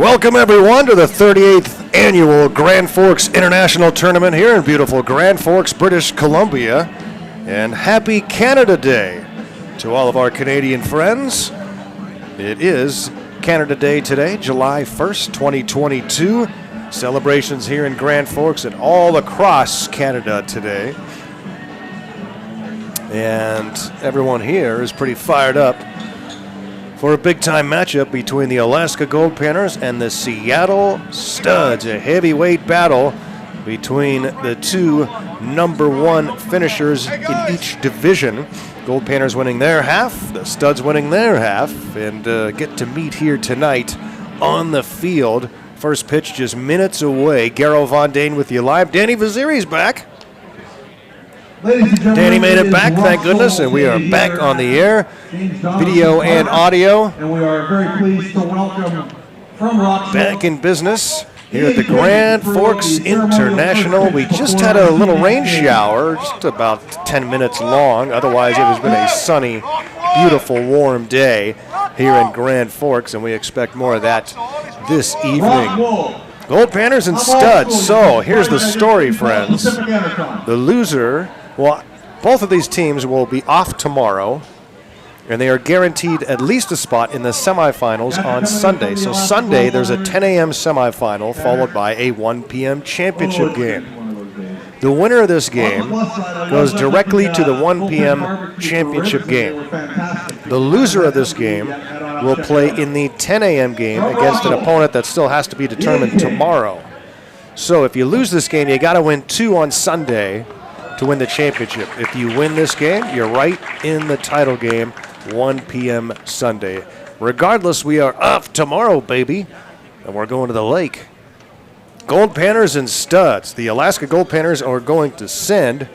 Welcome everyone to the 38th annual Grand Forks International Tournament here in beautiful Grand Forks, British Columbia. And happy Canada Day to all of our Canadian friends. It is Canada Day today, July 1st, 2022. Celebrations here in Grand Forks and all across Canada today. And everyone here is pretty fired up for a big-time matchup between the Alaska Goldpanners and the Seattle Studs, a heavyweight battle between the two number one finishers in each division. Goldpanners winning their half, the Studs winning their half, and get to meet here tonight on the field. First pitch just minutes away. Garo Von Dane with you live. Danny Vaziri's back. Danny made it back, thank goodness, and we are back on the air, video and audio. And we are very pleased to welcome from Rockville. Back in business here at the Grand Forks International. We just had a little rain shower, just about 10 minutes long. Otherwise, it has been a sunny, beautiful, warm day here in Grand Forks, and we expect more of that this evening. Goldpanners and Studs. So here's the story, friends. The loser. Well, both of these teams will be off tomorrow, and they are guaranteed at least a spot in the semifinals on Sunday. So Sunday, there's a 10 a.m. semifinal followed by a 1 p.m. championship game. The winner of this game goes directly to the 1 p.m. championship game. The loser of this game will play in the 10 a.m. game against an opponent that still has to be determined tomorrow. So if you lose this game, you got to win 2 on Sunday to win the championship. If you win this game, you're right in the title game, 1 p.m. Sunday. Regardless, we are off tomorrow, baby, and we're going to the lake. Goldpanners and Studs. The Alaska Goldpanners are going to send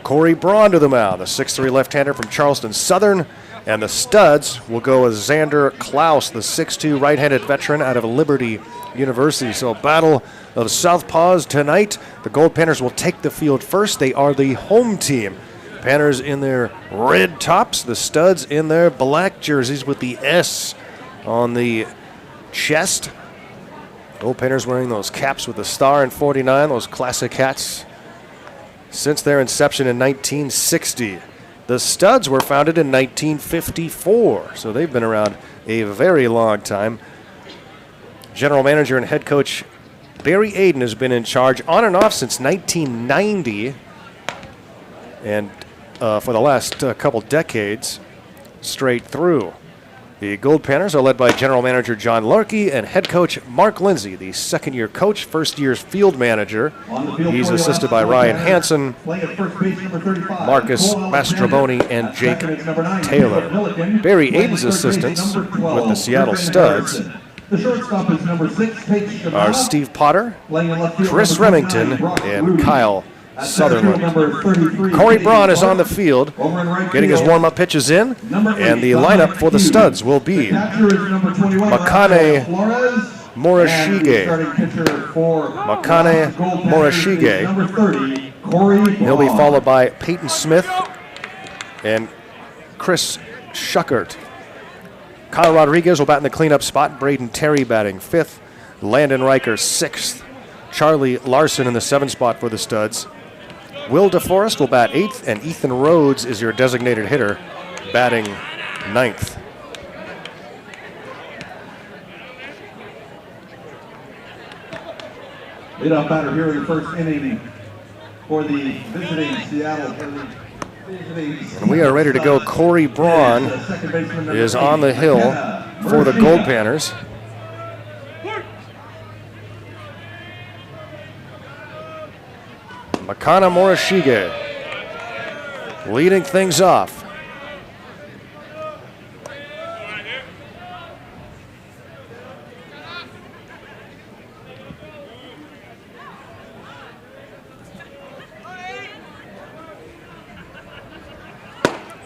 Corey Braun to the mound, the 6'3 left-hander from Charleston Southern, and the Studs will go with Xander Klaus, the 6'2 right-handed veteran out of Liberty University. So a battle of southpaws tonight. The Goldpanners will take the field first. They are the home team. Panners in their red tops, the Studs in their black jerseys with the S on the chest. Goldpanners wearing those caps with the star in 49, those classic hats since their inception in 1960. The Studs were founded in 1954, so they've been around a very long time. General manager and head coach Barry Aiden has been in charge on and off since 1990, and for the last couple decades straight through. The Goldpanners are led by general manager John Larkey and head coach Mark Lindsay, the second-year coach, first-year field manager. He's assisted by Ryan Hansen, Marcus Mastroboni, and Jake Taylor. Barry Aiden's assistants with the Seattle Studs are Steve Potter, Chris Remington, and Kyle Sutherland. Corey Braun is on the field, getting his warm-up pitches in, and the lineup for the Studs will be Makane Morishige. He'll be followed by Peyton Smith and Chris Schuckert. Kyle Rodriguez will bat in the cleanup spot. Braden Terry batting 5th. Landon Riker 6th. Charlie Larson in the 7th spot for the Studs. Will DeForest will bat 8th, and Ethan Rhodes is your designated hitter, batting 9th. Leadoff batter here in the first inning for the visiting Seattle. And we are ready to go. Corey Braun is on the hill for the Goldpanners. Makana Morishige leading things off.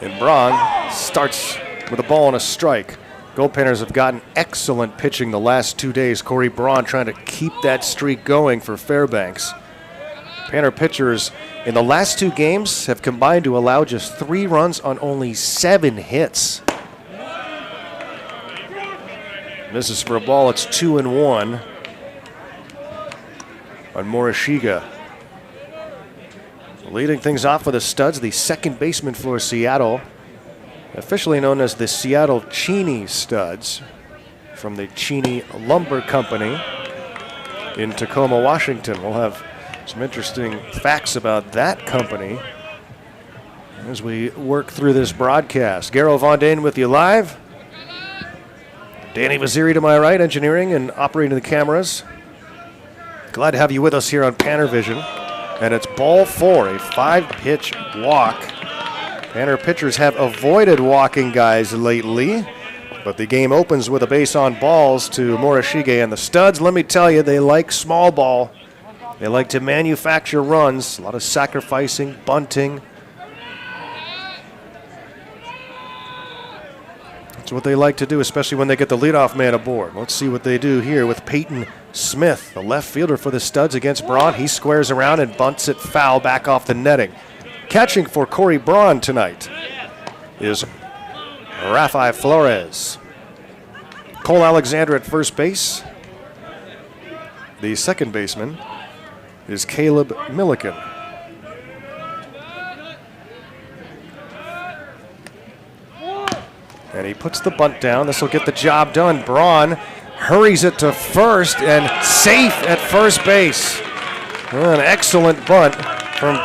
And Braun starts with a ball and a strike. Goldpanners have gotten excellent pitching the last 2 days. Corey Braun trying to keep that streak going for Fairbanks. Panner pitchers in the last 2 games have combined to allow just 3 runs on only 7 hits. Misses for a ball. It's 2-1 on Morishige. Leading things off for the Studs, the second baseman for Seattle, officially known as the Seattle Cheney Studs, from the Cheney Lumber Company in Tacoma, Washington. We'll have some interesting facts about that company as we work through this broadcast. Garo Von Dane with you live. Danny Vaziri to my right, engineering and operating the cameras. Glad to have you with us here on Panner Vision. And it's ball 4, a 5-pitch walk. Panner pitchers have avoided walking guys lately, but the game opens with a base on balls to Morishige and the Studs. Let me tell you, they like small ball. They like to manufacture runs, a lot of sacrificing, bunting. That's what they like to do, especially when they get the leadoff man aboard. Let's see what they do here with Peyton Smith, the left fielder for the Studs against Braun. He squares around and bunts it foul back off the netting. Catching for Corey Braun tonight is Rafael Flores. Cole Alexander at first base. The second baseman is Caleb Milliken. And he puts the bunt down. This will get the job done. Braun hurries it to first and safe at first base. Well, an excellent bunt from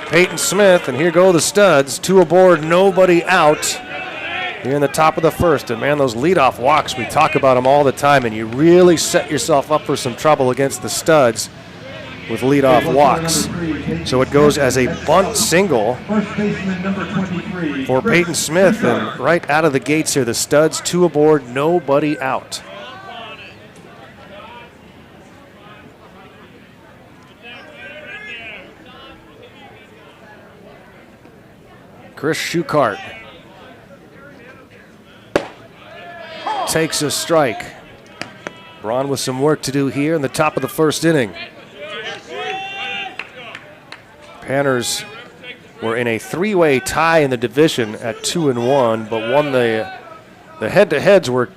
Peyton Smith. And here go the Studs. 2 aboard, nobody out here in the top of the first. And man, those leadoff walks, we talk about them all the time. And you really set yourself up for some trouble against the Studs with leadoff walks. So it goes as a bunt single for Peyton Smith, and right out of the gates here, the Studs 2 aboard, nobody out. Chris Schuchart takes a strike. Braun with some work to do here in the top of the first inning. Panners were in a 3-way tie in the division at 2-1, but won the head-to-heads where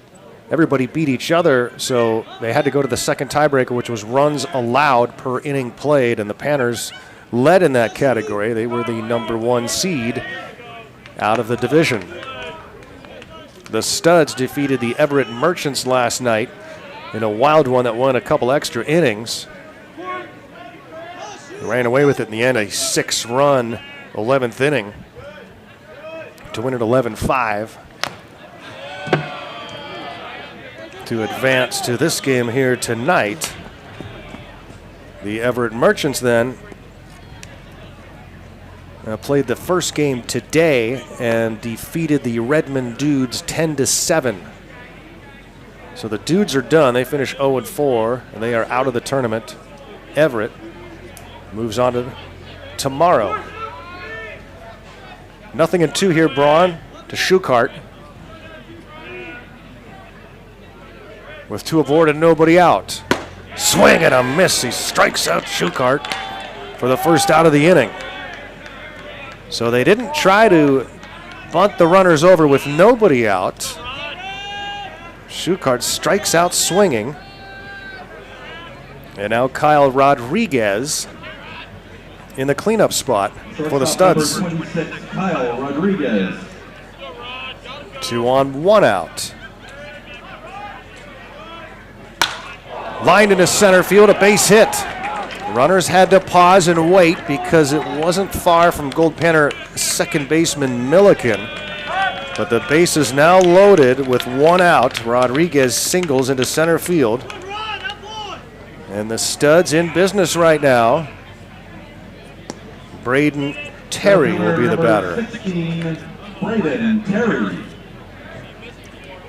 everybody beat each other, so they had to go to the second tiebreaker, which was runs allowed per inning played, and the Panners led in that category. They were the number 1 seed out of the division. The Studs defeated the Everett Merchants last night in a wild one that won a couple extra innings. Ran away with it in the end, a 6-run 11th inning to win it 11-5 to advance to this game here tonight. The Everett Merchants then played the first game today and defeated the Redmond Dudes 10-7. So the Dudes are done. They finish 0-4 and they are out of the tournament. Everett moves on to tomorrow. 0-2 here, Braun to Schuchart. With 2 aboard and nobody out. Swing and a miss. He strikes out Schuchart for the first out of the inning. So they didn't try to bunt the runners over with nobody out. Schuchart strikes out swinging. And now Kyle Rodriguez in the cleanup spot for the Studs. 26, Kyle Rodriguez. 2 on, 1 out. Lined into center field, a base hit. Runners had to pause and wait because it wasn't far from Goldpanner second baseman Milliken. But the base is now loaded with 1 out. Rodriguez singles into center field. And the Studs in business right now. Braden Terry will be the batter. 16, Braden Terry.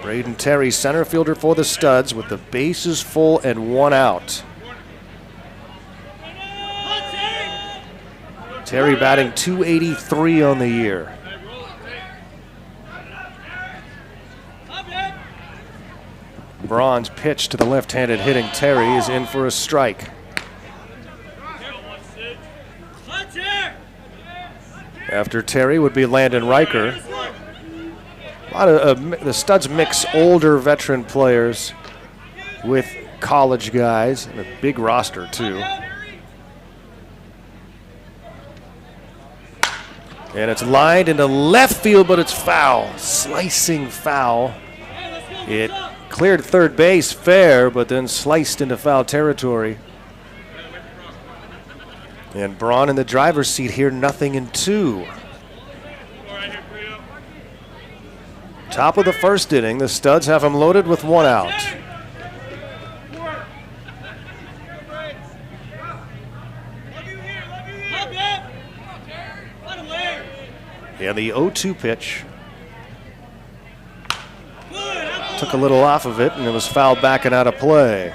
Braden Terry, center fielder for the Studs, with the bases full and 1 out. Terry batting .283 on the year. Braun's pitch to the left-handed hitting Terry is in for a strike. After Terry would be Landon Riker. A lot of the Studs mix older veteran players with college guys, and a big roster too. And it's lined into left field, but it's foul. Slicing foul. It cleared third base fair, but then sliced into foul territory. And Braun in the driver's seat here, 0-2. Top of the first inning, the Studs have him loaded with 1 out. And the 0-2 pitch took a little off of it, and it was fouled back and out of play.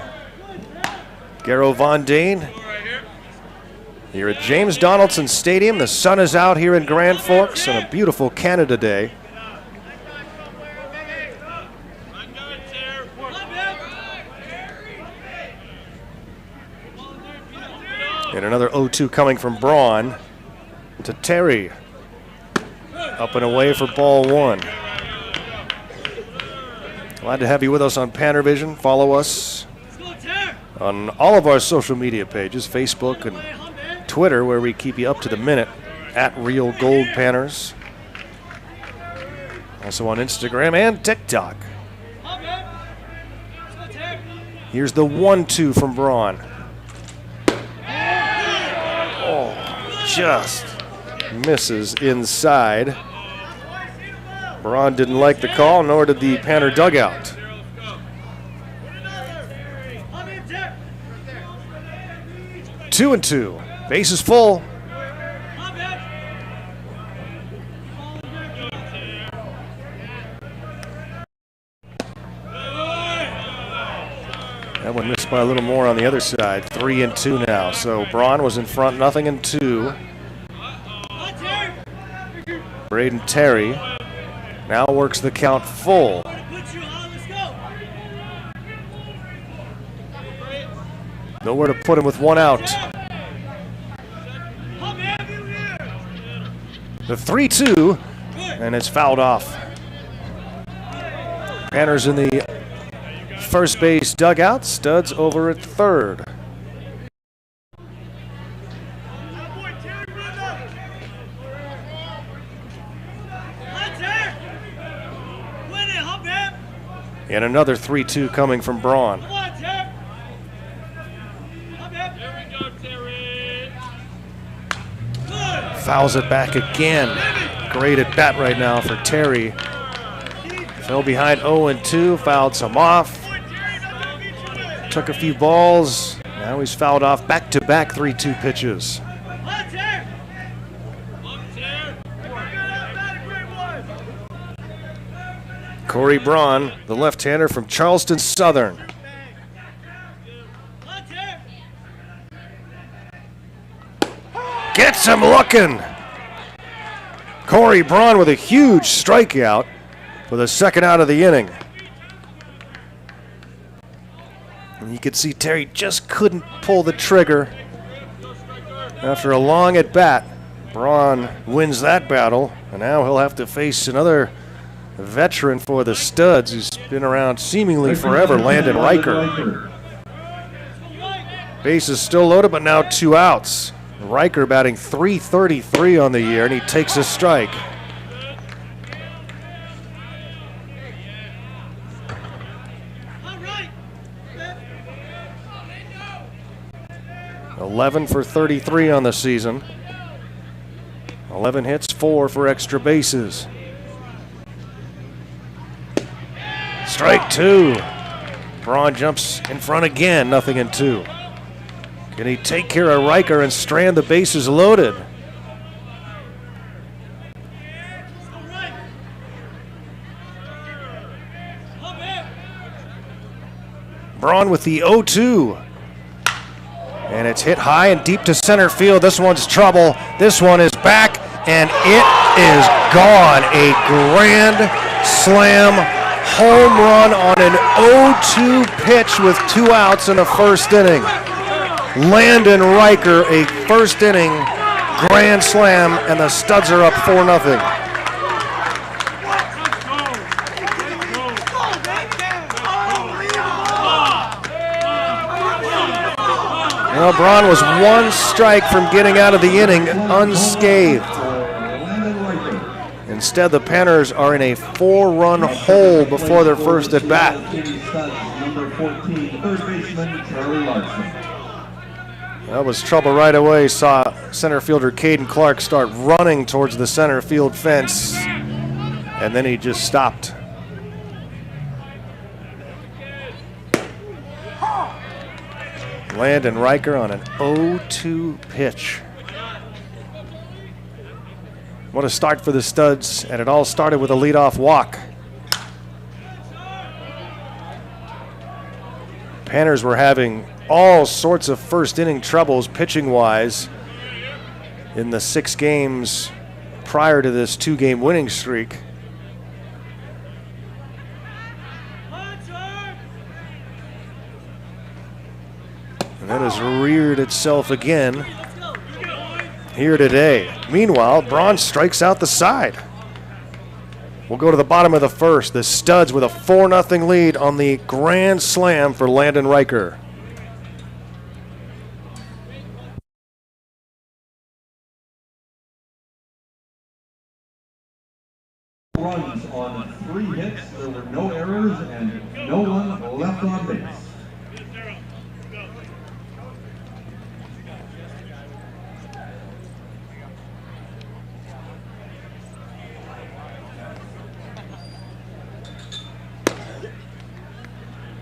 Garrow Von Dane here at James Donaldson Stadium. The sun is out here in Grand Forks on a beautiful Canada Day. And another 0-2 coming from Braun to Terry. Up and away for ball 1. Glad to have you with us on Panner Vision. Follow us on all of our social media pages, Facebook and Twitter, where we keep you up to the minute at Real Goldpanners. Also on Instagram and TikTok. Here's the 1-2 from Braun. Oh, just misses inside. Braun didn't like the call, nor did the Panner dugout. Two and two. Base is full. That one missed by a little more on the other side. 3-2 now. So Braun was in front, 0-2. Braden Terry now works the count full. Nowhere to put him with 1 out. The 3-2, and it's fouled off. Panner's in the first base dugout. Studs over at third. And another 3-2 coming from Braun. Fouls it back again. Great at bat right now for Terry. Fell behind 0-2, fouled some off. Took a few balls. Now he's fouled off back-to-back 3-2 pitches. Corey Braun, the left-hander from Charleston Southern. Gets him looking. Corey Braun with a huge strikeout for the second out of the inning. And you could see Terry just couldn't pull the trigger. After a long at bat, Braun wins that battle, and now he'll have to face another veteran for the Studs who's been around seemingly forever, Landon Riker. Base is still loaded, but now 2 outs. Riker batting .333 on the year, and he takes a strike. .11 for 33 on the season. 11 hits, 4 for extra bases. Strike 2. Braun jumps in front again, 0-2. Can he take care of Riker and strand the bases loaded? Braun with the 0-2. And it's hit high and deep to center field. This one's trouble. This one is back, and it is gone. A grand slam home run on an 0-2 pitch with 2 outs in the first inning. Landon Riker, a first inning grand slam, and the Studs are up 4-0. Well, Braun was one strike from getting out of the inning unscathed. Instead, the Panners are in a 4-run hole before their first at bat. Number 14, third baseman Charlie Larson. That was trouble right away. Saw center fielder Caden Clark start running towards the center field fence, and then he just stopped. Landon Riker on an 0-2 pitch. What a start for the Studs, and it all started with a leadoff walk. Panners were having all sorts of first inning troubles pitching-wise in the 6 games prior to this 2-game winning streak. And that has reared itself again here today. Meanwhile, Braun strikes out the side. We'll go to the bottom of the first. The Studs with a 4-0 lead on the grand slam for Landon Riker. Runs on 3 hits. There were no errors and no one left on base.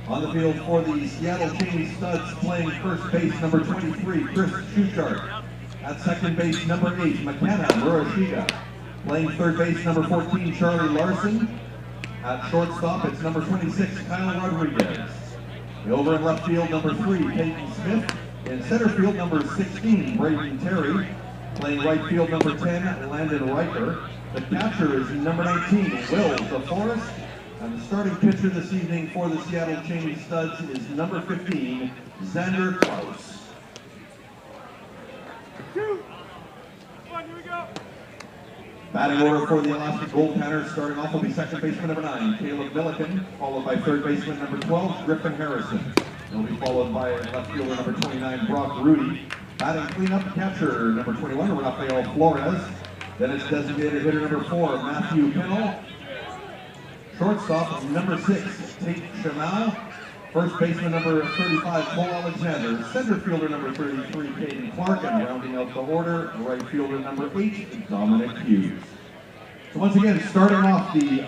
On the field for the Seattle Cheney Studs, playing first base number 23, Chris Schuchart. At second base number 8, McKenna Murashiga. Playing third base number 14, Charlie Larson. At shortstop, it's number 26, Kyle Rodriguez. Over in left field, number 3, Peyton Smith. In center field, number 16, Braden Terry. Playing right field, number 10, Landon Riker. The catcher is number 19, Will DeForest. And the starting pitcher this evening for the Seattle Cheney Studs is number 15, Xander Klaus. Batting order for the Alaska Goldpanners, starting off will be second baseman number 9, Caleb Milliken, followed by third baseman number 12, Griffin Harrison. He'll be followed by left fielder number 29, Brock Rudy. Batting cleanup, catcher number 21, Rafael Flores. Then it's designated hitter number 4, Matthew Pennell. Shortstop number 6, Tate Shamau. First baseman number 35, Cole Alexander. Center fielder number 33, Caden Clark. And rounding out the order, right fielder number 8, Dominic Hughes. So once again, starting off the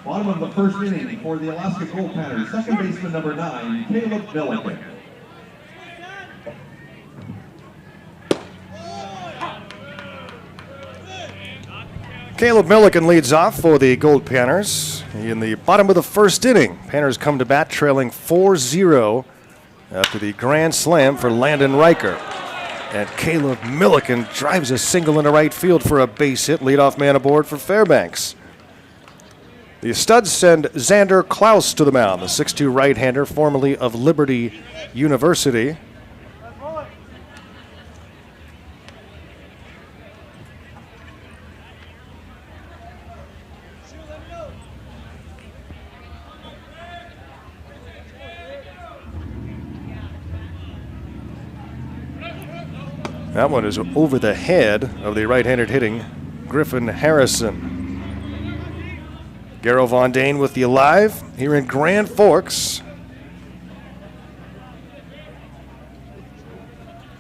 bottom of the first inning for the Alaska Goldpanners, second baseman number 9, Caleb Milliken. Caleb Milliken leads off for the Goldpanners. In the bottom of the first inning, Panners come to bat trailing 4-0 after the grand slam for Landon Riker. And Caleb Milliken drives a single into right field for a base hit, leadoff man aboard for Fairbanks. The Studs send Xander Klaus to the mound, the 6'2 right-hander, formerly of Liberty University. That one is over the head of the right-handed hitting Griffin Harrison. Garrow Von Dane with you live here in Grand Forks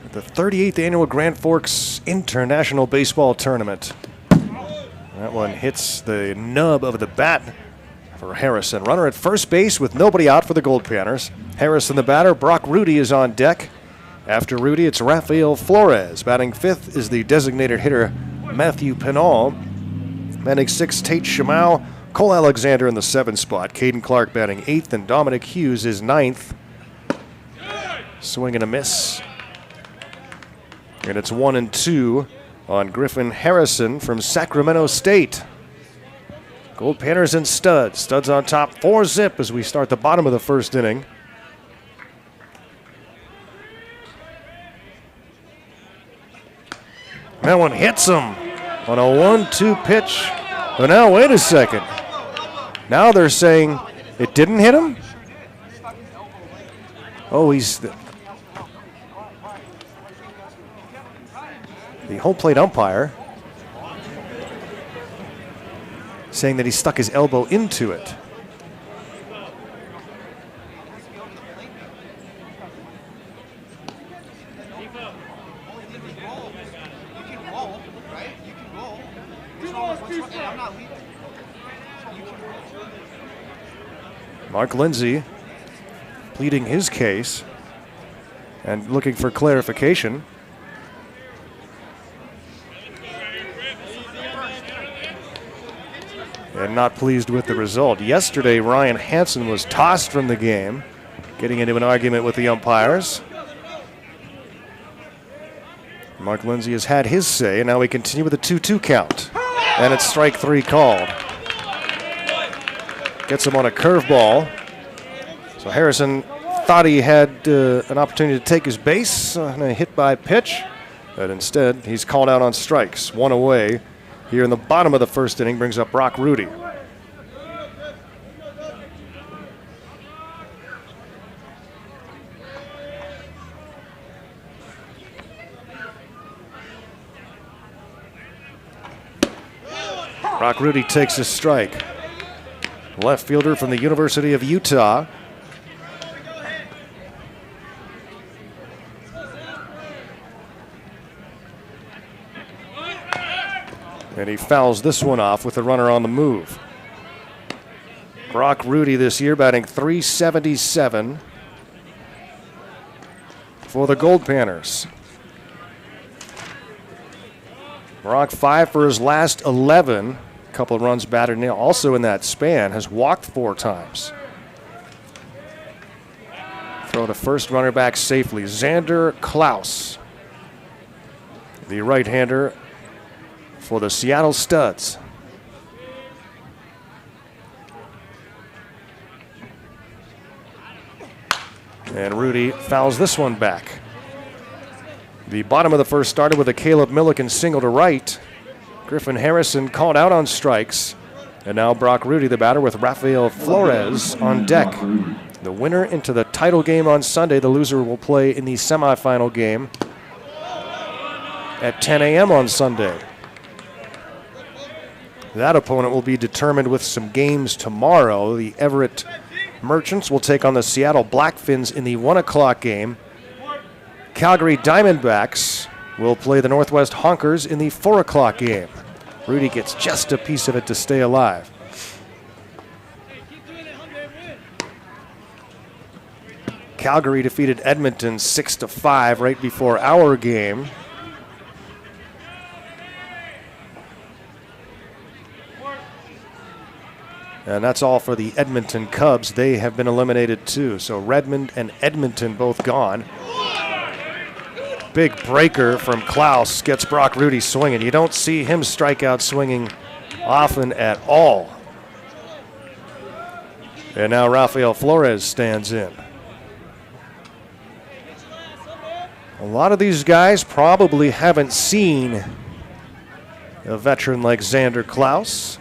at the 38th Annual Grand Forks International Baseball Tournament. That one hits the nub of the bat for Harrison. Runner at first base with nobody out for the Goldpanners. Harrison the batter. Brock Rudy is on deck. After Rudy, it's Rafael Flores. Batting fifth is the designated hitter Matthew Pennell. Batting sixth, Tate Shamau. Cole Alexander in the 7th spot. Caden Clark batting 8th, and Dominic Hughes is 9th. Swing and a miss. And it's 1-2 on Griffin Harrison from Sacramento State. Goldpanners and Studs. Studs on top, 4-zip as we start the bottom of the first inning. That one hits him on a 1-2 pitch. But now, wait a second. Now they're saying it didn't hit him? Oh, the home plate umpire, saying that he stuck his elbow into it. Mark Lindsay pleading his case and looking for clarification. And not pleased with the result. Yesterday, Ryan Hansen was tossed from the game, getting into an argument with the umpires. Mark Lindsay has had his say, and now we continue with a 2-2 count. And it's strike 3 called. Gets him on a curveball. So Harrison thought he had an opportunity to take his base on a hit by pitch, but instead he's called out on strikes. One away here in the bottom of the first inning brings up Brock Rudy. Brock Rudy takes a strike. Left fielder from the University of Utah. And he fouls this one off with the runner on the move. Brock Rudy this year batting .377 for the Goldpanners. Brock 5 for his last 11. Couple of runs batted in. Also in that span, has walked 4 times. Throw to first, runner back safely. Xander Klaus, the right-hander for the Seattle Studs. And Rudy fouls this one back. The bottom of the first started with a Caleb Milliken single to right. Griffin Harrison called out on strikes. And now Brock Rudy, the batter, with Rafael Flores on deck. The winner into the title game on Sunday. The loser will play in the semifinal game at 10 a.m. on Sunday. That opponent will be determined with some games tomorrow. The Everett Merchants will take on the Seattle Blackfins in the 1 o'clock game. Calgary Diamondbacks will play the Northwest Honkers in the 4 o'clock game. Rudy gets just a piece of it to stay alive. Calgary defeated Edmonton 6-5 right before our game. And that's all for the Edmonton Cubs. They have been eliminated too. So Redmond and Edmonton both gone. Big breaker from Klaus gets Brock Rudy swinging. You don't see him strike out swinging often at all. And now Rafael Flores stands in. A lot of these guys probably haven't seen a veteran like Xander Klaus.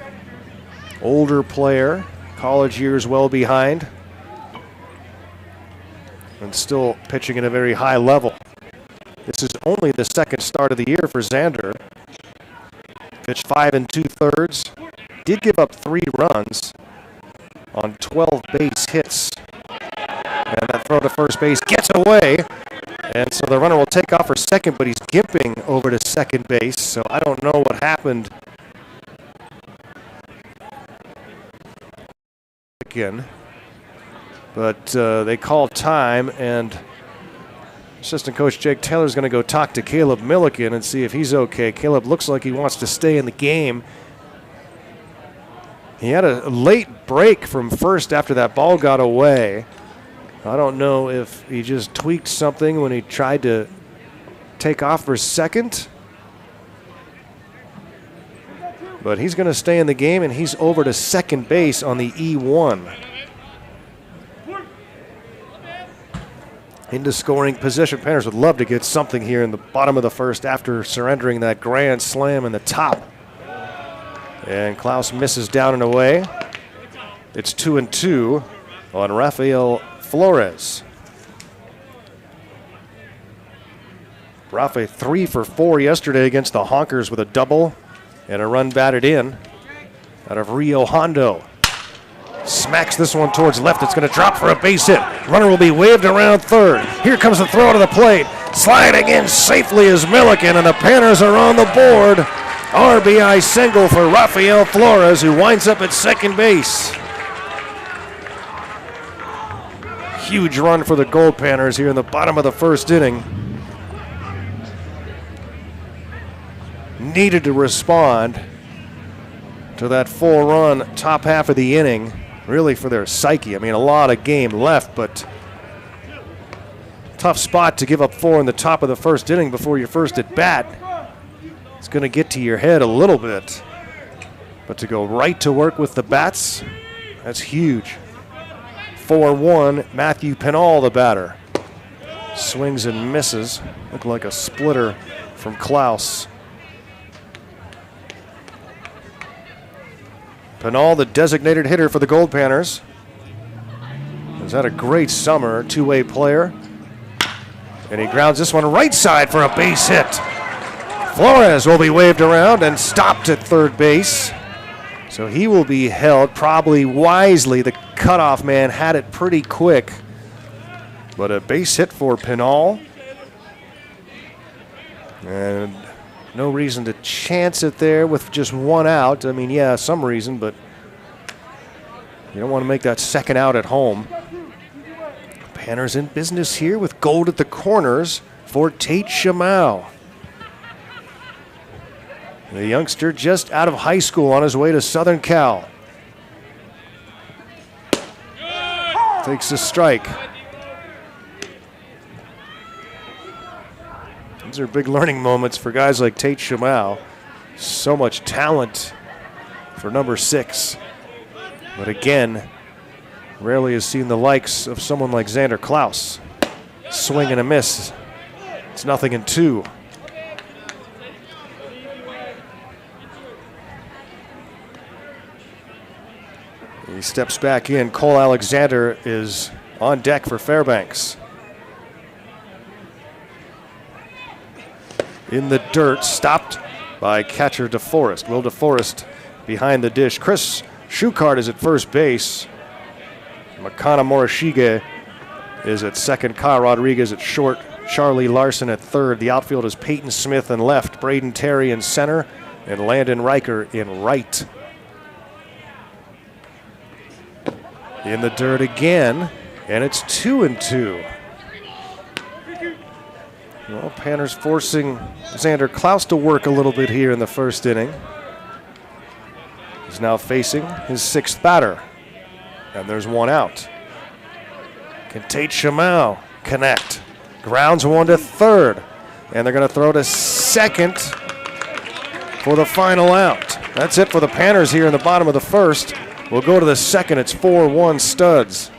Older player, college years well behind, and still pitching at a very high level. This is only the second start of the year for Xander. Pitched 5 2/3. Did give up 3 runs on 12 base hits. And that throw to first base gets away. And so the runner will take off for second, but he's gimping over to second base. So I don't know what happened. Again. But they call time, and assistant coach Jake Taylor is going to go talk to Caleb Milliken and see if he's okay. Caleb looks like he wants to stay in the game. He had a late break from first after that ball got away. I don't know if he just tweaked something when he tried to take off for second. But he's going to stay in the game, and he's over to second base on the E1. Into scoring position. Panners would love to get something here in the bottom of the first after surrendering that grand slam in the top. And Klaus misses down and away. It's 2-2 on Rafael Flores. Rafe 3 for 4 yesterday against the Honkers with a double and a run batted in out of Rio Hondo. Smacks this one towards left. It's going to drop for a base hit. Runner will be waved around third. Here comes the throw to the plate. Sliding in safely is Milliken, and the Panners are on the board. RBI single for Rafael Flores, who winds up at second base. Huge run for the Goldpanners here in the bottom of the first inning. Needed to respond to that 4-run top half of the inning, really for their psyche. I mean, a lot of game left, but tough spot to give up 4 in the top of the first inning before your first at bat. It's going to get to your head a little bit, but to go right to work with the bats, that's huge. 4-1, Matthew Pinal, the batter. Swings and misses. Looked like a splitter from Klaus. Pinal, the designated hitter for the Goldpanners, has had a great summer, two-way player. And he grounds this one right side for a base hit. Flores will be waved around and stopped at third base. So he will be held, probably wisely. The cutoff man had it pretty quick. But a base hit for Pinal. And no reason to chance it there with just one out. I mean, yeah, some reason, but you don't want to make that second out at home. Panners in business here with Gold at the corners for Tate Shamau. The youngster just out of high school on his way to Southern Cal. Takes a strike. These are big learning moments for guys like Tate Shamau. So much talent for number 6. But again, rarely has seen the likes of someone like Xander Klaus. Swing and a miss. It's 0-2. He steps back in. Cole Alexander is on deck for Fairbanks. In the dirt, stopped by catcher DeForest. Will DeForest behind the dish. Chris Schuchart is at first base. Makana Morishige is at second. Kyle Rodriguez at short. Charlie Larson at third. The outfield is Peyton Smith in left. Braden Terry in center. And Landon Riker in right. In the dirt again. And it's 2-2. Well, Panners forcing Xander Klaus to work a little bit here in the first inning. He's now facing his 6th batter. And there's one out. Can Tate Shamau connect? Grounds one to third. And they're going to throw to second for the final out. That's it for the Panners here in the bottom of the first. We'll go to the second. It's 4-1 Studs.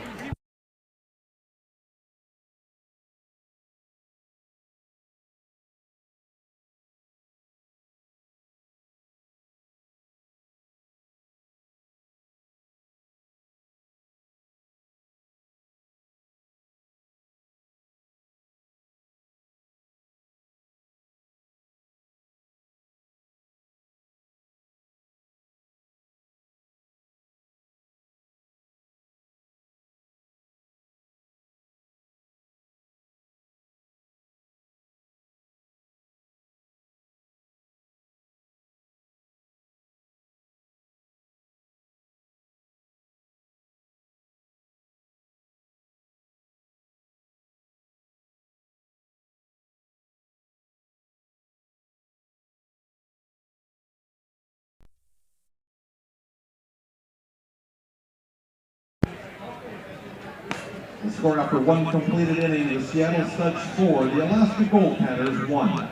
The score after one completed inning, the Seattle Studs 4, the Alaska Goldpanners 1.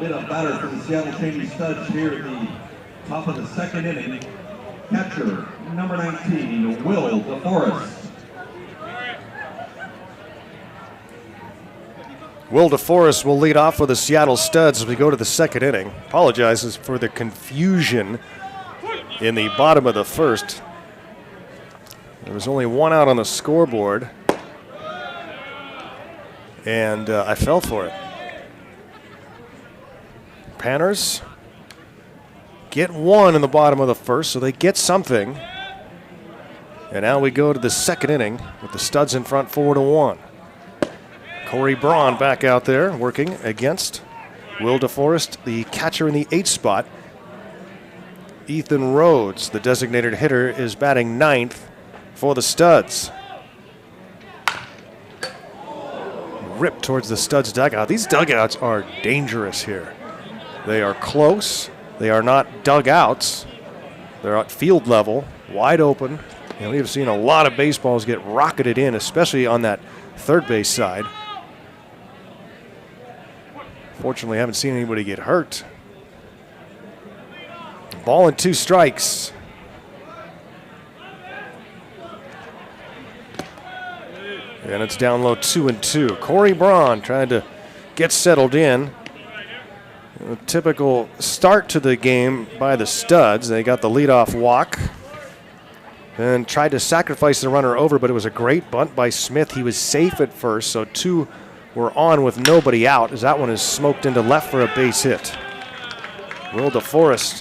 leadoff batter for the Seattle Cheney Studs here at the top of the second inning. Catcher, number 19, Will DeForest. Will DeForest will lead off for the Seattle Studs as we go to the second inning. Apologizes for the confusion in the bottom of the first. There was only one out on the scoreboard, and I fell for it. Panners get one in the bottom of the first, so they get something. And now we go to the second inning with the Studs in front 4-1. Corey Braun back out there working against Will DeForest, the catcher in the 8th spot. Ethan Rhodes, the designated hitter, is batting 9th for the Studs. Rip towards the Studs dugout. These dugouts are dangerous here. They are close. They are not dugouts. They're at field level, wide open. And we have seen a lot of baseballs get rocketed in, especially on that third base side. Fortunately, I haven't seen anybody get hurt. Ball and 2 strikes. And it's down low 2-2. Corey Braun trying to get settled in. A typical start to the game by the Studs. They got the leadoff walk and tried to sacrifice the runner over, but it was a great bunt by Smith. He was safe at first, so 2 were on with nobody out as that one is smoked into left for a base hit. Will DeForest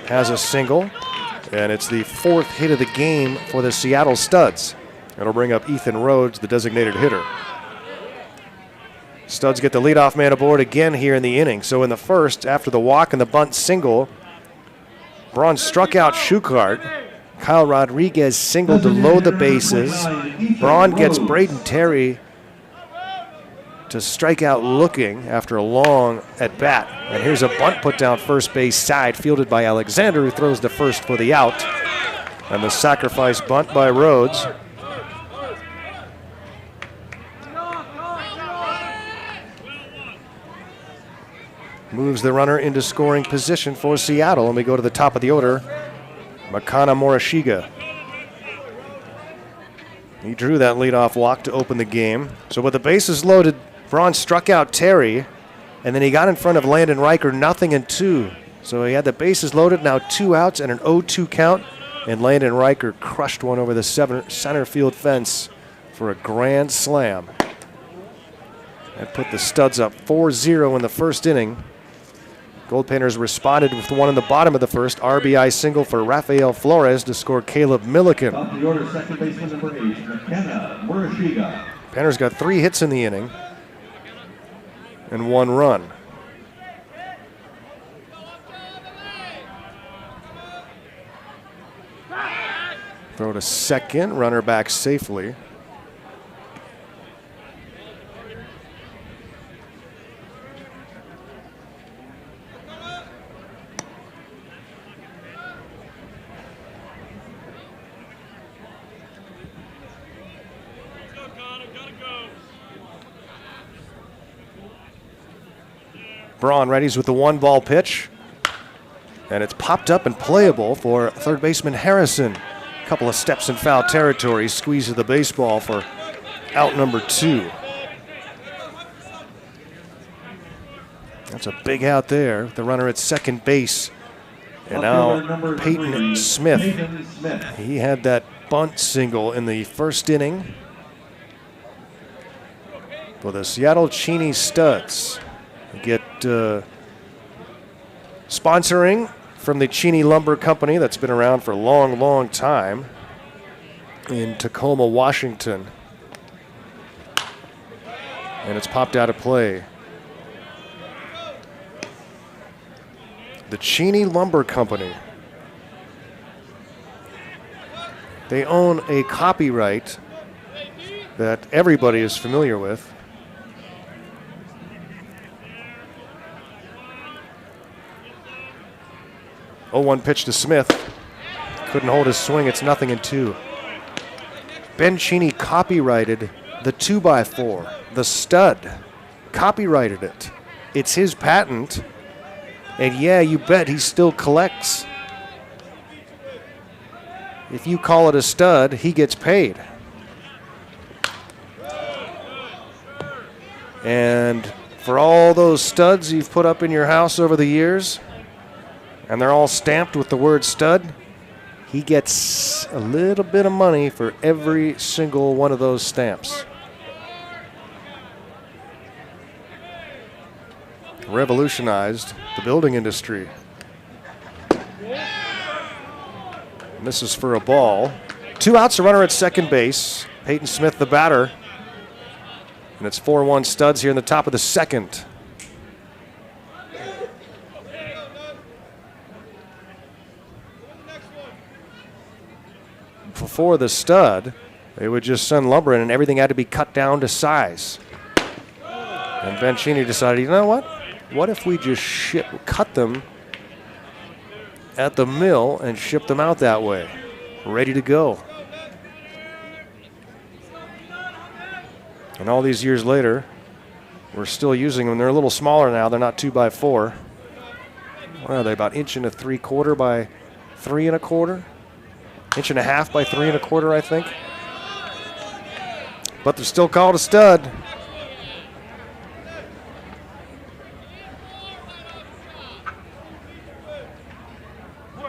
has a single, and it's the 4th hit of the game for the Seattle Studs. It'll bring up Ethan Rhodes, the designated hitter. Studs get the leadoff man aboard again here in the inning. So in the first, after the walk and the bunt single, Braun struck out Schuchart. Kyle Rodriguez singled to load the bases. Braun gets Braden Terry to strike out looking after a long at-bat. And here's a bunt put down first base side, fielded by Alexander, who throws the first for the out. And the sacrifice bunt by Rhodes. Moves the runner into scoring position for Seattle, and we go to the top of the order. Makana Morishige. He drew that leadoff walk to open the game. So with the bases loaded, Braun struck out Terry, and then he got in front of Landon Riker, 0-2. So he had the bases loaded, now 2 outs and an 0-2 count, and Landon Riker crushed one over the center field fence for a grand slam. That put the Studs up 4-0 in the first inning. Goldpanners responded with one in the bottom of the first, RBI single for Rafael Flores to score Caleb Milliken. Top of the order, second baseman number 8, McKenna Morishige. Panners got 3 hits in the inning and 1 run. Throw to second, runner back safely. Braun readies with the 1-ball pitch. And it's popped up and playable for third baseman Harrison. A couple of steps in foul territory, squeezes the baseball for out number 2. That's a big out there. The runner at second base. And now Peyton Smith. He had that bunt single in the first inning for the Seattle Cheney Studs. Get sponsoring from the Cheney Lumber Company that's been around for a long, long time in Tacoma, Washington. And it's popped out of play. The Cheney Lumber Company. They own a copyright that everybody is familiar with. 0-1 pitch to Smith. Couldn't hold his swing. It's 0-2. Ben Cheney copyrighted the 2x4. The Stud copyrighted it. It's his patent. And yeah, you bet he still collects. If you call it a stud, he gets paid. And for all those studs you've put up in your house over the years, and they're all stamped with the word stud, he gets a little bit of money for every single one of those stamps. Revolutionized the building industry. Misses for a ball. 2 outs, a runner at second base. Peyton Smith, the batter. And it's 4-1 Studs here in the top of the second. Before the stud, they would just send lumber in and everything had to be cut down to size. And Bencini decided, you know what? What if we just cut them at the mill and ship them out that way, ready to go? And all these years later, we're still using them. They're a little smaller now. They're not 2x4. What are they, about 1.75 inches by 3 1/4? 1.5 inches by 3 1/4, I think. But they're still called a stud.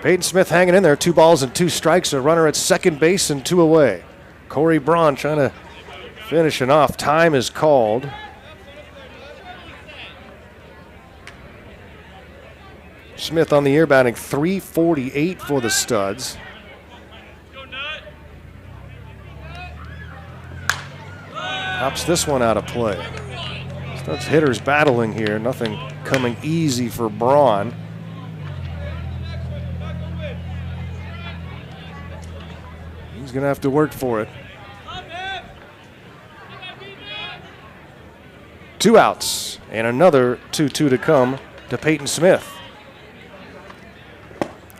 Peyton Smith hanging in there, 2 balls and 2 strikes, a runner at second base and 2 away. Corey Braun trying to finish it off. Time is called. Smith on the year batting .348 for the Studs. Pops this one out of play. Studs hitters battling here. Nothing coming easy for Braun. He's going to have to work for it. 2 outs and another 2-2 to come to Peyton Smith.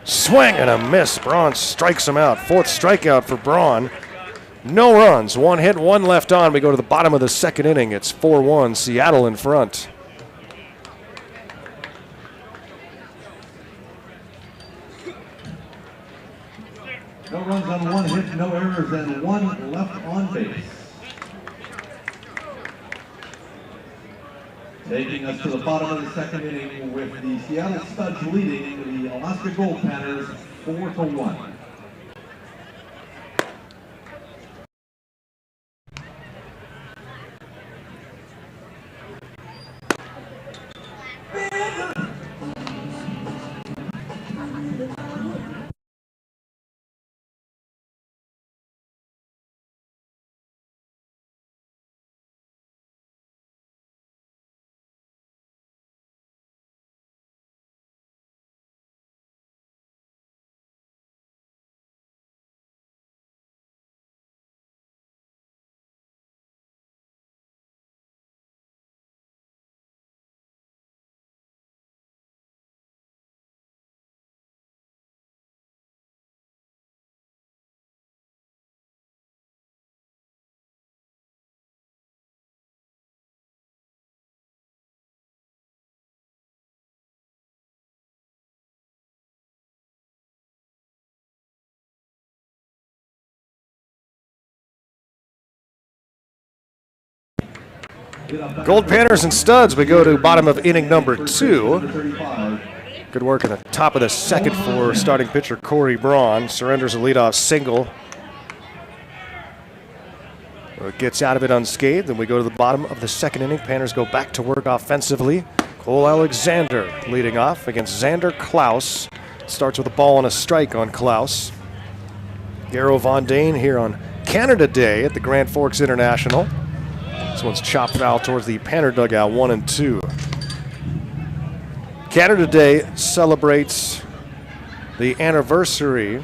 Swing and a miss. Braun strikes him out. 4th strikeout for Braun. No runs. 1 hit, 1 left on. We go to the bottom of the second inning. It's 4-1, Seattle in front. No runs on 1 hit, no errors, and 1 left on base. Taking us to the bottom of the second inning with the Seattle Studs leading the Alaska Goldpanners 4-1. Goldpanners and Studs, we go to bottom of inning number 2. Good work at the top of the second for starting pitcher Corey Braun. Surrenders a leadoff single. Gets out of it unscathed, and we go to the bottom of the second inning. Panners go back to work offensively. Cole Alexander leading off against Xander Klaus. Starts with a ball and a strike on Klaus. Garrow Von Dane here on Canada Day at the Grand Forks International. This one's chopped foul towards the Panner dugout, 1-2. Canada Day celebrates the anniversary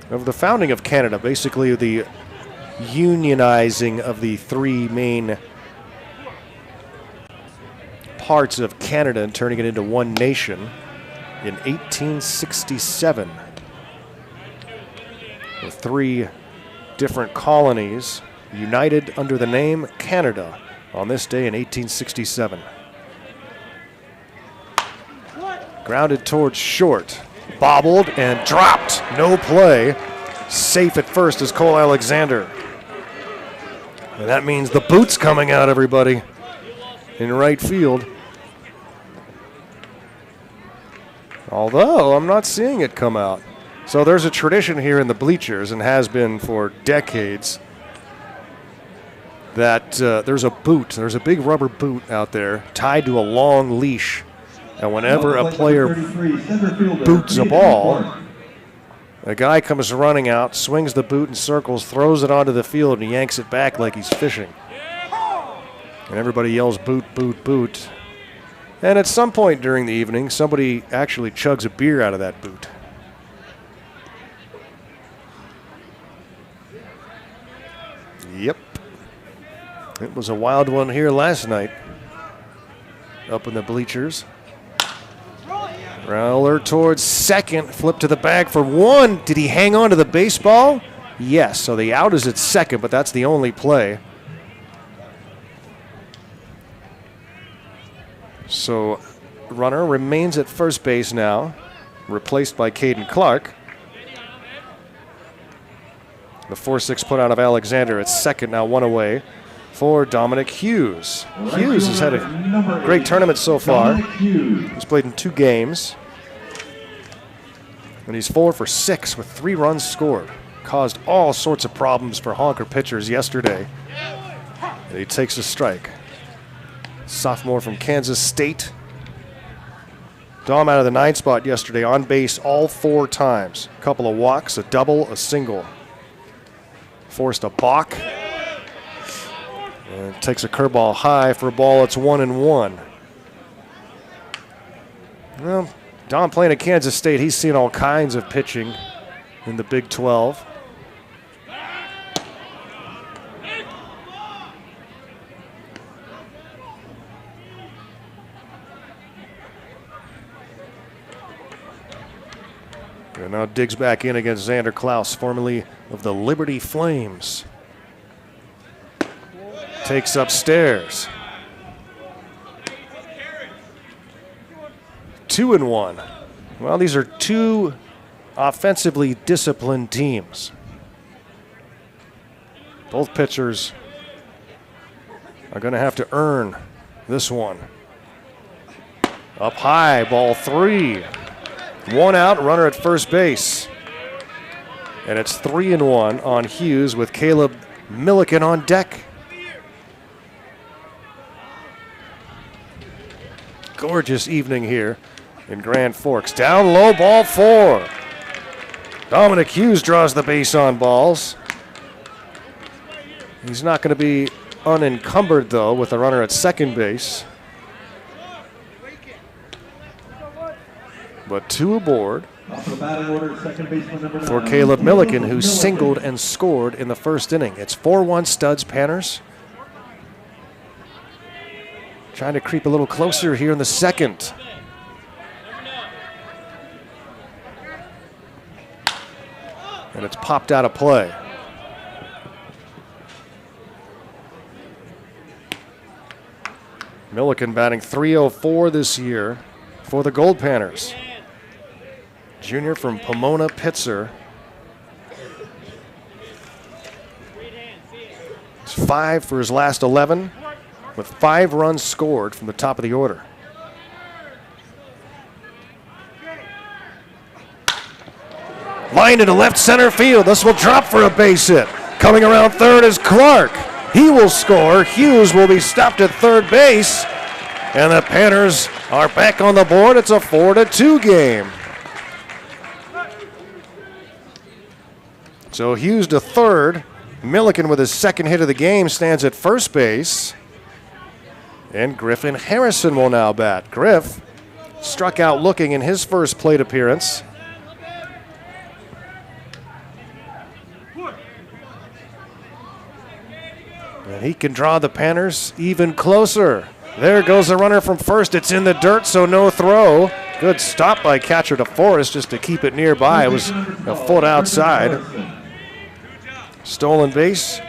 of the founding of Canada, basically the unionizing of the 3 main parts of Canada and turning it into one nation in 1867. The 3 different colonies united under the name Canada on this day in 1867. Grounded towards short. Bobbled and dropped. No play. Safe at first is Cole Alexander. And that means the boot's coming out, everybody, in right field. Although I'm not seeing it come out. So there's a tradition here in the bleachers, and has been for decades, that there's a boot, there's a big rubber boot out there tied to a long leash. And whenever a player boots a ball, a guy comes running out, swings the boot in circles, throws it onto the field, and yanks it back like he's fishing. And everybody yells, boot, boot, boot. And at some point during the evening, somebody actually chugs a beer out of that boot. Yep. It was a wild one here last night up in the bleachers. Rowler towards second, flip to the bag for one. Did he hang on to the baseball? Yes, so the out is at second, but that's the only play. So runner remains at first base now, replaced by Caden Clark. The 4-6 put out of Alexander at second, now one away for Dominic Hughes. Hughes has had a great tournament so far. He's played in 2 games. And he's 4 for 6 with 3 runs scored. Caused all sorts of problems for honker pitchers yesterday. And he takes a strike. Sophomore from Kansas State. Dom out of the 9 spot yesterday, on base all 4 times. A couple of walks, a double, a single. Forced a balk. And takes a curveball high for a ball. It's 1-1. Well, Dom playing at Kansas State, he's seen all kinds of pitching in the Big 12. And now digs back in against Xander Klaus, formerly of the Liberty Flames. Takes upstairs. 2-1. Well, these are 2 offensively disciplined teams. Both pitchers are going to have to earn this one. Up high, ball 3. 1 out, runner at first base. And it's 3-1 on Hughes with Caleb Milliken on deck. Gorgeous evening here in Grand Forks. Down low, ball 4. Dominic Hughes draws the base on balls. He's not going to be unencumbered, though, with a runner at second base. But 2 aboard for Caleb Milliken, who singled and scored in the first inning. It's 4-1 Studs Panners. Trying to creep a little closer here in the second. And it's popped out of play. Milliken batting .304 this year for the Goldpanners. Junior from Pomona Pitzer. It's 5 for his last 11, with 5 runs scored from the top of the order. Line into left center field. This will drop for a base hit. Coming around third is Clark. He will score. Hughes will be stopped at third base. And the Panners are back on the board. It's a 4-2 game. So Hughes to third. Milliken with his second hit of the game stands at first base. And Griffin Harrison will now bat. Griff struck out looking in his first plate appearance. And he can draw the Panners even closer. There goes the runner from first. It's in the dirt, so no throw. Good stop by catcher DeForest just to keep it nearby. It was a foot outside. Stolen base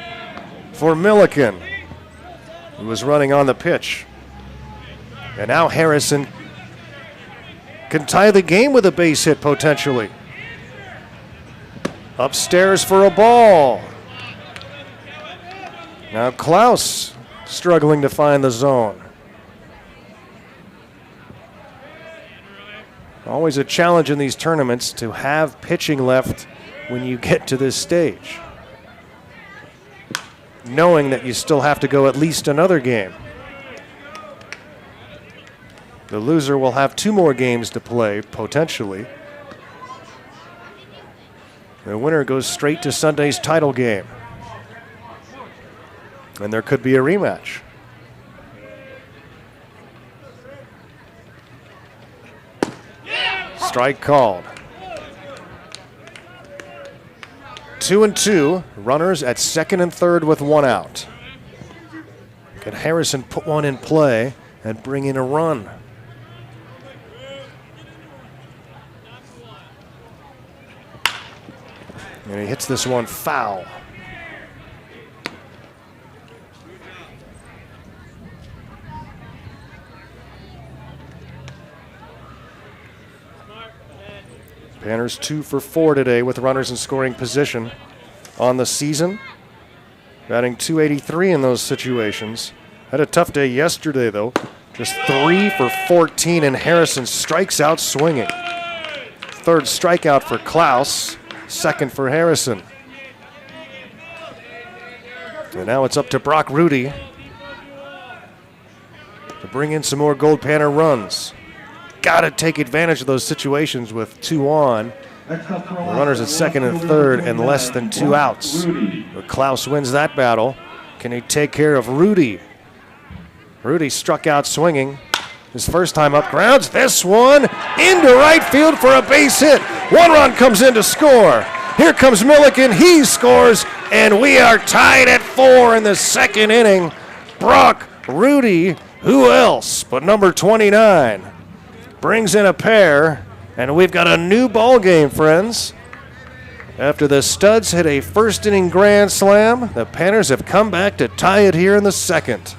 for Milliken, who was running on the pitch. And now Harrison can tie the game with a base hit potentially. Upstairs for a ball. Now Klaus struggling to find the zone. Always a challenge in these tournaments to have pitching left when you get to this stage, knowing that you still have to go at least another game. The loser will have 2 more games to play, potentially. The winner goes straight to Sunday's title game. And there could be a rematch. Strike called. 2-2, runners at second and third with 1 out. Can Harrison put one in play and bring in a run? And he hits this one foul. Panners 2 for 4 today with runners in scoring position on the season. Batting .283 in those situations. Had a tough day yesterday, though. Just 3 for 14, and Harrison strikes out swinging. Third strikeout for Klaus, second for Harrison. And now it's up to Brock Rudy to bring in some more Goldpanner runs. Got to take advantage of those situations with 2 on. Runners at second and third and less than 2 outs. But Klaus wins that battle. Can he take care of Rudy? Rudy struck out swinging. His first time up, grounds this one into right field for a base hit. 1 run comes in to score. Here comes Milliken. He scores, and we are tied at 4 in the second inning. Brock Rudy, who else but number 29, brings in a pair, and we've got a new ball game, friends. After the Studs hit a first inning grand slam, the Panners have come back to tie it here in the second.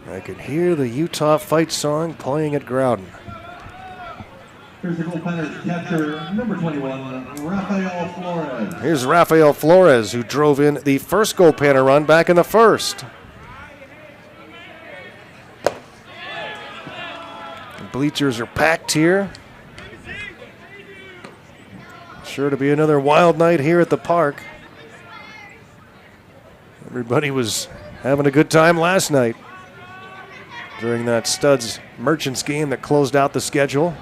I can hear the Utah fight song playing at Groudon. Here's the Goldpanners catcher, number 21, Rafael Flores. Here's Rafael Flores, who drove in the first Goldpanner run back in the first. Bleachers are packed here. Sure to be another wild night here at the park. Everybody was having a good time last night during that Studs Merchants game that closed out the schedule.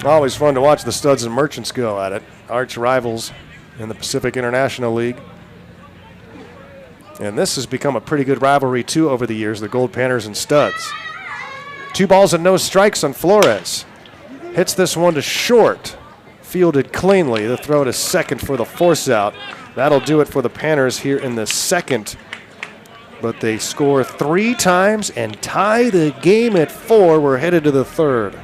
Always fun to watch the Studs and Merchants go at it. Arch rivals in the Pacific International League. And this has become a pretty good rivalry, too, over the years, the Goldpanners and Studs. 2 balls and no strikes on Flores. Hits this one to short. Fielded cleanly. The throw to second for the force out. That'll do it for the Panners here in the second. But they score 3 times and tie the game at 4. We're headed to the third.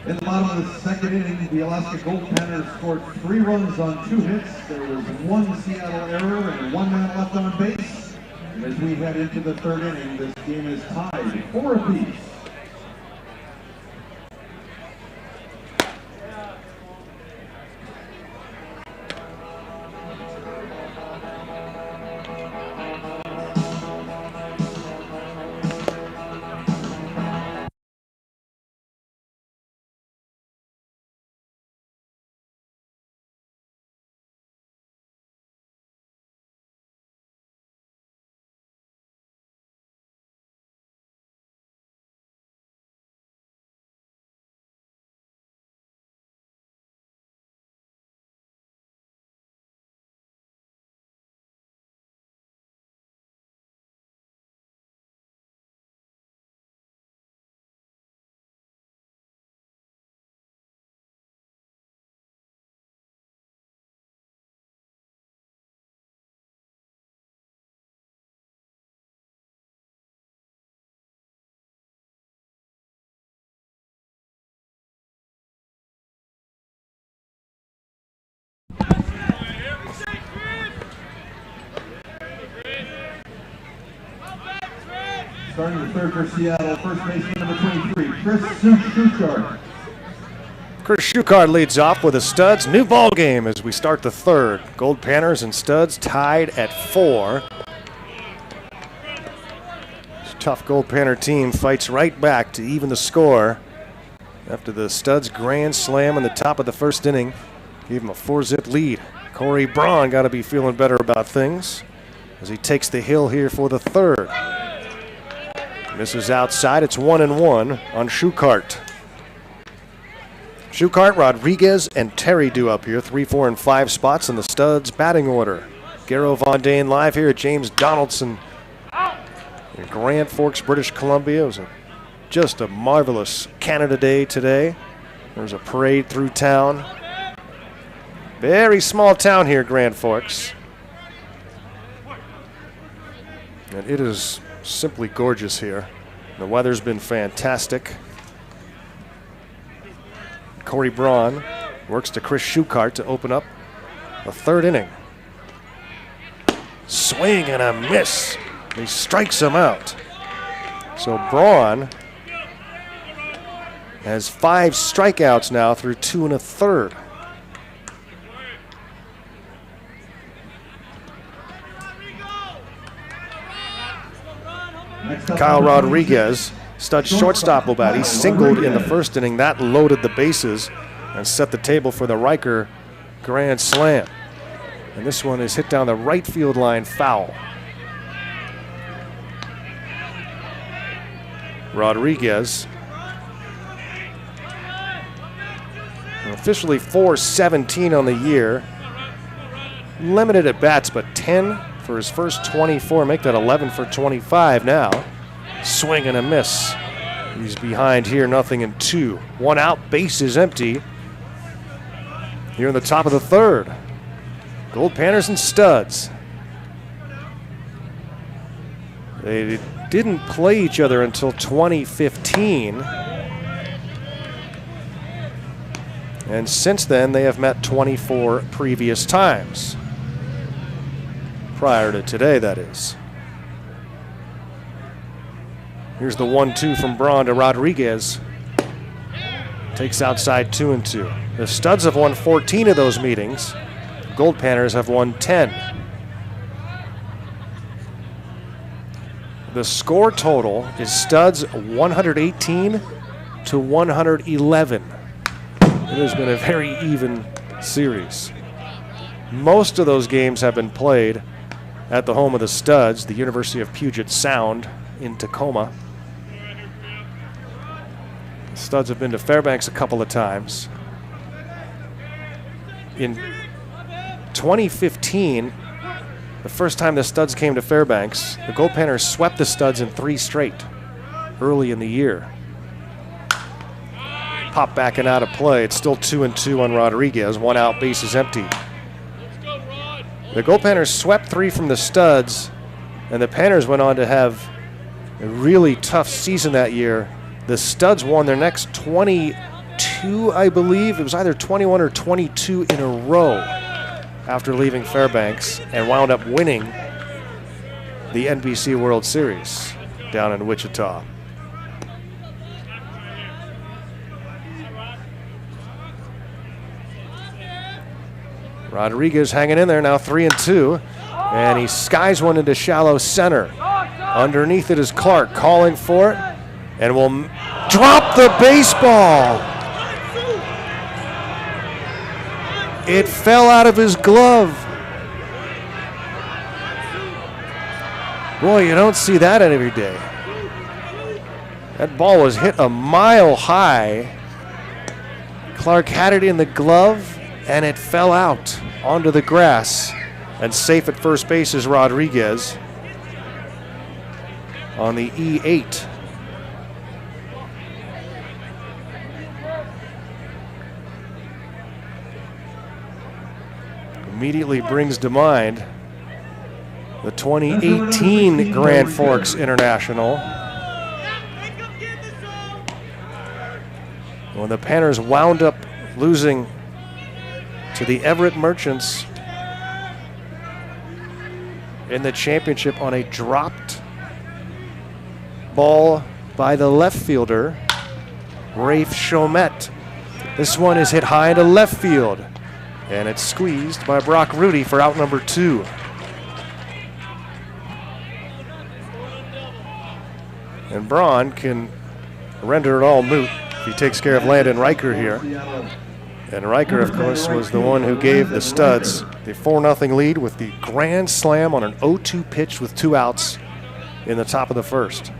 In the bottom of the second inning, the Alaska Goldpanners scored 3 runs on 2 hits. There was 1 Seattle error and 1 man left on base. And as we head into the third inning, this game is tied 4 apiece. Starting the third for Seattle, first baseman number 23, Chris Schuchart. Chris Schuchart leads off with the Studs. New ball game as we start the third. Goldpanners and Studs tied at 4. This tough Goldpanner team fights right back to even the score after the Studs grand slam in the top of the first inning gave him a 4-zip lead. Corey Braun got to be feeling better about things as he takes the hill here for the third. Misses outside. It's 1-1 on Schuchart. Schuchart, Rodriguez, and Terry do up here. 3, 4, and 5 spots in the Studs batting order. Garrow Von Dane live here at James Donaldson in Grand Forks, British Columbia. It was just a marvelous Canada Day today. There was a parade through town. Very small town here, Grand Forks. And it is simply gorgeous here. The weather's been fantastic. Corey Braun works to Chris Schuchart to open up the third inning. Swing and a miss. He strikes him out. So Braun has 5 strikeouts now through 2 1/3. Kyle Rodriguez, Stud shortstop will bat. He singled in the first inning. That loaded the bases and set the table for the Riker grand slam. And this one is hit down the right field line foul. Rodriguez, officially .417 on the year. Limited at bats, but 10 for his first 24. Make that 11 for 25 now. Swing and a miss. He's behind here, 0-2. 1 out, base is empty. Here in the top of the third. Goldpanners and Studs. They didn't play each other until 2015. And since then, they have met 24 previous times. Prior to today, that is. Here's the 1-2 from Braun to Rodriguez. Takes outside 2-2. The Studs have won 14 of those meetings. Goldpanners have won 10. The score total is Studs 118 to 111. It has been a very even series. Most of those games have been played at the home of the Studs, the University of Puget Sound in Tacoma. The Studs have been to Fairbanks a couple of times. In 2015, the first time the Studs came to Fairbanks, the Goldpanners swept the Studs in 3 straight early in the year. Pop back and out of play. It's still 2-2 on Rodriguez. 1 out, base is empty. The Goldpanners swept 3 from the Studs, and the Panners went on to have a really tough season that year. The Studs won their next 22, I believe. It was either 21 or 22 in a row after leaving Fairbanks, and wound up winning the NBC World Series down in Wichita. Rodriguez hanging in there now, 3-2, and he skies one into shallow center. Underneath it is Clark calling for it, and will drop the baseball. It fell out of his glove. Boy, you don't see that every day. That ball was hit a mile high. Clark had it in the glove, and it fell out onto the grass. And safe at first base is Rodriguez on the E8. Immediately brings to mind the 2018 Grand Forks International, when the Panners wound up losing to the Everett Merchants in the championship on a dropped ball by the left fielder, Rafe Chomet. This one is hit high to left field, and it's squeezed by Brock Rudy for out number 2. And Braun can render it all moot if he takes care of Landon Riker here. And Riker, of course, was the one who gave the Studs the 4-0 lead with the grand slam on an 0-2 pitch with 2 outs in the top of the first.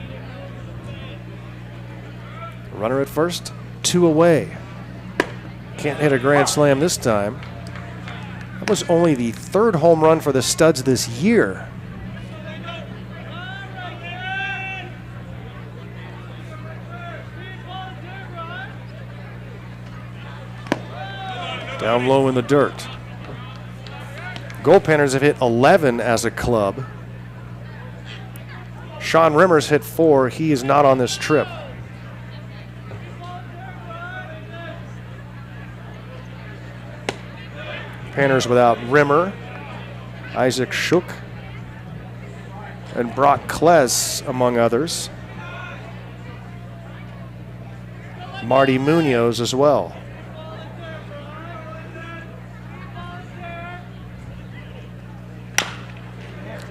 Runner at first, 2 away. Can't hit a grand slam this time. That was only the 3rd home run for the Studs this year. Down low in the dirt. Goldpanners have hit 11 as a club. Sean Rimmer's hit 4. He is not on this trip. Panners without Rimmer, Isaac Shook, and Brock Kless, among others. Marty Munoz as well.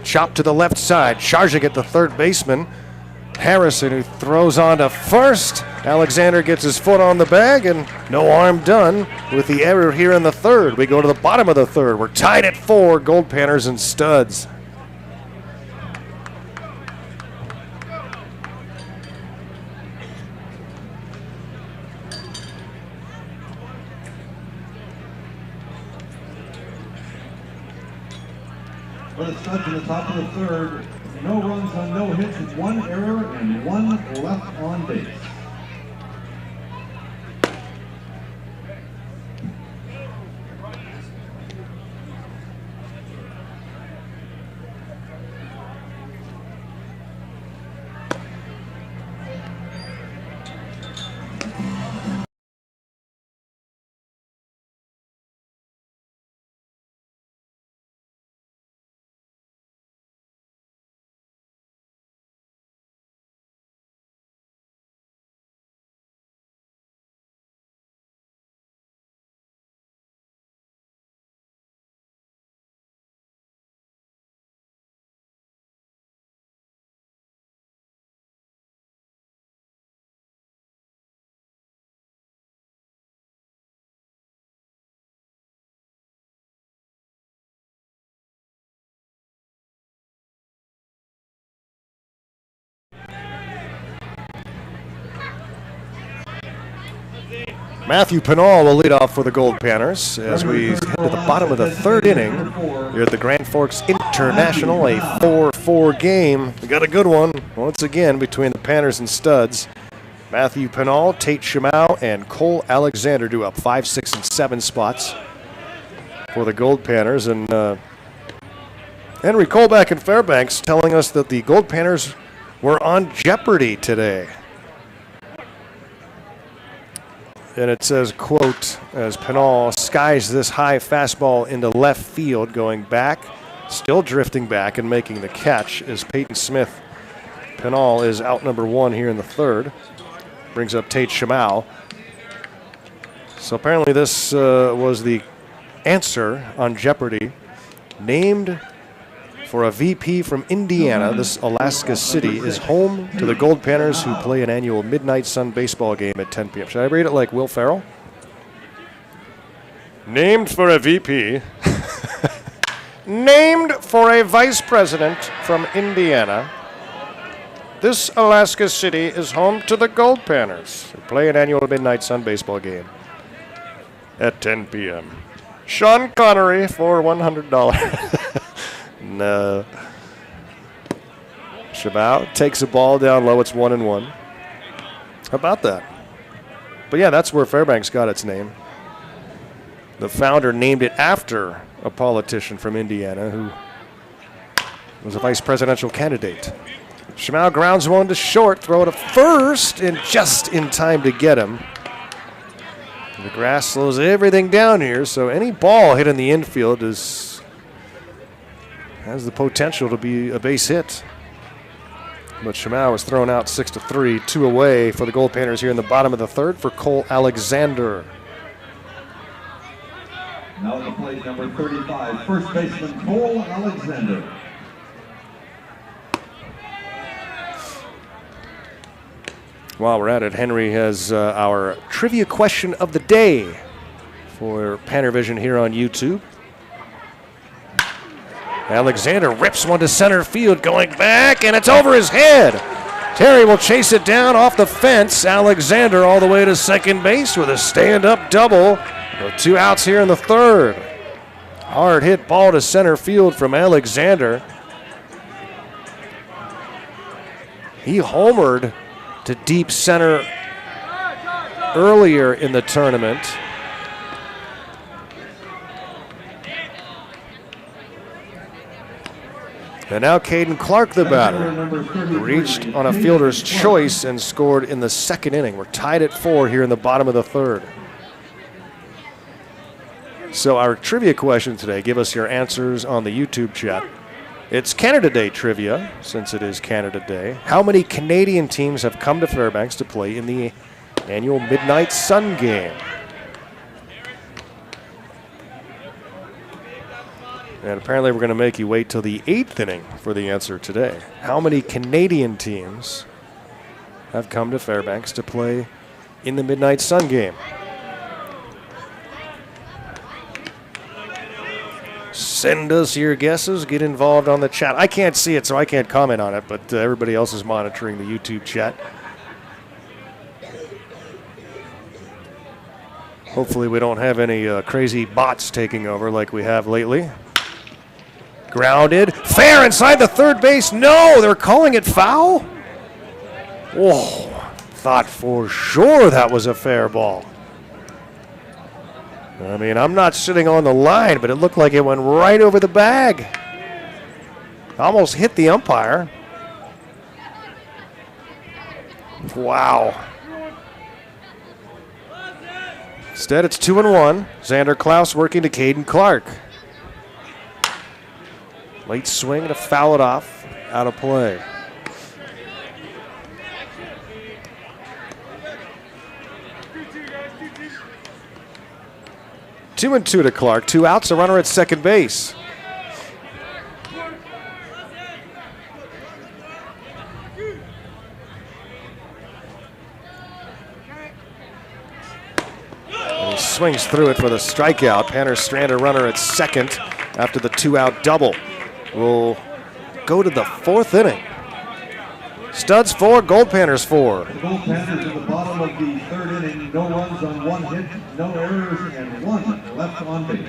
Chop to the left side, charging at the third baseman. Harrison, who throws on to first. Alexander gets his foot on the bag, and no harm done with the error here in the third. We go to the bottom of the third. We're tied at 4, Goldpanners and Studs. For the Studs in the top of the third, no runs on no hits, it's 1 error and 1 left on base. Matthew Pinal will lead off for the Goldpanners as we head to the bottom of the third inning here at the Grand Forks International, a 4-4 game. We got a good one once again between the Panners and Studs. Matthew Pinal, Tate Shimau, and Cole Alexander do up 5, 6, and 7 spots for the Goldpanners. And Henry Colback in Fairbanks telling us that the Goldpanners were on jeopardy today. And it says, quote, as Pinal skies this high fastball into left field, going back, still drifting back and making the catch is Peyton Smith. Pinal is out number 1 here in the third. Brings up Tate Shimau. So apparently this was the answer on jeopardy. Named for a VP from Indiana, this Alaska City is home to the Goldpanners, who play an annual Midnight Sun baseball game at 10 p.m. Should I read it like Will Ferrell? Named for a VP. Named for a vice president from Indiana, this Alaska City is home to the Goldpanners, who play an annual Midnight Sun baseball game at 10 p.m. Sean Connery for $100. No. Shimau takes a ball down low. It's 1-1. How about that? But yeah, that's where Fairbanks got its name. The founder named it after a politician from Indiana who was a vice presidential candidate. Shimau grounds one to short, throw to first, and just in time to get him. The grass slows everything down here, so any ball hit in the infield has the potential to be a base hit. But Shimao was thrown out 6-3, 2 away for the Goldpanners here in the bottom of the third for Cole Alexander. Now at the plate, number 35, first baseman Cole Alexander. While we're at it, Henry has our trivia question of the day for Pannervision here on YouTube. Alexander rips one to center field, going back, and it's over his head. Terry will chase it down off the fence. Alexander all the way to second base with a stand-up double. With 2 outs here in the third. Hard hit ball to center field from Alexander. He homered to deep center earlier in the tournament. And now Caden Clark, the batter, reached on a fielder's choice and scored in the second inning. We're tied at 4 here in the bottom of the third. So our trivia question today, give us your answers on the YouTube chat. It's Canada Day trivia, since it is Canada Day. How many Canadian teams have come to Fairbanks to play in the annual Midnight Sun game? And apparently we're going to make you wait till the 8th inning for the answer today. How many Canadian teams have come to Fairbanks to play in the Midnight Sun game? Send us your guesses. Get involved on the chat. I can't see it, so I can't comment on it, but everybody else is monitoring the YouTube chat. Hopefully we don't have any crazy bots taking over like we have lately. Grounded. Fair inside the third base. No, they're calling it foul? Whoa. Thought for sure that was a fair ball. I mean, I'm not sitting on the line, but it looked like it went right over the bag. Almost hit the umpire. Wow. Instead, it's 2-1. Xander Klaus working to Caden Clark. Late swing to foul it off. Out of play. Two and 2 to Clark. 2 outs, a runner at second base. And he swings through it for the strikeout. Panners strand a runner at second after the 2-out double. We'll go to the 4th inning. Studs 4, Goldpanners 4. The Goldpanners at the bottom of the 3rd inning. No runs on 1 hit, no errors, and 1 left on base.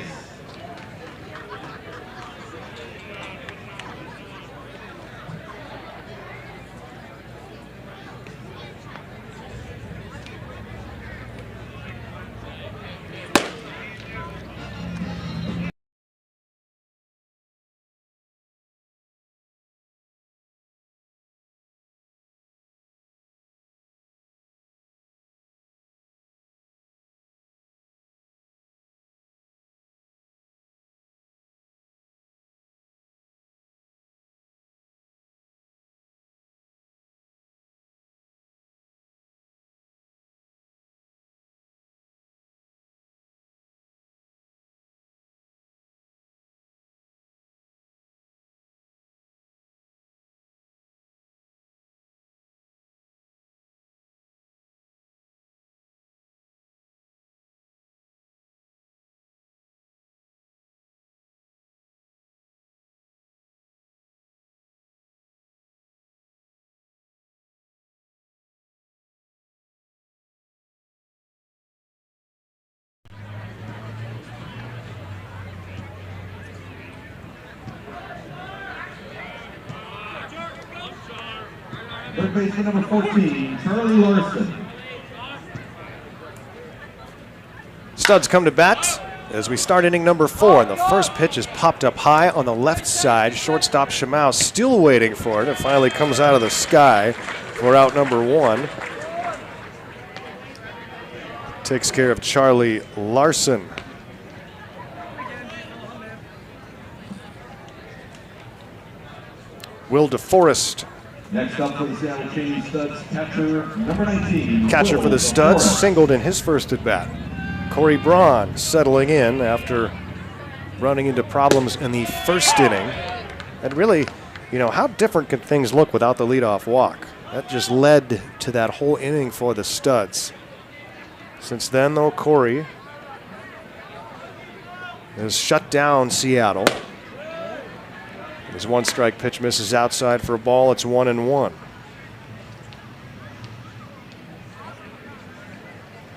Third baseman number 14, Charlie Larson. Studs come to bat as we start inning number 4. And the first pitch is popped up high on the left side. Shortstop Shimao still waiting for it. It finally comes out of the sky for out number 1. Takes care of Charlie Larson. Will DeForest Next up for the Seattle Cheney Studs, catcher number 19. Catcher for the Studs singled in his first at bat. Corey Braun settling in after running into problems in the first inning. And really, you know, how different can things look without the leadoff walk? That just led to that whole inning for the Studs. Since then, though, Corey has shut down Seattle. His one strike pitch misses outside for a ball. It's 1-1.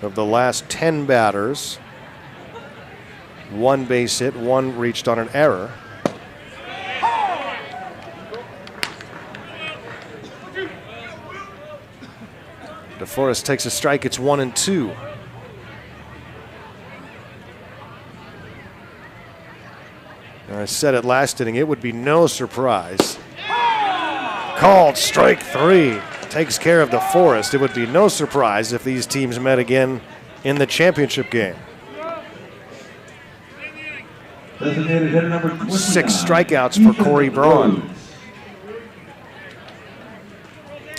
Of the last 10 batters, 1 base hit, 1 reached on an error. DeForest takes a strike. It's 1-2. I said it last inning, it would be no surprise. Called strike 3. Takes care of DeForest. It would be no surprise if these teams met again in the championship game. Designated hitter number 29, 6 strikeouts for Corey Braun.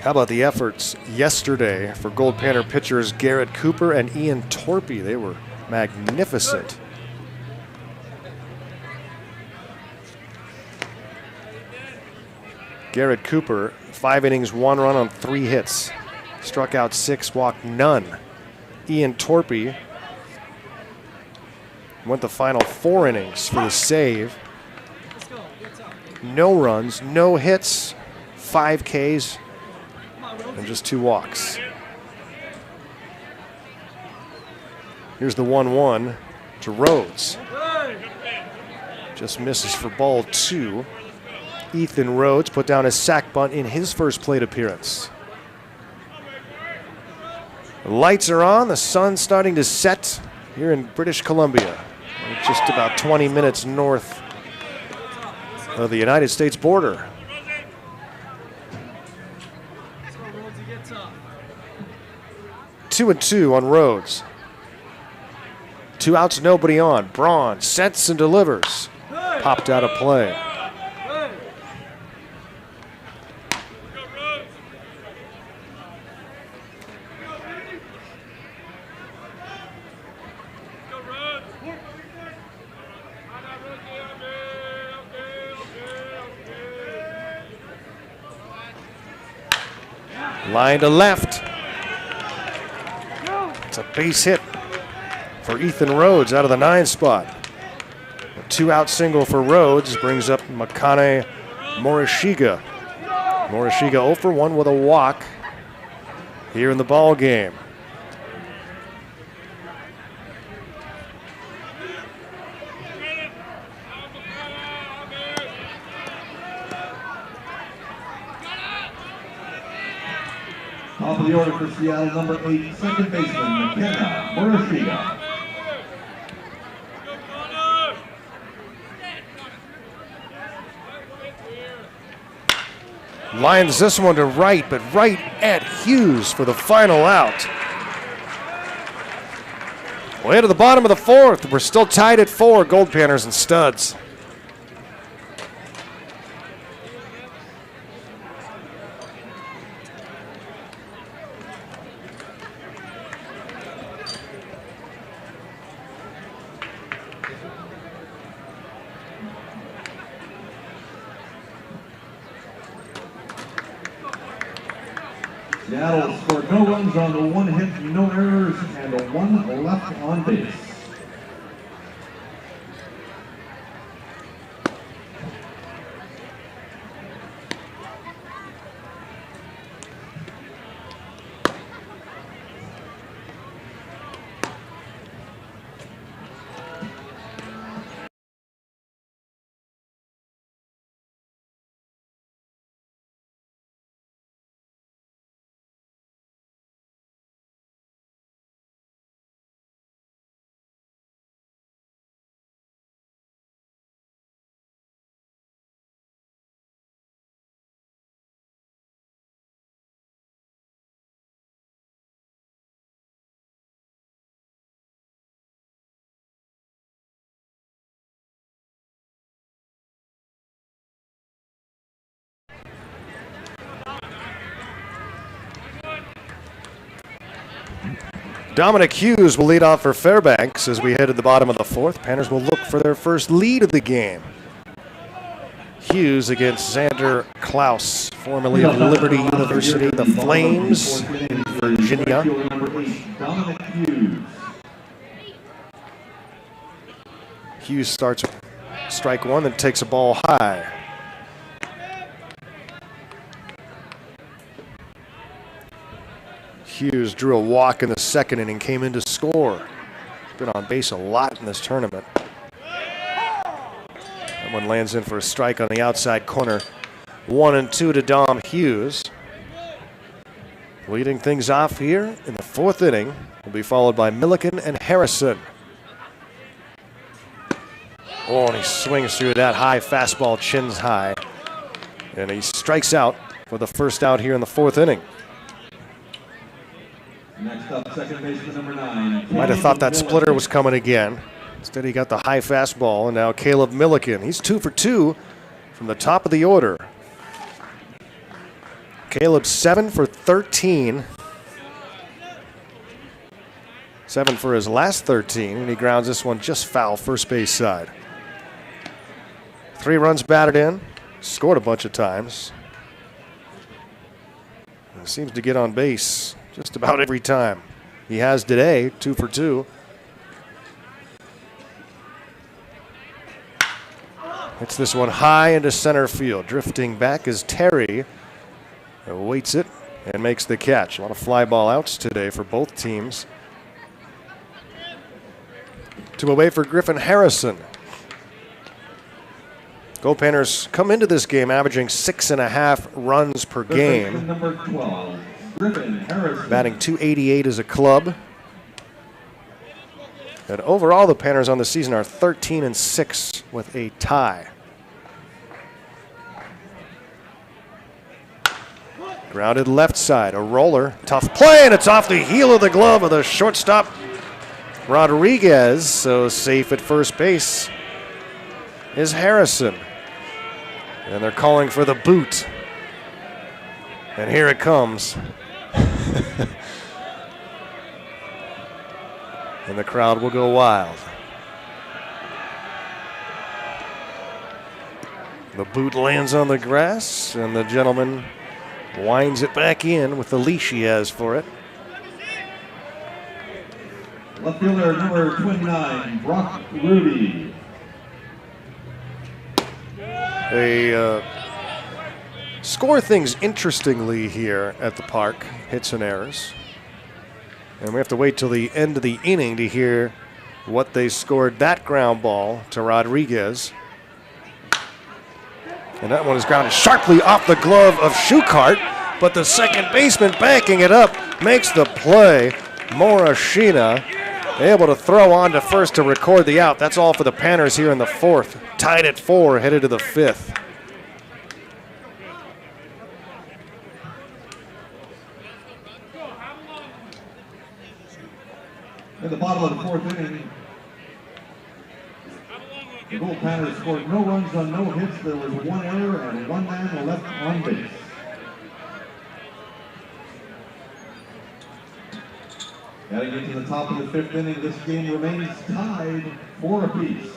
How about the efforts yesterday for Goldpanner pitchers Garrett Cooper and Ian Torpy? They were magnificent. Garrett Cooper, 5 innings, 1 run on 3 hits. Struck out 6, walked none. Ian Torpy went the final 4 innings for the save. No runs, no hits, 5 Ks, and just 2 walks. Here's the 1-1 to Rhodes. Just misses for ball 2. Ethan Rhodes put down a sac bunt in his first plate appearance. The lights are on. The sun's starting to set here in British Columbia. We're just about 20 minutes north of the United States border. 2-2 on Rhodes. 2 outs, nobody on. Braun sets and delivers. Popped out of play. Line to left. It's a base hit for Ethan Rhodes out of the 9 spot. A 2-out single for Rhodes brings up Makane Morishige. Morishige 0 for 1 with a walk here in the ball game. Top of the order for Seattle, number 8, second baseman, McKenna Morishige. Lines this one to right, but right at Hughes for the final out. Way to the bottom of the 4th. We're still tied at 4, Goldpanners and Studs. Seattle scored no runs on the 1 hit, no errors, and a 1 left on base. Dominic Hughes will lead off for Fairbanks as we head to the bottom of the fourth. Panners will look for their first lead of the game. Hughes against Xander Klaus, formerly of Liberty University, the Flames in Virginia. Hughes starts strike one, then takes a ball high. Hughes drew a walk in the second inning, came in to score. Been on base a lot in this tournament. That one lands in for a strike on the outside corner. 1-2 to Dom Hughes. Leading things off here in the fourth inning will be followed by Milliken and Harrison. Oh, and he swings through that high fastball, chins high. And he strikes out for the first out here in the fourth inning. Next up, second baseman number 9. Might have thought that splitter was coming again. Instead, he got the high fastball, and now Caleb Milliken. He's 2 for 2 from the top of the order. Caleb 7 for 13. 7 for his last 13, and he grounds this one just foul first base side. 3 runs batted in, scored a bunch of times. And seems to get on base just about every time. He has today, 2 for 2. Hits this one high into center field. Drifting back is Terry. Awaits it and makes the catch. A lot of fly ball outs today for both teams. 2 away for Griffin Harrison. Goldpanners come into this game averaging 6.5 runs per game. Number 12, Griffin Harrison. Batting .288 as a club. And overall, the Panners on the season are 13-6 with a tie. Grounded left side, a roller, tough play, and it's off the heel of the glove of the shortstop, Rodriguez. So safe at first base is Harrison. And they're calling for the boot. And here it comes. And the crowd will go wild. The boot lands on the grass, and the gentleman winds it back in with the leash he has for it. Left fielder number 29, Brock Rudy. They score things interestingly here at the park, hits and errors. And we have to wait till the end of the inning to hear what they scored that ground ball to Rodriguez. And that one is grounded sharply off the glove of Schuchart, but the second baseman backing it up makes the play. Morishina able to throw on to first to record the out. That's all for the Panners here in the fourth. Tied at 4, headed to the fifth. In the bottom of the fourth inning, the Goldpanners scored no runs on no hits. There was 1 error and 1 man left on base. Heading into the top of the fifth inning, this game remains tied 4 apiece.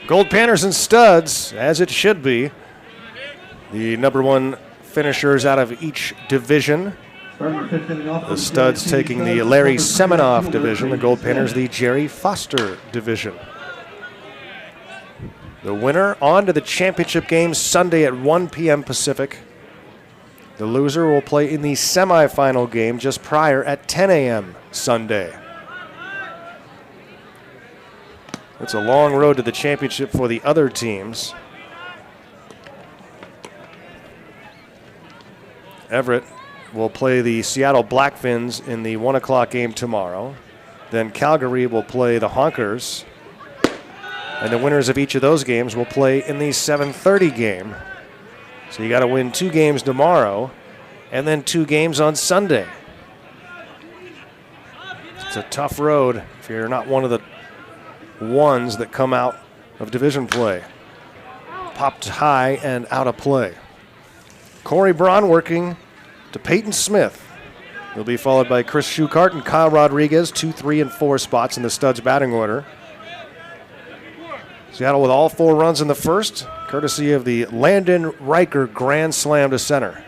Goldpanners and studs, as it should be. The number 1 finishers out of each division. Starting the fifth inning off. The Studs taking the Larry Semenoff division, the Goldpanners the Jerry Foster division. The winner on to the championship game Sunday at 1 p.m. Pacific. The loser will play in the semifinal game just prior at 10 a.m. Sunday. It's a long road to the championship for the other teams. Everett will play the Seattle Blackfins in the 1 o'clock game tomorrow. Then Calgary will play the Honkers. And the winners of each of those games will play in the 7:30 game. So you got to win 2 games tomorrow and then 2 games on Sunday. It's a tough road if you're not one of the ones that come out of division play. Popped high and out of play. Corey Braun working to Peyton Smith. He'll be followed by Chris Schuchart and Kyle Rodriguez, 2, 3, and 4 spots in the Studs batting order. Seattle with all 4 runs in the first, courtesy of the Landon Riker grand slam to center.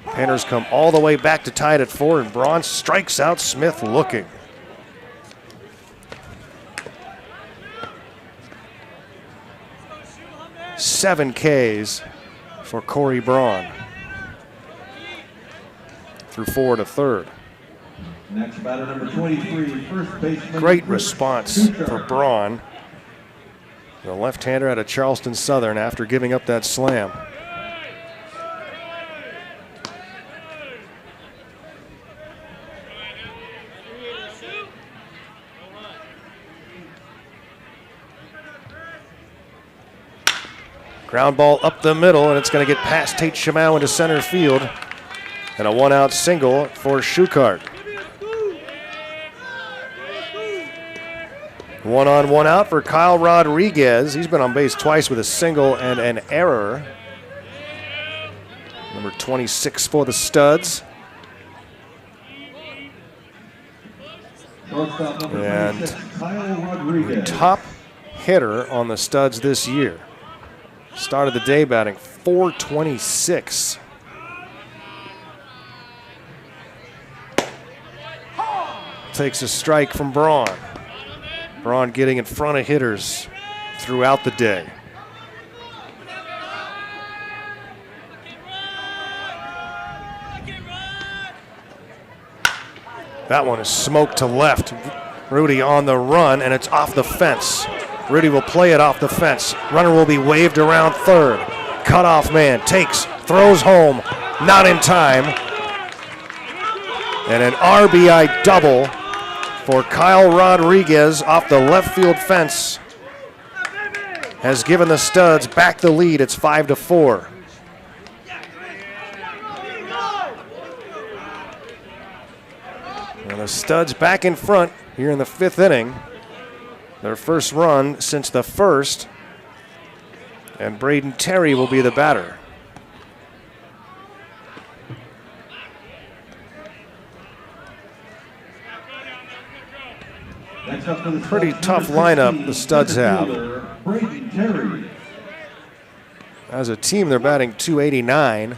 Panners come all the way back to tie it at 4, and Braun strikes out Smith looking. Seven Ks for Corey Braun. Through 4 to third. Next batter, number 23, first baseman. Great response for Braun, the left-hander out of Charleston Southern, after giving up that slam. Ground ball up the middle, and it's going to get past Tate Shimau into center field. And a 1-out single for Schuchart. 1 on, 1 out for Kyle Rodriguez. He's been on base twice with a single and an error. Number 26 for the Studs. And the top hitter on the Studs this year. Started the day batting .426. Takes a strike from Braun. Braun getting in front of hitters throughout the day. That one is smoked to left. Rudy on the run, and it's off the fence. Rudy will play it off the fence. Runner will be waved around third. Cutoff man takes, throws home, not in time. And an RBI double for Kyle Rodriguez off the left field fence has given the Studs back the lead. It's 5-4. And the Studs back in front here in the 5th inning. Their first run since the first. And Braden Terry will be the batter. Pretty tough lineup the Studs have. As a team, they're batting .289.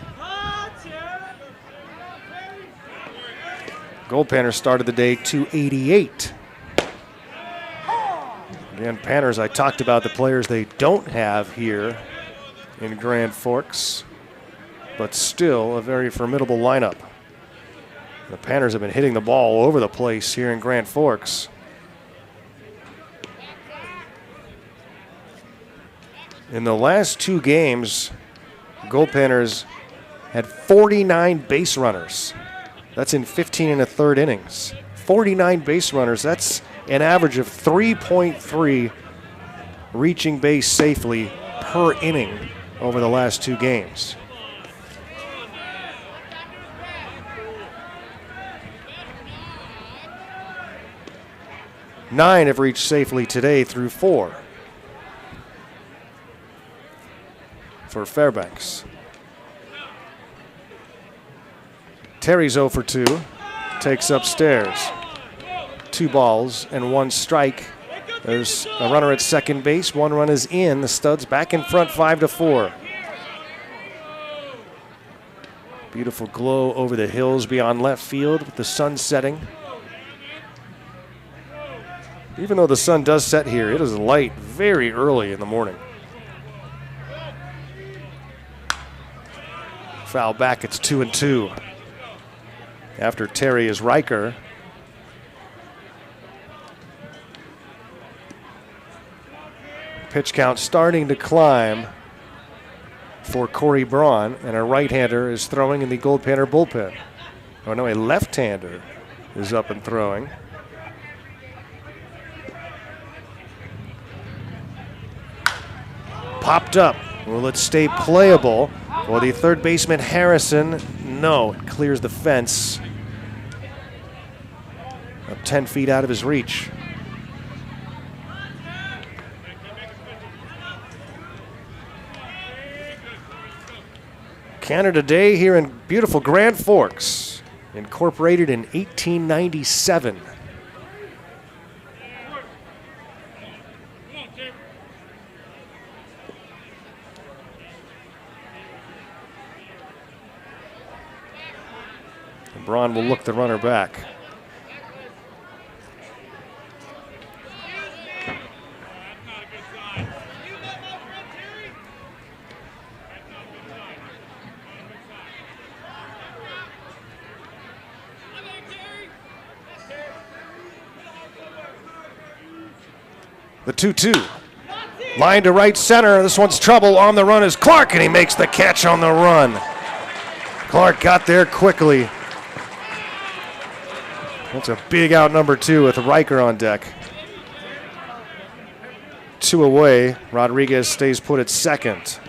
Goldpanners started the day .288. Again, Panners, I talked about the players they don't have here in Grand Forks, but still a very formidable lineup. The Panners have been hitting the ball all over the place here in Grand Forks. In the last 2 games, Goldpanners had 49 base runners. That's in 15 1/3 innings. 49 base runners, that's an average of 3.3 reaching base safely per inning over the last 2 games. Nine have reached safely today through 4 for Fairbanks. Terry's 0 for 2, takes upstairs. 2 balls and 1 strike. There's a runner at second base. 1 run is in. The Studs back in front 5-4. Beautiful glow over the hills beyond left field with the sun setting. Even though the sun does set here, it is light very early in the morning. Foul back, it's 2-2. After Terry is Riker. Pitch count starting to climb for Corey Braun, and a right-hander is throwing in the Goldpanner bullpen. Oh no, a left-hander is up and throwing. Popped up. Will it stay playable? Well, the third baseman Harrison, no, it clears the fence. Up 10 feet out of his reach. Canada Day here in beautiful Grand Forks, incorporated in 1897. And Braun will look the runner back. The 2-2. Line to right center. This one's trouble. On the run is Clark, and he makes the catch on the run. Clark got there quickly. That's a big out number 2 with Riker on deck. 2 away. Rodriguez stays put at second.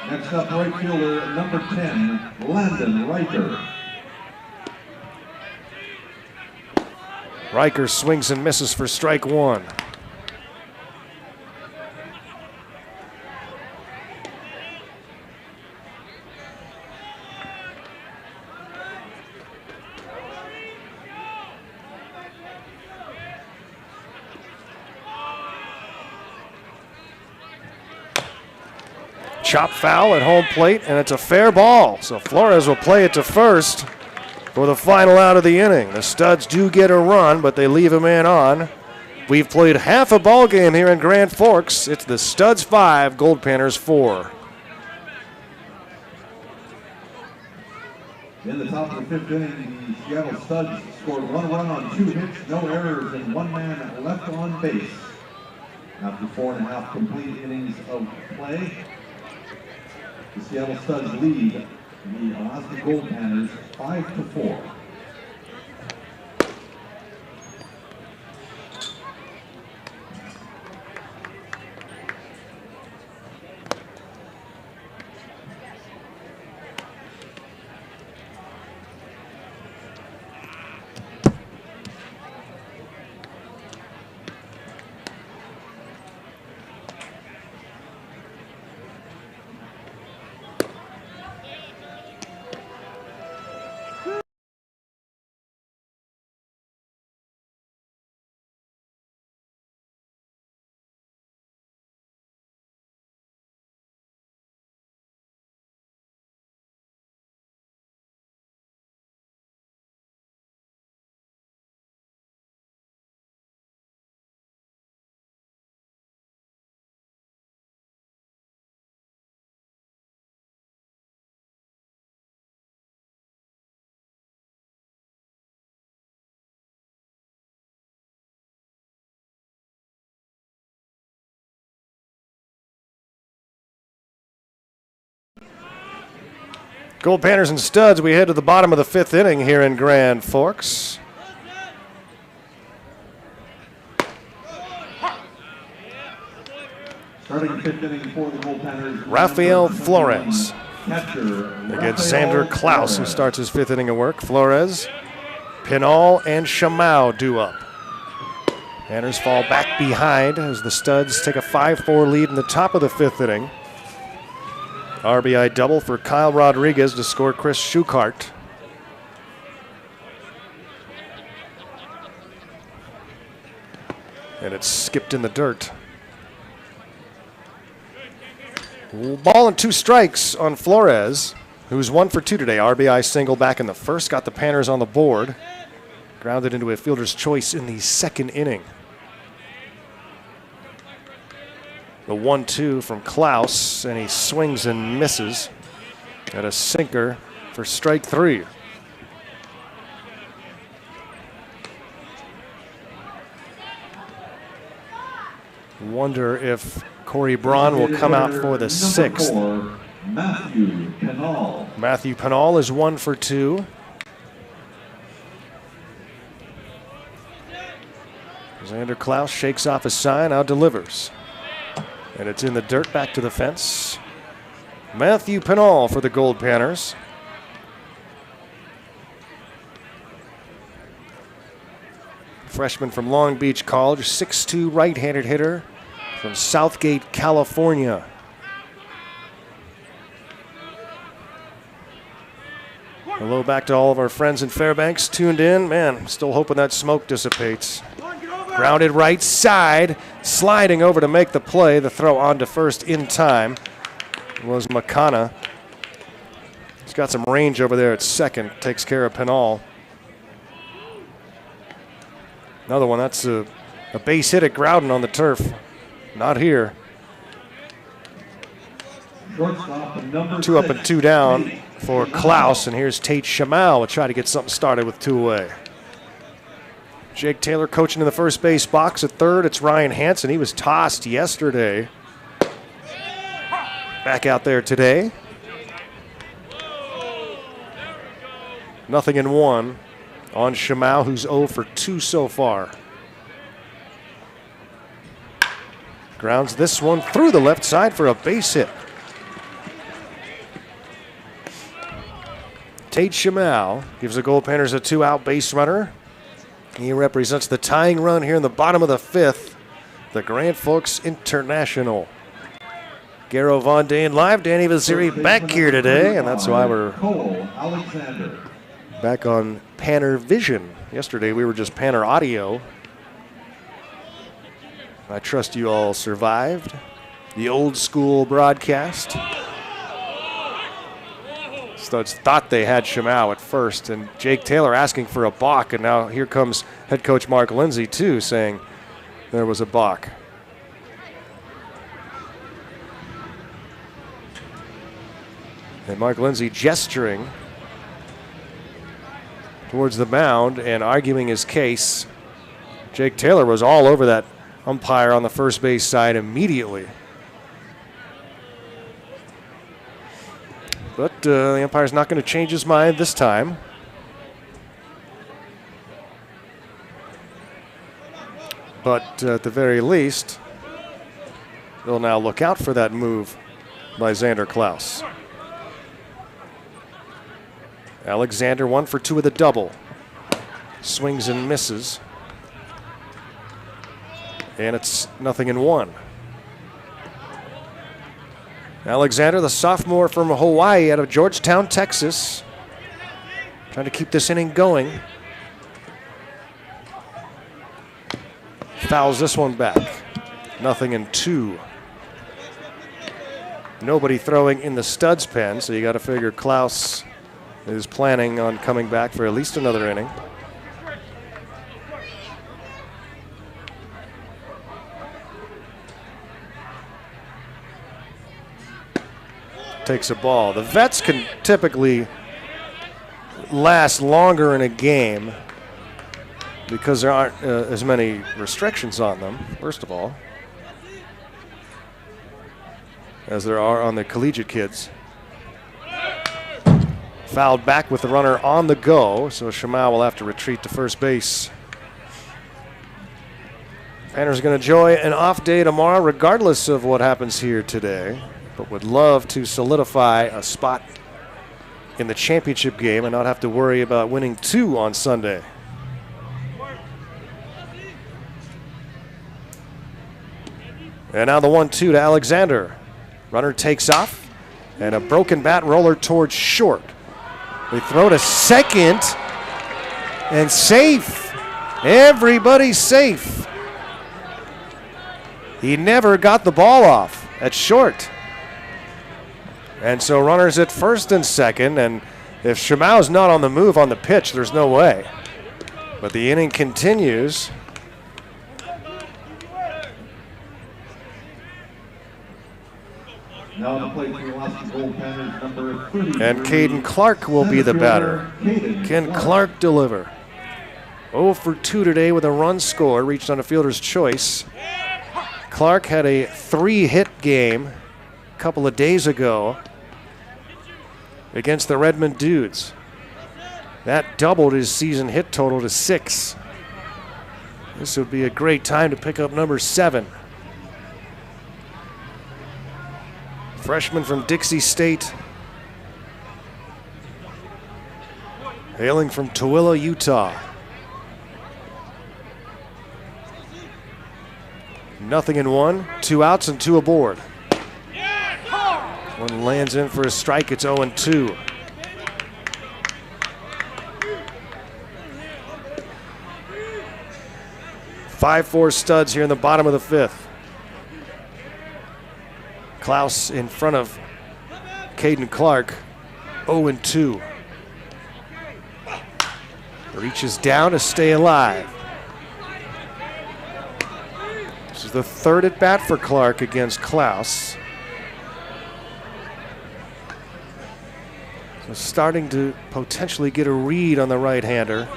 Next up, right fielder number 10, Landon Riker. Riker swings and misses for strike 1. Chop foul at home plate, and it's a fair ball. So Flores will play it to first for the final out of the inning. The Studs do get a run, but they leave a man on. We've played half a ball game here in Grand Forks. It's the Studs 5, Goldpanners 4. In the top of the 5th inning, the Seattle Studs scored 1 run on 2 hits, no errors, and 1 man left on base. After 4.5 complete innings of play, the Seattle Studs lead the Alaska Goldpanners 5-4. Goldpanners and Studs, we head to the bottom of the 5th inning here in Grand Forks. Starting 5th inning for the Goldpanners, Rafael Flores catcher against Xander Klaus, who starts his 5th inning of work. Flores, Pinal, and Shamau due up. Panners fall back behind as the Studs take a 5-4 lead in the top of the 5th inning. RBI double for Kyle Rodriguez to score Chris Schuchart. And it's skipped in the dirt. Ball and 2 strikes on Flores, who's 1 for 2 today. RBI single back in the first, got the Panners on the board. Grounded into a fielder's choice in the second inning. The 1-2 from Klaus, and he swings and misses at a sinker for strike 3. Wonder if Corey Braun will come out for the 6th. Matthew Penal is 1 for 2. Xander Klaus shakes off a sign, now delivers. And it's in the dirt, back to the fence. Matthew Penal for the Goldpanners. Freshman from Long Beach College, 6'2", right-handed hitter from Southgate, California. Hello back to all of our friends in Fairbanks tuned in. Man, still hoping that smoke dissipates. Grounded right side, sliding over to make the play. The throw on to first in time was McConna. He's got some range over there at second, takes care of Penal. Another one, that's a base hit at Groudon on the turf. Not here. 2 up and 2 down for Klaus, and here's Tate Shamal. Will try to get something started with 2 away. Jake Taylor coaching in the first base box. At third, it's Ryan Hansen. He was tossed yesterday. Back out there today. 0-1 on Shamal, who's 0 for 2 so far. Grounds this one through the left side for a base hit. Tate Shamal gives the Goldpanners a 2-out base runner. He represents the tying run here in the bottom of the 5th. The Grand Forks International. Garo Von Dane live. Danny Vaziri back here today, and that's why we're back on Panner Vision. Yesterday we were just Panner Audio. I trust you all survived the old school broadcast. Studs thought they had Shamal at first, and Jake Taylor asking for a balk, and now here comes head coach Mark Lindsay too, saying there was a balk. And Mark Lindsay gesturing towards the mound and arguing his case. Jake Taylor was all over that umpire on the first base side immediately. But the umpire's not going to change his mind this time. But at the very least, they'll now look out for that move by Xander Klaus. Alexander 1 for 2 with a double. Swings and misses. And it's 0-1. Alexander, the sophomore from Hawaii out of Georgetown, Texas. Trying to keep this inning going. Fouls this one back. 0-2. Nobody throwing in the Studs pen, so you got to figure Klaus is planning on coming back for at least another inning. Takes a ball. The vets can typically last longer in a game because there aren't as many restrictions on them, first of all, as there are on the collegiate kids. Fouled back with the runner on the go, so Shamal will have to retreat to first base. Panners are going to enjoy an off day tomorrow regardless of what happens here today, but would love to solidify a spot in the championship game and not have to worry about winning 2 on Sunday. And now the 1-2 to Alexander. Runner takes off, and a broken bat roller towards short. They throw to second, and safe. Everybody's safe. He never got the ball off at short. And so runners at first and second, and if Shimau's not on the move on the pitch, there's no way. But the inning continues. Now the plate for the Alaska Goldpanners, number 30. And Caden Clark will be the batter. Can Clark deliver? 0 for 2 today with a run score, reached on a fielder's choice. Clark had a 3-hit game a couple of days ago against the Redmond Dudes. That doubled his season hit total to 6. This would be a great time to pick up number 7. Freshman from Dixie State, hailing from Tooele, Utah. 0-1, 2 outs and 2 aboard. One lands in for a strike, it's 0-2. Five-four studs here in the bottom of the 5th. Klaus in front of Caden Clark, 0-2. Reaches down to stay alive. This is the 3rd at bat for Clark against Klaus. So starting to potentially get a read on the right-hander.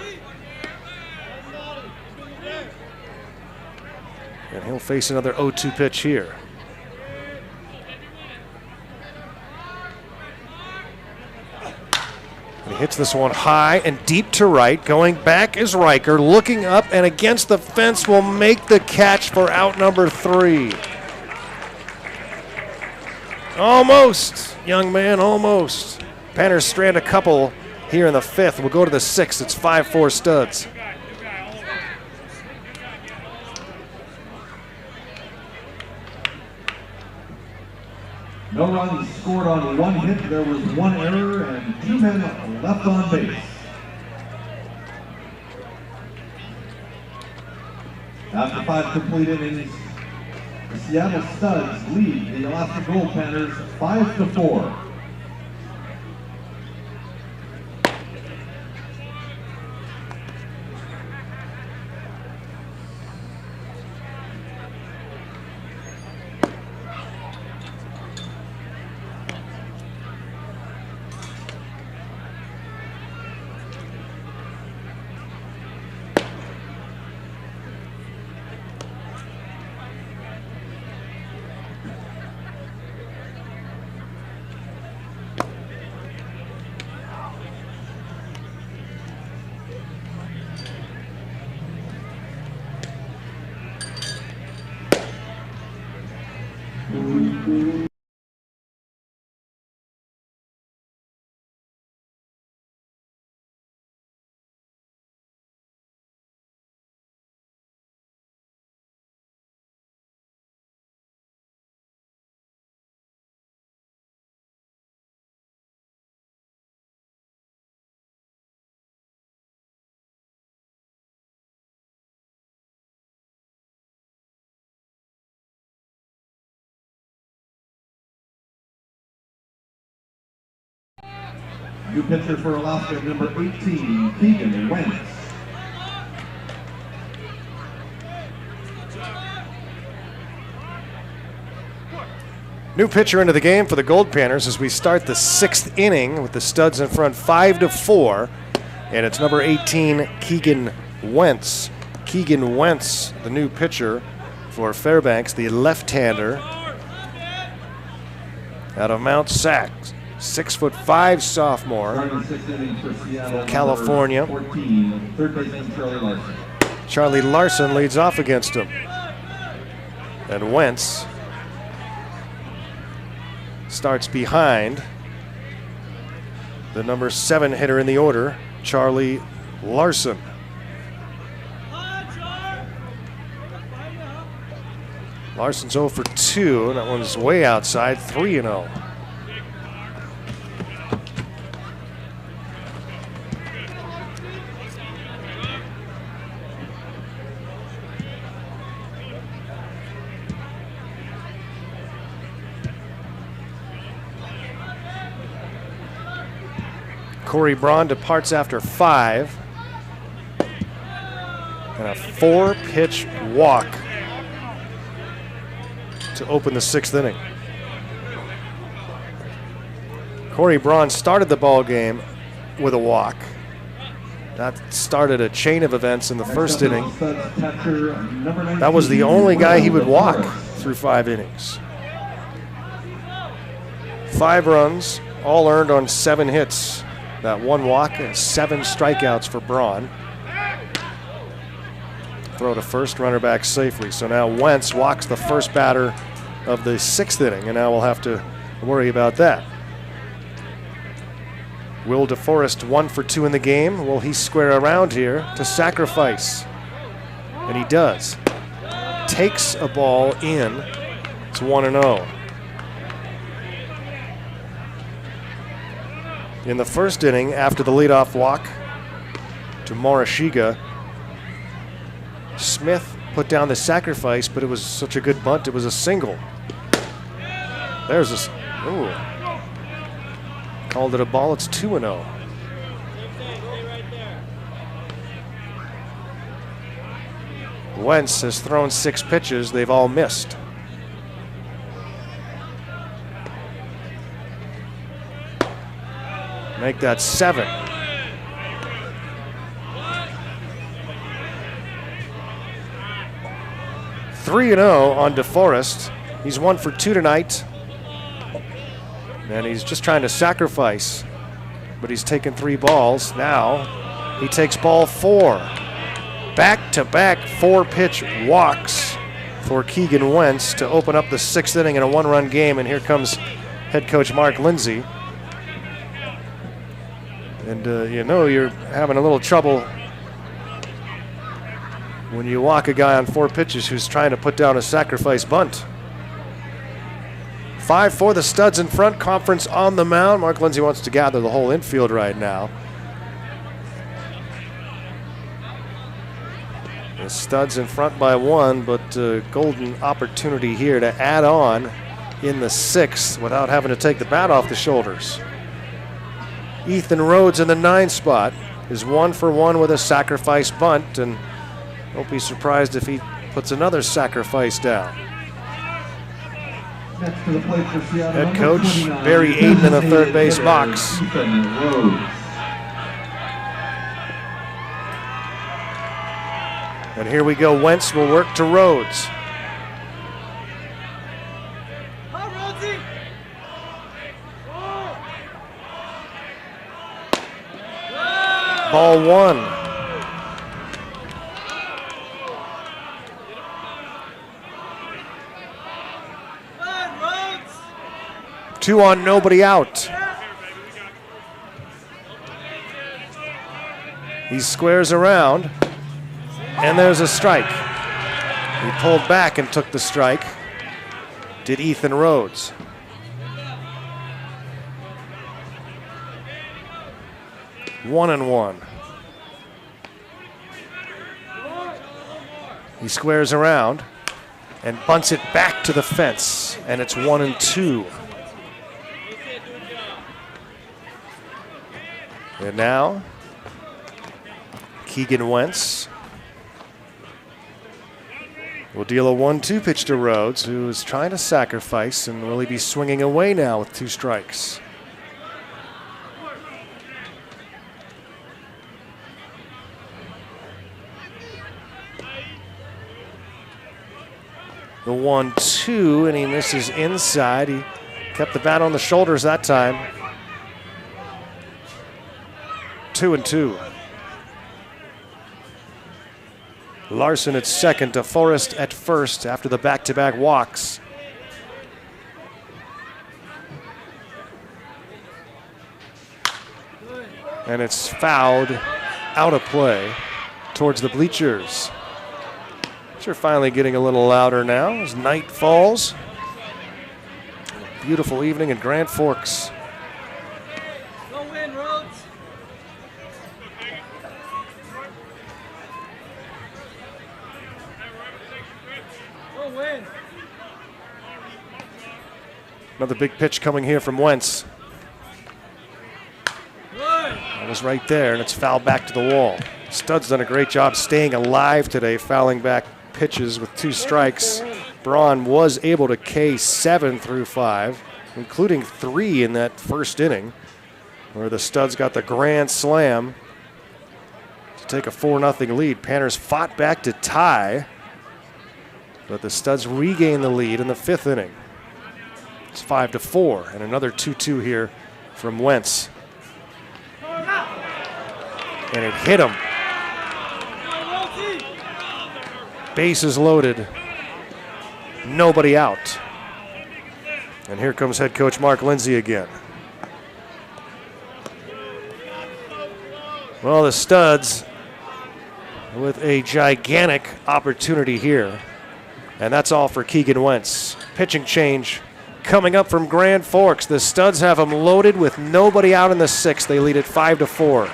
And he'll face another 0-2 pitch here. He hits this one high and deep to right. Going back is Riker. Looking up and against the fence will make the catch for out number 3. Almost, young man, almost. Panners strand a couple here in the 5th. We'll go to the 6th. It's 5-4 studs. No runs scored on 1 hit. There was 1 error and 2 men left on base. After 5 complete innings, the Seattle Studs lead the Alaska Goldpanners 5-4. New pitcher for Alaska, number 18, Keegan Wentz. New pitcher into the game for the Goldpanners as we start the 6th inning with the Studs in front 5-4. And it's number 18, Keegan Wentz. Keegan Wentz, the new pitcher for Fairbanks, the left-hander out of Mount Sac. 6'5" sophomore from California. 14, third baseman Charlie Larson. Charlie Larson leads off against him. And Wentz starts behind the number 7 hitter in the order, Charlie Larson. Larson's 0 for 2, and that one's way outside, 3-0. Corey Braun departs after 5. And a 4-pitch walk to open the 6th inning. Corey Braun started the ball game with a walk. That started a chain of events in the 1st inning. That was the only guy he would walk through 5 innings. 5 runs, all earned on 7 hits. That 1 walk and 7 strikeouts for Braun. Throw to first, runner back safely. So now Wentz walks the first batter of the 6th inning, and now we'll have to worry about that. Will DeForest 1 for 2 in the game? Will he square around here to sacrifice? And he does. Takes a ball in. It's 1-0. In the 1st inning, after the leadoff walk to Morishige, Smith put down the sacrifice, but it was such a good bunt, it was a single. There's a, ooh. Called it a ball, it's 2-0. Wentz has thrown 6 pitches, they've all missed. Make that 7. (3-0) on DeForest. He's 1 for 2 tonight. And he's just trying to sacrifice, but he's taken 3 balls. Now he takes ball 4. Back-to-back 4-pitch walks for Keegan Wentz to open up the 6th inning in a 1-run game. And here comes head coach Mark Lindsay. And you know you're having a little trouble when you walk a guy on 4 pitches who's trying to put down a sacrifice bunt. 5 for the Studs in front, conference on the mound. Mark Lindsay wants to gather the whole infield right now. The Studs in front by 1, but golden opportunity here to add on in the 6th without having to take the bat off the shoulders. Ethan Rhodes in the 9 spot is 1 for 1 with a sacrifice bunt, and don't be surprised if he puts another sacrifice down. Head coach Barry Aiden in the 3rd base box. And here we go. Wentz will work to Rhodes. Ball 1. Two on, nobody out. He squares around, and there's a strike. He pulled back and took the strike. Did Ethan Rhodes. One and one. He squares around and bunts it back to the fence, and it's 1-2. And now, Keegan Wentz will deal a 1-2 pitch to Rhodes, who is trying to sacrifice, and will he be swinging away now with 2 strikes? The 1-2, and he misses inside. He kept the bat on the shoulders that time. 2-2. Larson at second, DeForest at first after the back-to-back walks. And it's fouled out of play towards the bleachers. They're finally getting a little louder now as night falls. Beautiful evening in Grand Forks. Go win, Rhodes. Go win. Another big pitch coming here from Wentz. Good. was right there, and it's fouled back to the wall. Stud's done a great job staying alive today, fouling back pitches with 2 strikes. Braun was able to K 7 through 5, including 3 in that first inning, where the Studs got the grand slam to take a 4-0 lead. Panners fought back to tie, but the Studs regained the lead in the 5th inning. It's 5-4, and another 2-2 here from Wentz. And it hit him. Bases loaded. Nobody out. And here comes head coach Mark Lindsay again. Well, the Studs with a gigantic opportunity here. And that's all for Keegan Wentz. Pitching change coming up from Grand Forks. The Studs have them loaded with nobody out in the 6th. They lead it 5-4.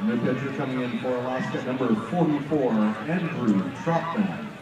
New pitcher coming in for Alaska, number 44, Andrew Trotman.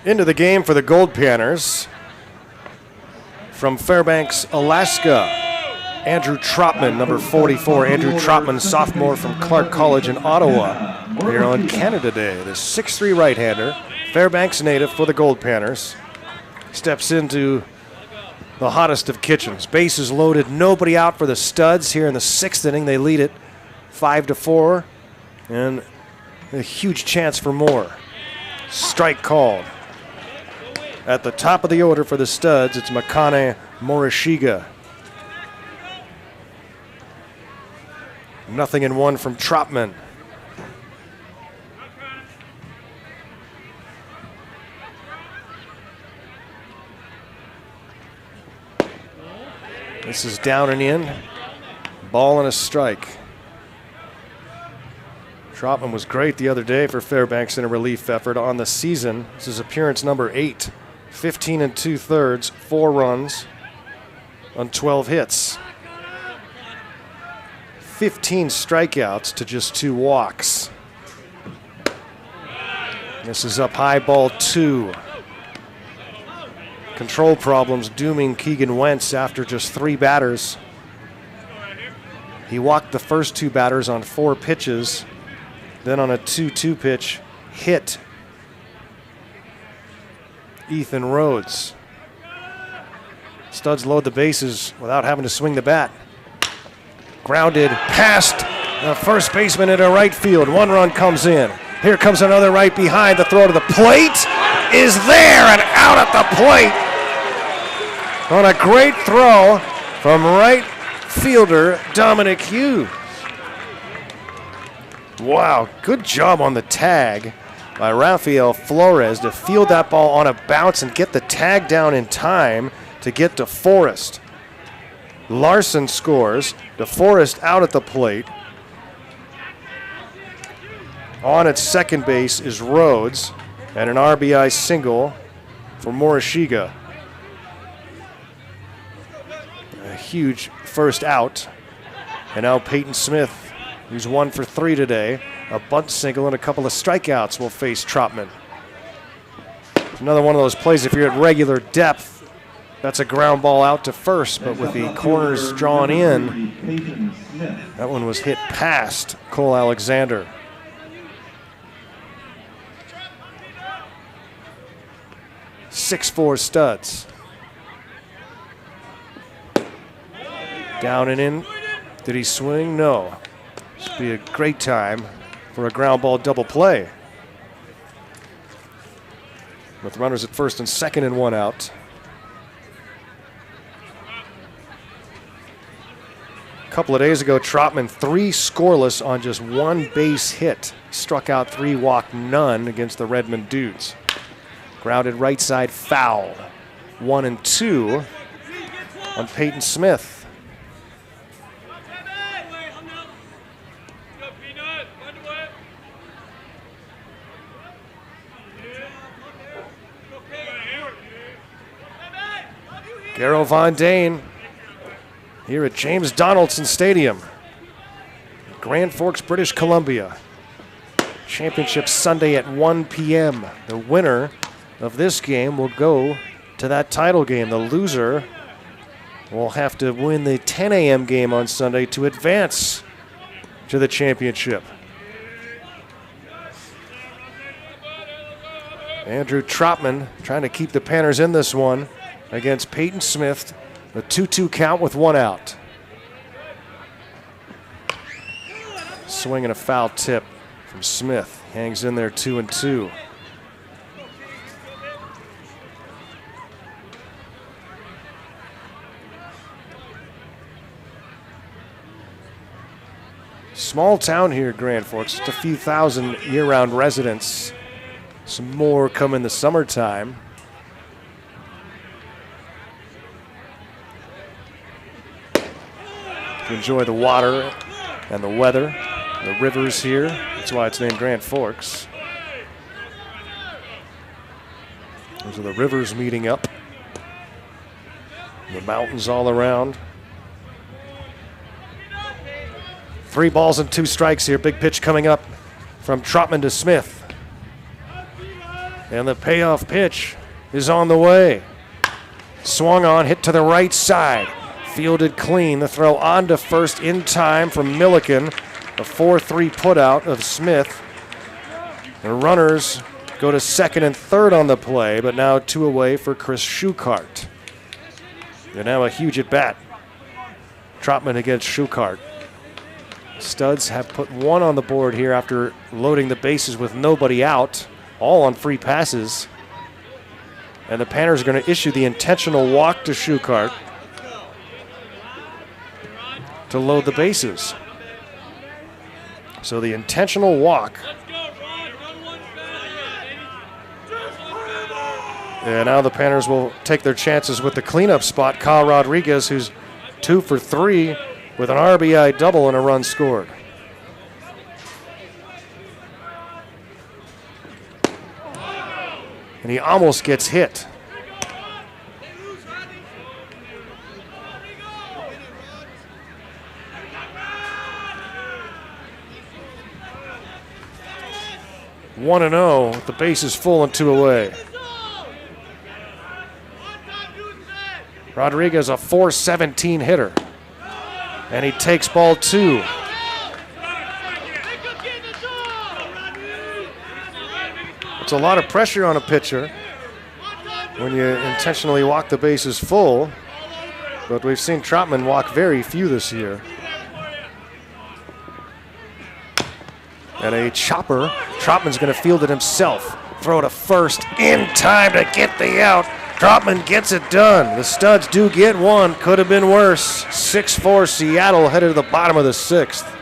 Into the game for the Goldpanners from Fairbanks, Alaska. Andrew Trotman, number 44. Andrew Trotman, sophomore from Clark College in Ottawa, here on Canada Day. The 6'3" right-hander, Fairbanks native for the Goldpanners, steps into the hottest of kitchens. Bases loaded, nobody out for the Studs here in the 6th inning. They lead it 5-4, and a huge chance for more. Strike called. At the top of the order for the Studs, it's Makane Morishige. 0-1 from Trotman. This is down and in. Ball and a strike. Trotman was great the other day for Fairbanks in a relief effort on the season. This is appearance number 8. 15 2/3, 4 runs on 12 hits. 15 strikeouts to just 2 walks. This is up high, ball 2. Control problems dooming Keegan Wentz after just 3 batters. He walked the first 2 batters on 4 pitches. Then on a 2-2 pitch, hit Ethan Rhodes. Studs load the bases without having to swing the bat. Grounded past the first baseman into right field. 1 run comes in. Here comes another right behind. The throw to the plate is there and out at the plate. On a great throw from right fielder Dominic Hughes. Wow, good job on the tag. by Rafael Flores to field that ball on a bounce and get the tag down in time to get to Forrest. Larson scores. DeForest out at the plate. On at second base is Rhodes, and an RBI single for Morishige. A huge first out. And now Peyton Smith, who's 1 for 3 today. A bunt single and a couple of strikeouts will face Trotman. Another one of those plays, if you're at regular depth, that's a ground ball out to first, but with the corners drawn in, that one was hit past Cole Alexander. .6'4" Studs. Down and in. Did he swing? No. This would be a great time for a ground ball double play. With runners at first and second and 1 out. A couple of days ago, Trotman 3 scoreless on just 1 base hit. Struck out 3, walked none against the Redmond Dudes. Grounded right side foul. 1 and 2 on Peyton Smith. Garrow Von Dane here at James Donaldson Stadium, Grand Forks, British Columbia. Championship Sunday at 1 p.m. The winner of this game will go to that title game. The loser will have to win the 10 a.m. game on Sunday to advance to the championship. Andrew Trotman trying to keep the Panners in this one against Peyton Smith. A 2-2 count with 1 out. Swing and a foul tip from Smith. Hangs in there 2-2. Small town here, Grand Forks. Just a few thousand year-round residents. Some more come in the summertime. To enjoy the water and the weather, the rivers here. That's why it's named Grand Forks. Those are the rivers meeting up. The mountains all around. 3 balls and 2 strikes here. Big pitch coming up from Trotman to Smith. And the payoff pitch is on the way. Swung on, hit to the right side. Fielded clean. The throw on to first in time from Milliken. A 4-3 putout of Smith. The runners go to second and third on the play, but now 2 away for Chris Schuchart. And now a huge at bat. Trotman against Schuchart. Studs have put 1 on the board here after loading the bases with nobody out, all on free passes. And the Panners are going to issue the intentional walk to Schuchart to load the bases. So the intentional walk. And now the Panners will take their chances with the cleanup spot. Kyle Rodriguez, who's 2 for 3 with an RBI double and a run scored. And he almost gets hit. One and 0 with the bases full and 2 away. Rodriguez, a .417 hitter. And he takes ball 2. It's a lot of pressure on a pitcher when you intentionally walk the bases full, but we've seen Trotman walk very few this year. And a chopper. Trotman's going to field it himself. Throw to first in time to get the out. Trotman gets it done. The Studs do get 1. Could have been worse. 6-4 Seattle headed to the bottom of the 6th.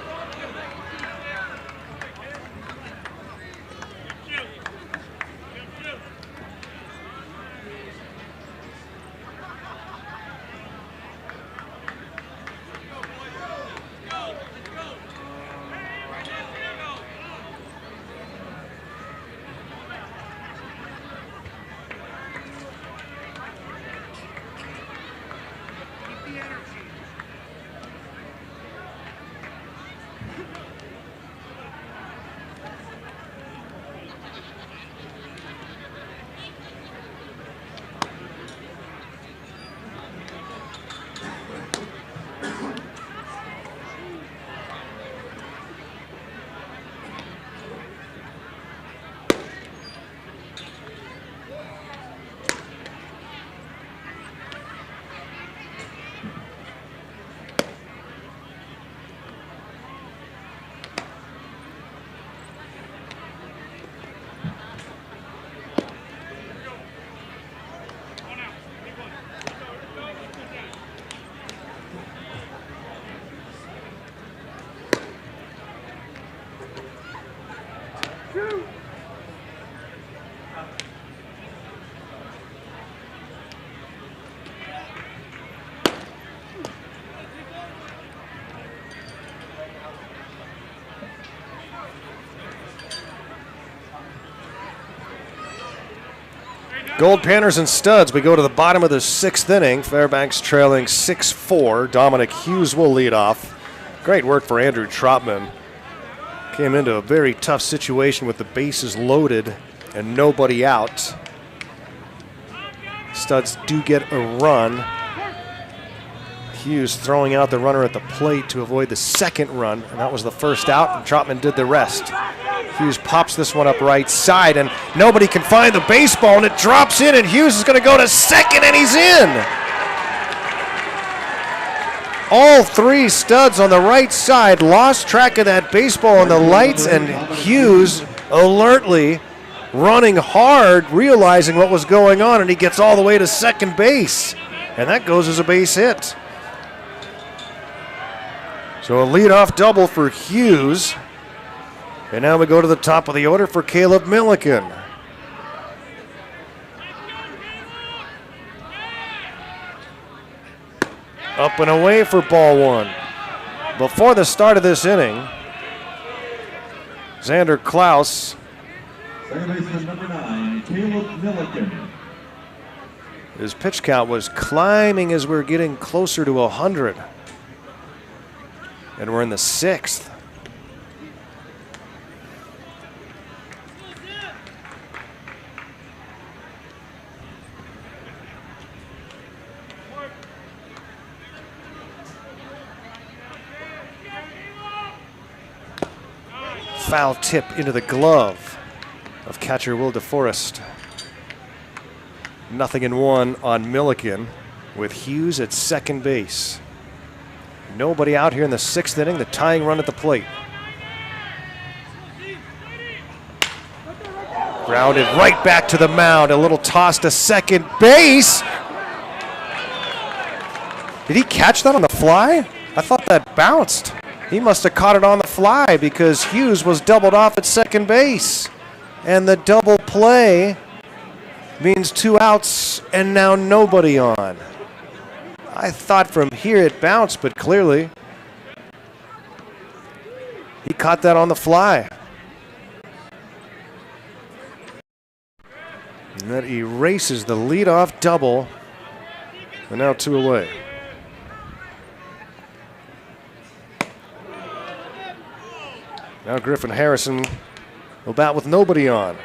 Goldpanners and Studs. We go to the bottom of the 6th inning. Fairbanks trailing 6-4. Dominic Hughes will lead off. Great work for Andrew Trotman. Came into a very tough situation with the bases loaded and nobody out. Studs do get a run. Hughes throwing out the runner at the plate to avoid the second run, and that was the first out, and Trotman did the rest. Hughes pops this one up right side, and nobody can find the baseball, and it drops in, and Hughes is going to go to second, and he's in. All 3 Studs on the right side lost track of that baseball on the lights, and Hughes alertly running hard, realizing what was going on, and he gets all the way to second base, and that goes as a base hit. So a leadoff double for Hughes. And now we go to the top of the order for Caleb Milliken. Up and away for ball 1. Before the start of this inning, Xander Klaus, Second baseman number 9, Caleb Milliken. his pitch count was climbing as we're getting closer to 100. And we're in the 6th. Foul tip into the glove of catcher Will DeForest. 0-1 on Milliken with Hughes at second base. Nobody out here in the 6th inning, the tying run at the plate. Grounded right back to the mound, a little toss to second base. Did he catch that on the fly? I thought that bounced. He must have caught it on the fly because Hughes was doubled off at second base. And the double play means 2 outs and now nobody on. I thought from here it bounced, but clearly he caught that on the fly. And that erases the leadoff double. And now 2 away. Now Griffin Harrison will bat with nobody on.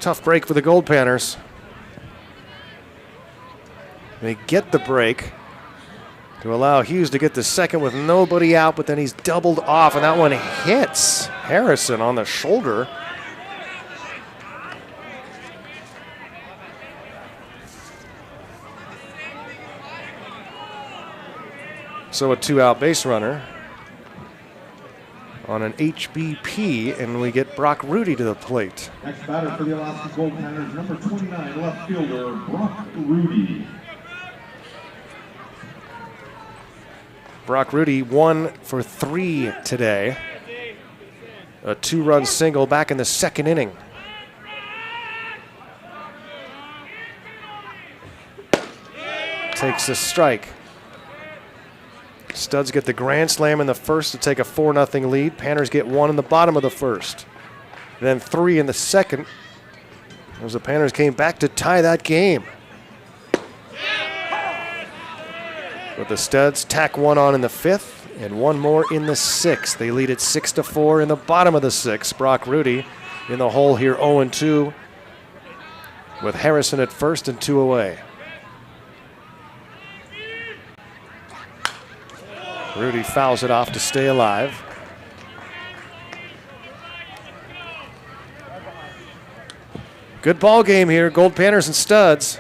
Tough break for the Goldpanners. They get the break to allow Hughes to get the second with nobody out, but then he's doubled off, and that one hits Harrison on the shoulder. So a 2-out base runner on an HBP, and we get Brock Rudy to the plate. Next batter for the Alaska Goldpanners, number 29, left fielder, Brock Rudy. Brock Rudy 1 for 3 today. A 2-run single back in the 2nd inning. Takes the strike. Studs get the grand slam in the 1st to take a 4-0 lead. Panners get 1 in the bottom of the 1st. Then 3 in the 2nd, as the Panners came back to tie that game. But the Studs tack 1 on in the 5th and 1 more in the 6th. They lead it 6-4 in the bottom of the 6th. Brock Rudy in the hole here 0-2 with Harrison at first and 2 away. Rudy fouls it off to stay alive. Good ball game here, Goldpanners and Studs.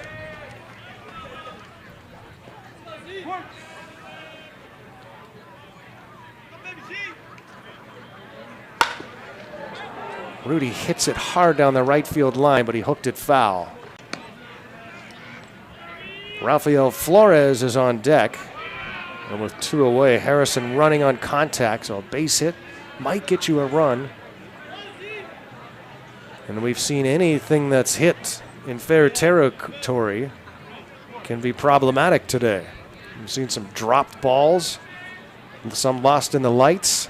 Rudy hits it hard down the right field line, but he hooked it foul. Rafael Flores is on deck. And with 2 away, Harrison running on contact, so a base hit might get you a run. And we've seen anything that's hit in fair territory can be problematic today. We've seen some dropped balls, some lost in the lights,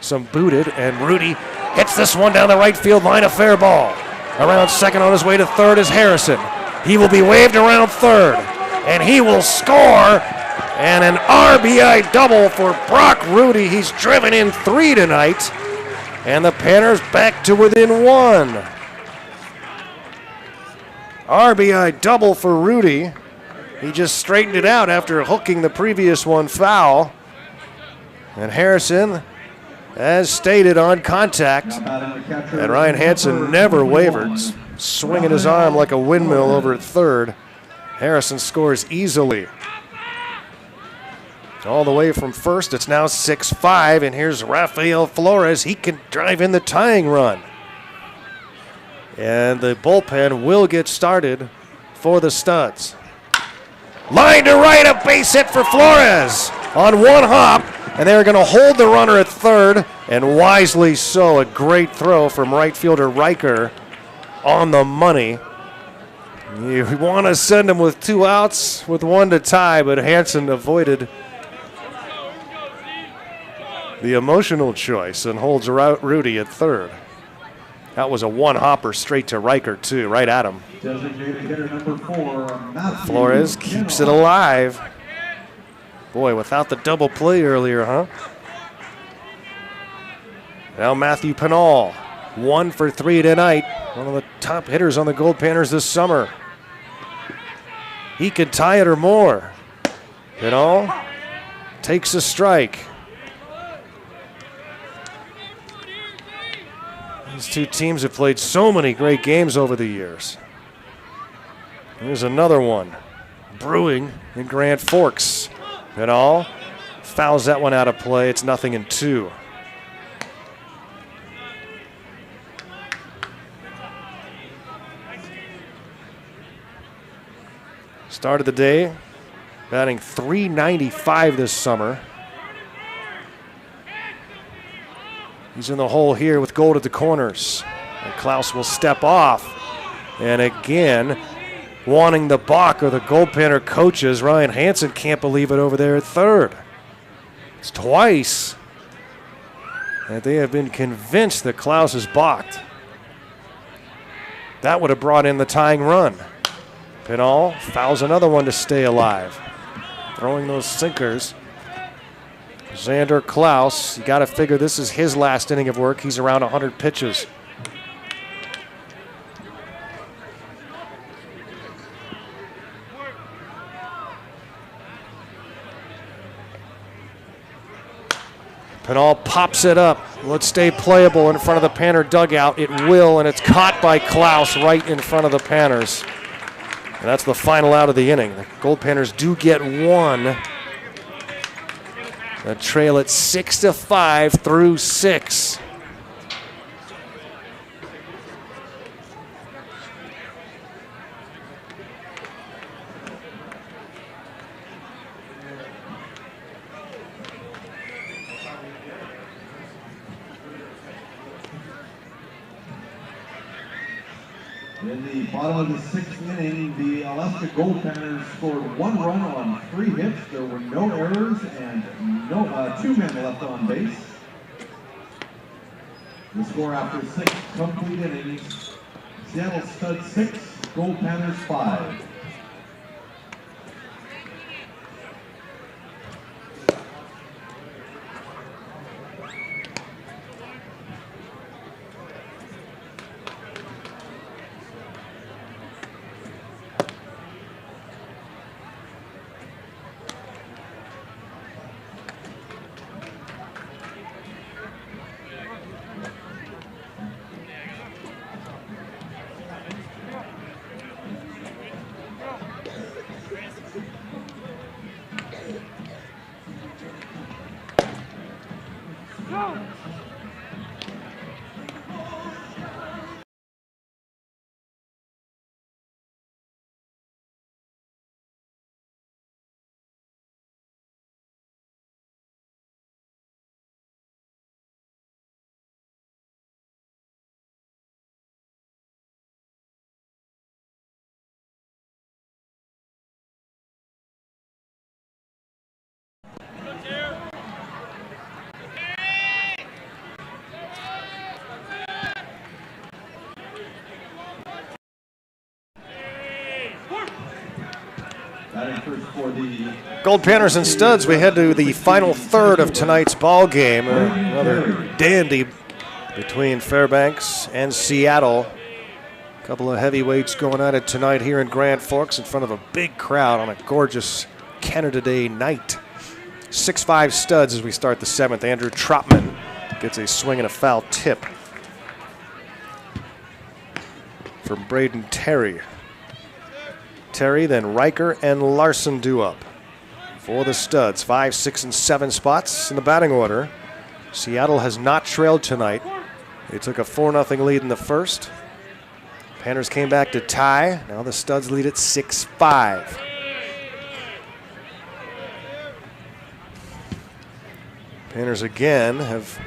some booted, and Rudy hits this one down the right field line, a fair ball. Around second on his way to third is Harrison. He will be waved around third, and he will score, and an RBI double for Brock Rudy. He's driven in 3 tonight, and the Panners back to within 1. RBI double for Rudy. He just straightened it out after hooking the previous one foul. And Harrison, as stated, on contact. And Ryan Hansen never wavered, swinging his arm like a windmill over at third. Harrison scores easily. All the way from first, it's now 6-5, and here's Rafael Flores. He can drive in the tying run. And the bullpen will get started for the Studs. Line to right, a base hit for Flores on one hop, and they're going to hold the runner at third, and wisely so. A great throw from right fielder Riker on the money. You want to send him with 2 outs with 1 to tie, but Hansen avoided the emotional choice and holds Rudy at third. That was a one-hopper straight to Riker, too, right at him. Designated hitter number 4, Flores keeps it alive. Boy, without the double play earlier, huh? Now Matthew Pinal, 1 for 3 tonight. One of the top hitters on the Goldpanners this summer. He could tie it or more. Pinal takes a strike. These two teams have played so many great games over the years. Here's another one brewing in Grand Forks. Pinal fouls that one out of play. It's 0-2. Started the day batting .395 this summer. He's in the hole here with Gold at the corners. And Klaus will step off. And again, wanting the balk of the Goldpanner coaches. Ryan Hansen can't believe it over there at third. It's twice that they have been convinced that Klaus is balked. That would have brought in the tying run. Pinal fouls another one to stay alive. Throwing those sinkers. Xander Klaus, you got to figure this is his last inning of work. He's around 100 pitches. Pinal pops it up. Let's stay playable in front of the Panner dugout. It will, and it's caught by Klaus right in front of the Panners. And that's the final out of the inning. The Goldpanners do get one. A trail at 6-5 through 6. In the bottom of the 6th inning, the Alaska Goldpanners scored 1 run on 3 hits. There were no errors and 2 men left on base. The score after 6 complete innings: Seattle Studs 6, Goldpanners 5. Batting first for the Goldpanners and Studs, we head to the final third of tonight's ball game. Another dandy between Fairbanks and Seattle. A couple of heavyweights going at it tonight here in Grand Forks in front of a big crowd on a gorgeous Canada Day night. 6'5" Studs as we start the seventh. Andrew Trotman gets a swing and a foul tip from Braden Terry. Terry, then Riker and Larson do up. For the Studs, 5, 6, and 7 spots in the batting order. Seattle has not trailed tonight. They took a 4-0 lead in the first. Panners came back to tie. Now the Studs lead at 6-5. Panners again have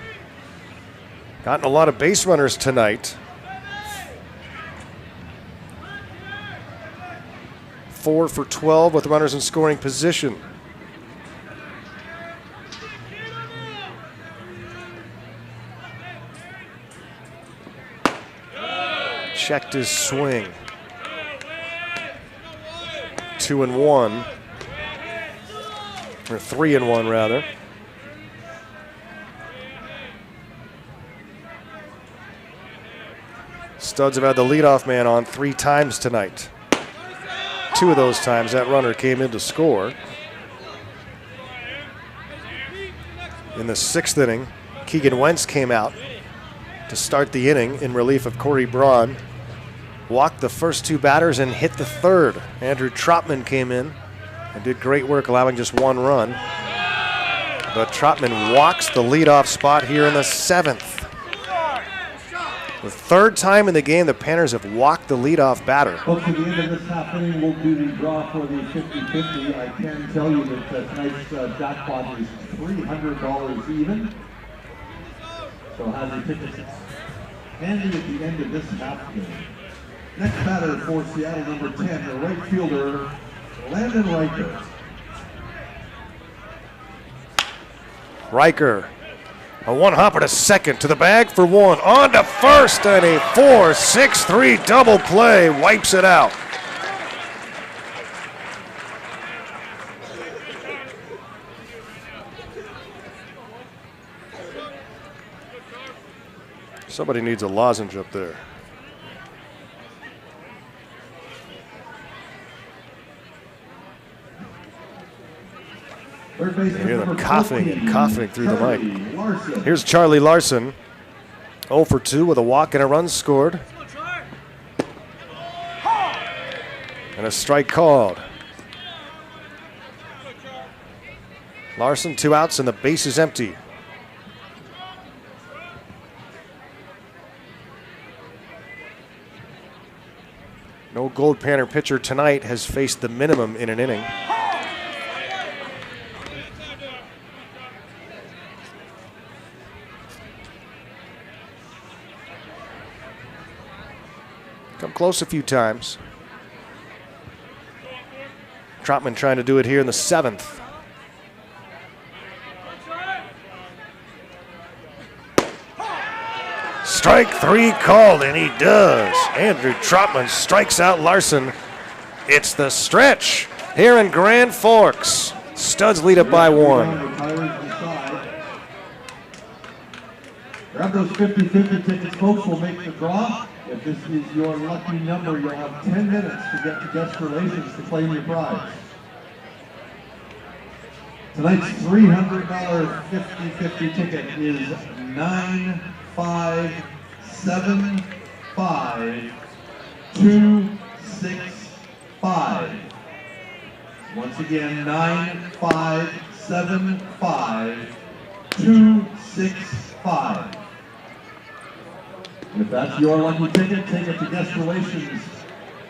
gotten a lot of base runners tonight. 4 for 12 with runners in scoring position. Checked his swing. 2-1. Or 3-1 rather. Studs have had the leadoff man on 3 times tonight. 2 of those times that runner came in to score. In the 6th inning, Keegan Wentz came out to start the inning in relief of Corey Braun. Walked the first 2 batters and hit the 3rd. Andrew Trotman came in and did great work, allowing just 1 run. But Trotman walks the leadoff spot here in the 7th. The 3rd time in the game, the Panners have walked the leadoff batter. Folks, at the end of this half inning, we'll do the draw for the 50-50. I can tell you that tonight's jackpot is $300 even. So have the tickets handy at the end of this half inning. Next batter for Seattle, number 10, the right fielder, Landon Riker. Riker, a 1-hopper to second, to the bag for 1, on to first, and a 4-6-3 double play wipes it out. Somebody needs a lozenge up there. You hear them coughing and coughing through the mic. Here's Charlie Larson, 0 for 2 with a walk and a run scored. And a strike called. Larson, 2 outs and the base is empty. No Goldpanner pitcher tonight has faced the minimum in an inning. Come close a few times. Trotman trying to do it here in the 7th. Strike 3 called, and he does. Andrew Trotman strikes out Larson. It's the stretch here in Grand Forks. Studs lead it by 1. Grab those 50-50 tickets, folks. We'll make the draw. If this is your lucky number, you'll have 10 minutes to get to guest relations to claim your prize. Tonight's $300 50-50 ticket is 9575265. Once again, 9575265. If that's your lucky ticket, take it to guest relations.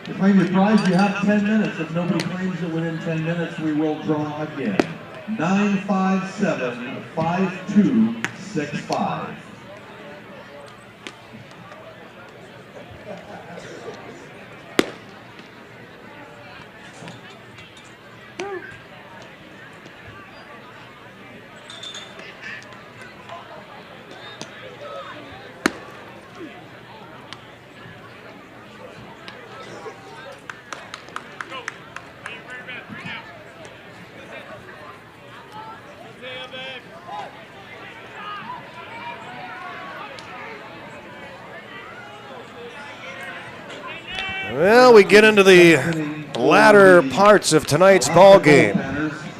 To claim your prize, you have 10 minutes. If nobody claims it within 10 minutes, we will draw again. 9575265. Well, we get into the latter parts of tonight's ball game.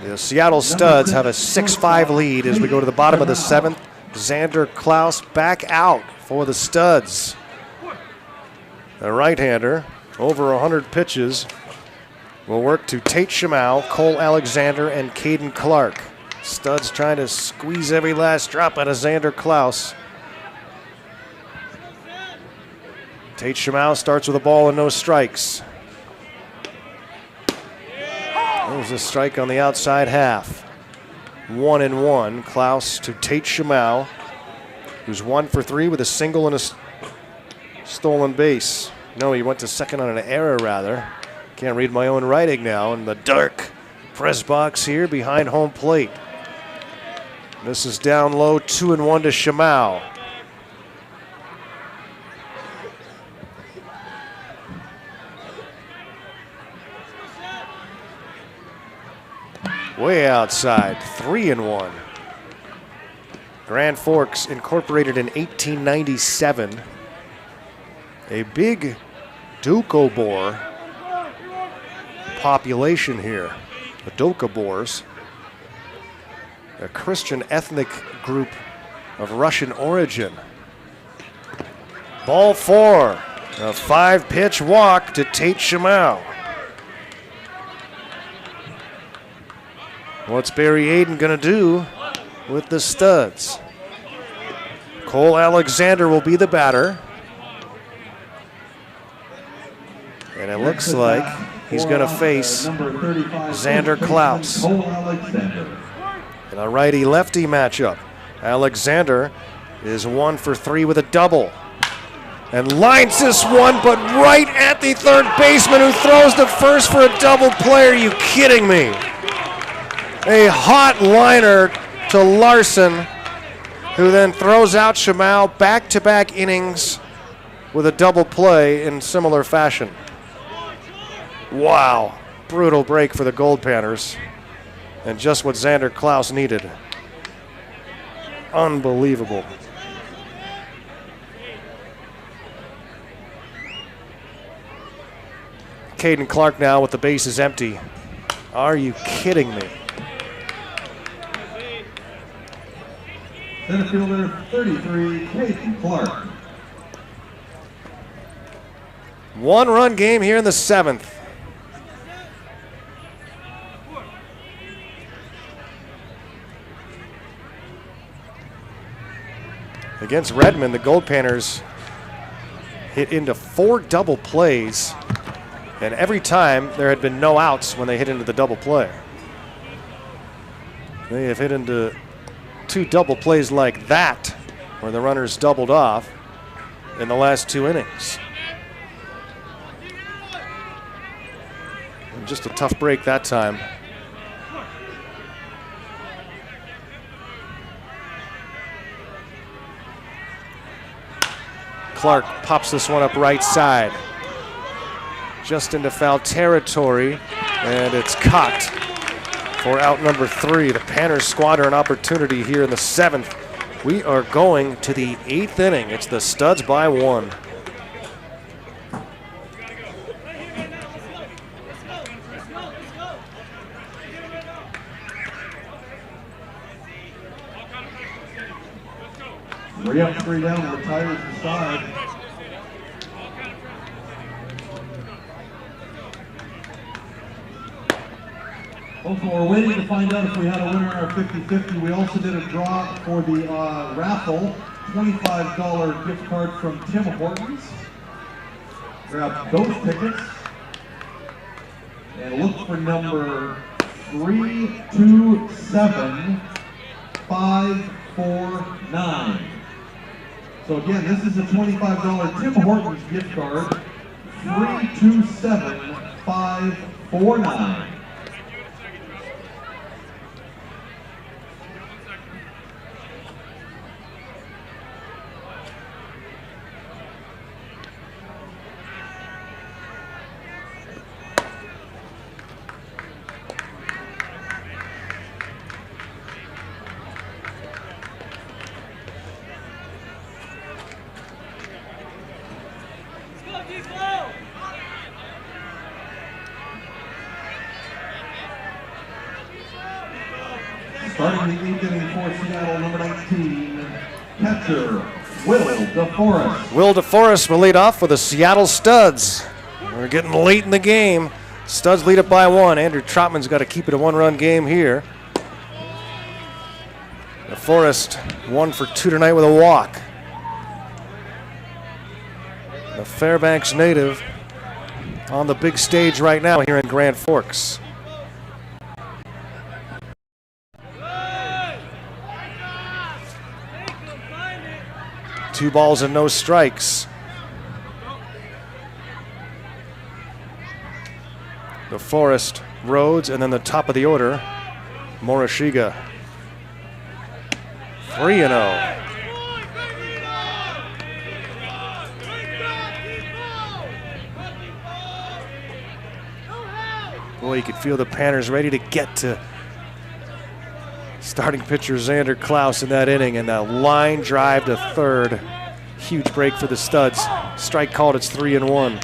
The Seattle Studs have a 6-5 lead as we go to the bottom of the 7th. Xander Klaus back out for the Studs. The right-hander, over 100 pitches, will work to Tate Shamau, Cole Alexander, and Caden Clark. Studs trying to squeeze every last drop out of Xander Klaus. Tate Shamau starts with a ball and no strikes. There's a strike on the outside half. 1-1. Klaus to Tate Shamau, who's 1 for 3 with a single and a stolen base. No, he went to second on an error, rather. Can't read my own writing now in the dark press box here behind home plate. This is down low, 2-1 to Shamau. Way outside, 3-1. Grand Forks incorporated in 1897. A big Doukhobor population here. The Doukhobors, a Christian ethnic group of Russian origin. Ball 4, a 5-pitch walk to Tate Shamau. What's Barry Aiden gonna do with the Studs? Cole Alexander will be the batter. And it looks like he's gonna face Xander Klaus in a righty-lefty matchup. Alexander is 1 for 3 with a double. And lines this one, but right at the third baseman who throws to first for a double play. Are you kidding me? A hot liner to Larson, who then throws out Shamau back-to-back innings with a double play in similar fashion. Wow, brutal break for the Goldpanners, and just what Xander Klaus needed. Unbelievable. Caden Clark now with the bases empty. Are you kidding me? Center fielder 33, Caden Clark. 1-run game here in the 7th. Against Redmond, the Goldpanners hit into 4 double plays, and every time there had been no outs when they hit into the double play. They have hit into 2 double plays like that, where the runners doubled off in the last 2 innings. And just a tough break that time. Clark pops this one up right side, just into foul territory, and it's caught for out number 3. The Panners squander an opportunity here in the 7th. We are going to the 8th inning. It's the Studs by 1. Three up, 3 down, the Tigers inside. Also, we're waiting to find out if we had a winner in our 50-50. We also did a draw for the raffle, $25 gift card from Tim Hortons. Grab those tickets and look for number 327549. So again, this is a $25 Tim Hortons gift card, 327549. Starting the 8th inning for Seattle, number 19, catcher Will DeForest. Will DeForest will lead off for the Seattle Studs. We're getting late in the game. Studs lead it by 1. Andrew Trotman's got to keep it a 1-run game here. DeForest 1 for 2 tonight with a walk. The Fairbanks native on the big stage right now here in Grand Forks. Two balls and no strikes. DeForest, Rhodes, and then the top of the order, Morishige. 3-0. Boy, you could feel the Panners ready to get to starting pitcher Xander Klaus in that inning, and a line drive to third. Huge break for the Studs. Strike called, it's 3-1.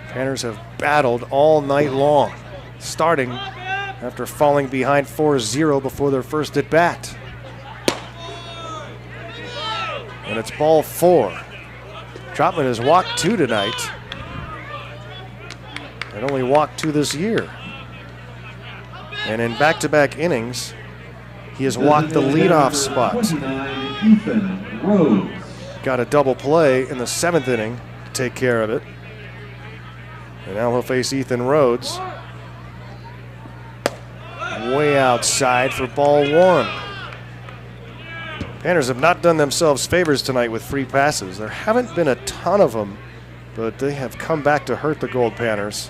Panners have battled all night long, starting after falling behind 4-0 before their first at bat. And it's ball 4. Trotman has walked 2 tonight, and only walked 2 this year. And in back-to-back innings, he has walked the leadoff spot. Got a double play in the 7th inning to take care of it. And now he'll face Ethan Rhodes. Way outside for ball 1. Panners have not done themselves favors tonight with free passes. There haven't been a ton of them, but they have come back to hurt the Goldpanners.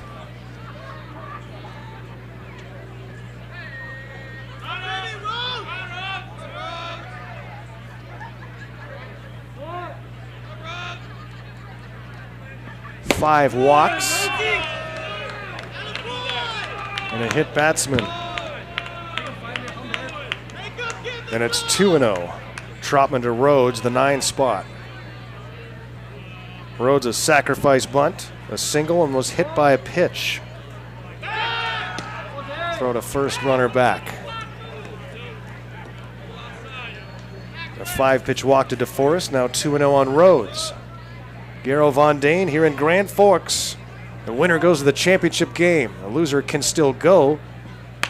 Five walks and a hit batsman. And it's 2-0. Trotman to Rhodes, the 9 spot. Rhodes a sacrifice bunt, a single, and was hit by a pitch. Throw to first, runner back. A 5-pitch walk to DeForest, now 2-0 on Rhodes. Garo Von Dane here in Grand Forks. The winner goes to the championship game. The loser can still go,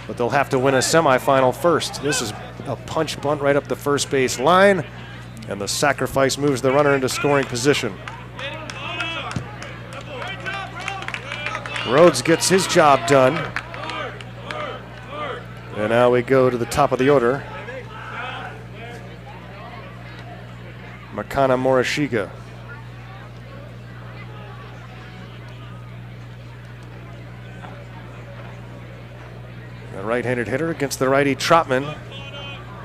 but they'll have to win a semifinal first. This is a punch bunt right up the first base line, and the sacrifice moves the runner into scoring position. Rhodes gets his job done. And now we go to the top of the order. Makana Morishige. The right-handed hitter against the righty Trotman.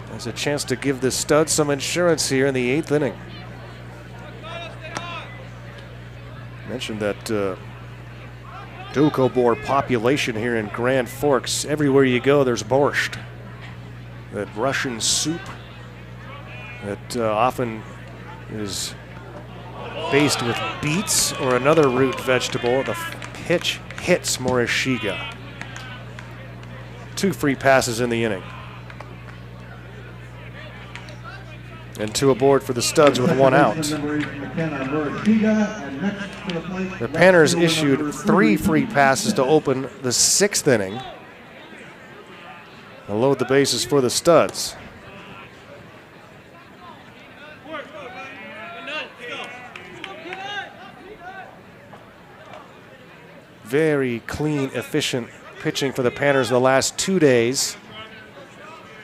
There's a chance to give the Studs some insurance here in the 8th inning. Mentioned that Doukhobor population here in Grand Forks. Everywhere you go, there's borscht. That Russian soup that often is based with beets or another root vegetable. The pitch hits Morishige. 2 free passes in the inning. And 2 aboard for the Studs with 1 out. The Panners issued 3 free passes to open the 6th inning. And load the bases for the Studs. Very clean, efficient pitching for the Panners the last 2 days.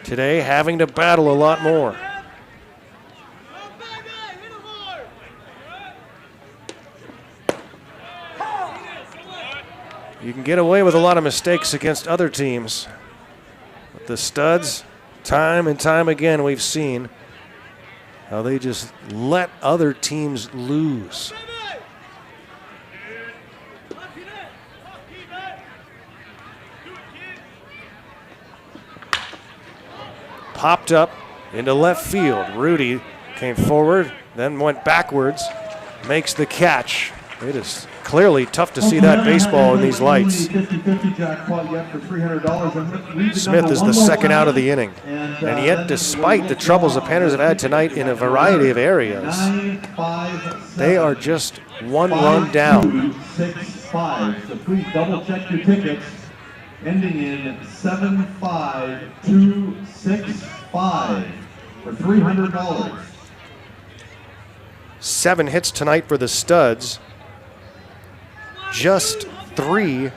Today, having to battle a lot more. You can get away with a lot of mistakes against other teams. But the Studs, time and time again, we've seen how they just let other teams lose. Popped up into left field. Rudy came forward, then went backwards, makes the catch. It is clearly tough to see that baseball in these lights. 50-50 jackpot yet for $300. Smith is the second out of the inning. And yet, despite the troubles the Panthers have had tonight in a variety of areas, they are just one run down. 5-2-6-5. So please double check your tickets. Ending in 7-5-2-6-5 for $300. 7 hits tonight for the Studs. Just 3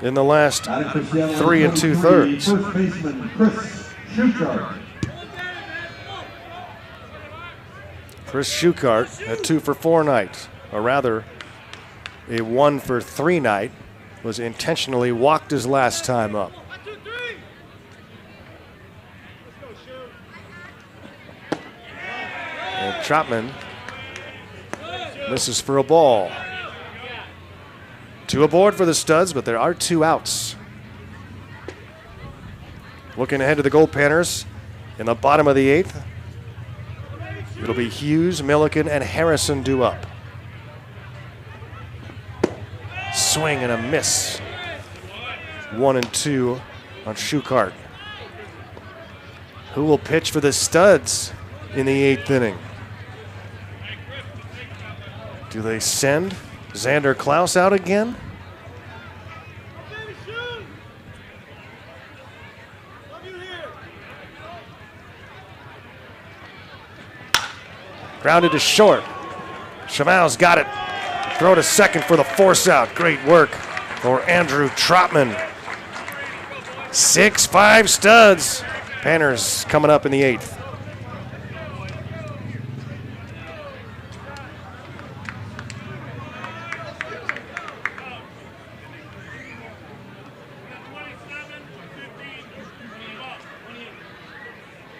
in the last 3 2/3. First baseman Chris Schuchart. Chris Schuchart, a 2 for 4 night, or rather, a 1 for 3 night, was intentionally walked his last time up. And Chapman misses for a ball. 2 aboard for the Studs, but there are 2 outs. Looking ahead to the Goldpanners in the bottom of the 8th. It'll be Hughes, Milliken, and Harrison due up. Swing and a miss. 1 and 2 on Schuchart. Who will pitch for the Studs in the 8th inning? Do they send Xander Klaus out again? Grounded to short. Chamel's got it. Throw to second for the force out. Great work for Andrew Trotman. 6-5 Studs. Panthers coming up in the 8th.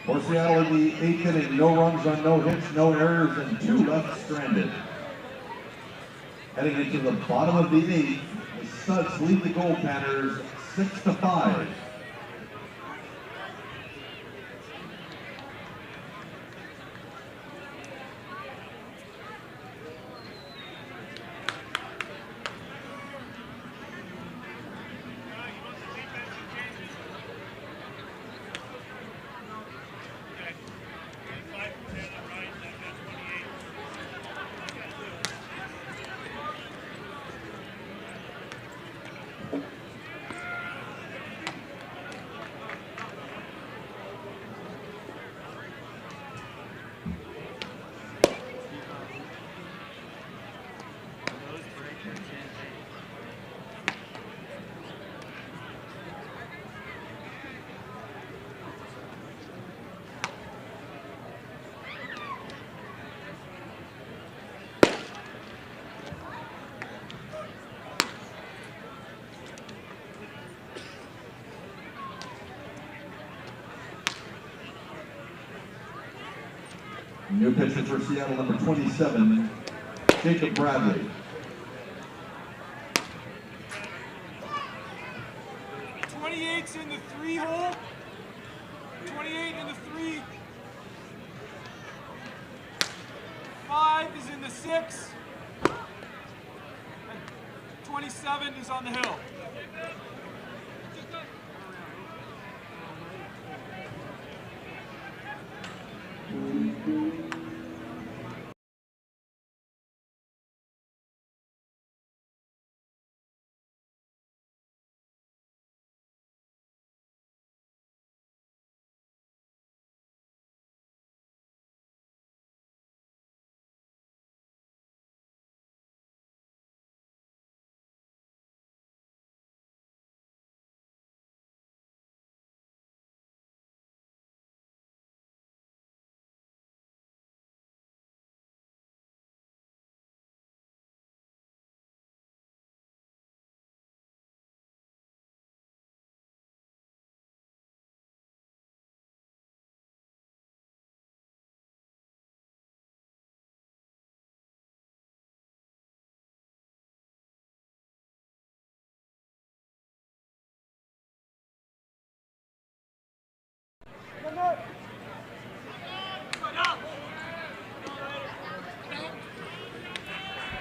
For Seattle in the 8th inning, no runs on no hits, no errors, and 2 left stranded. Heading into the bottom of the 8th, the Studs lead the Goldpanners 6-5. New pitcher for Seattle, number 27, Jacob Bradley. 28's in the 3 hole. 28 in the 3. 5 is in the 6. And 27 is on the hill.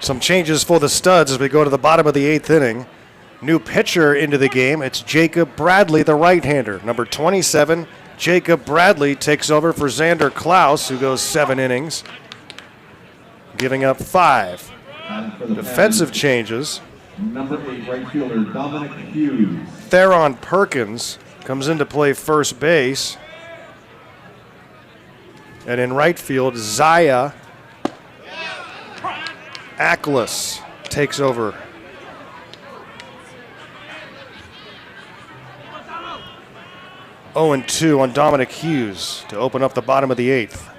Some changes for the Studs as we go to the bottom of the 8th inning. New pitcher into the game. It's Jacob Bradley, the right-hander. Number 27, Jacob Bradley takes over for Xander Klaus, who goes 7 innings, giving up 5. Defensive changes. Number 8 right fielder Dominic Hughes. Theron Perkins comes in to play first base. And in right field, Zaya Ackles takes over. Oh, and 2 on Dominic Hughes to open up the bottom of the 8th.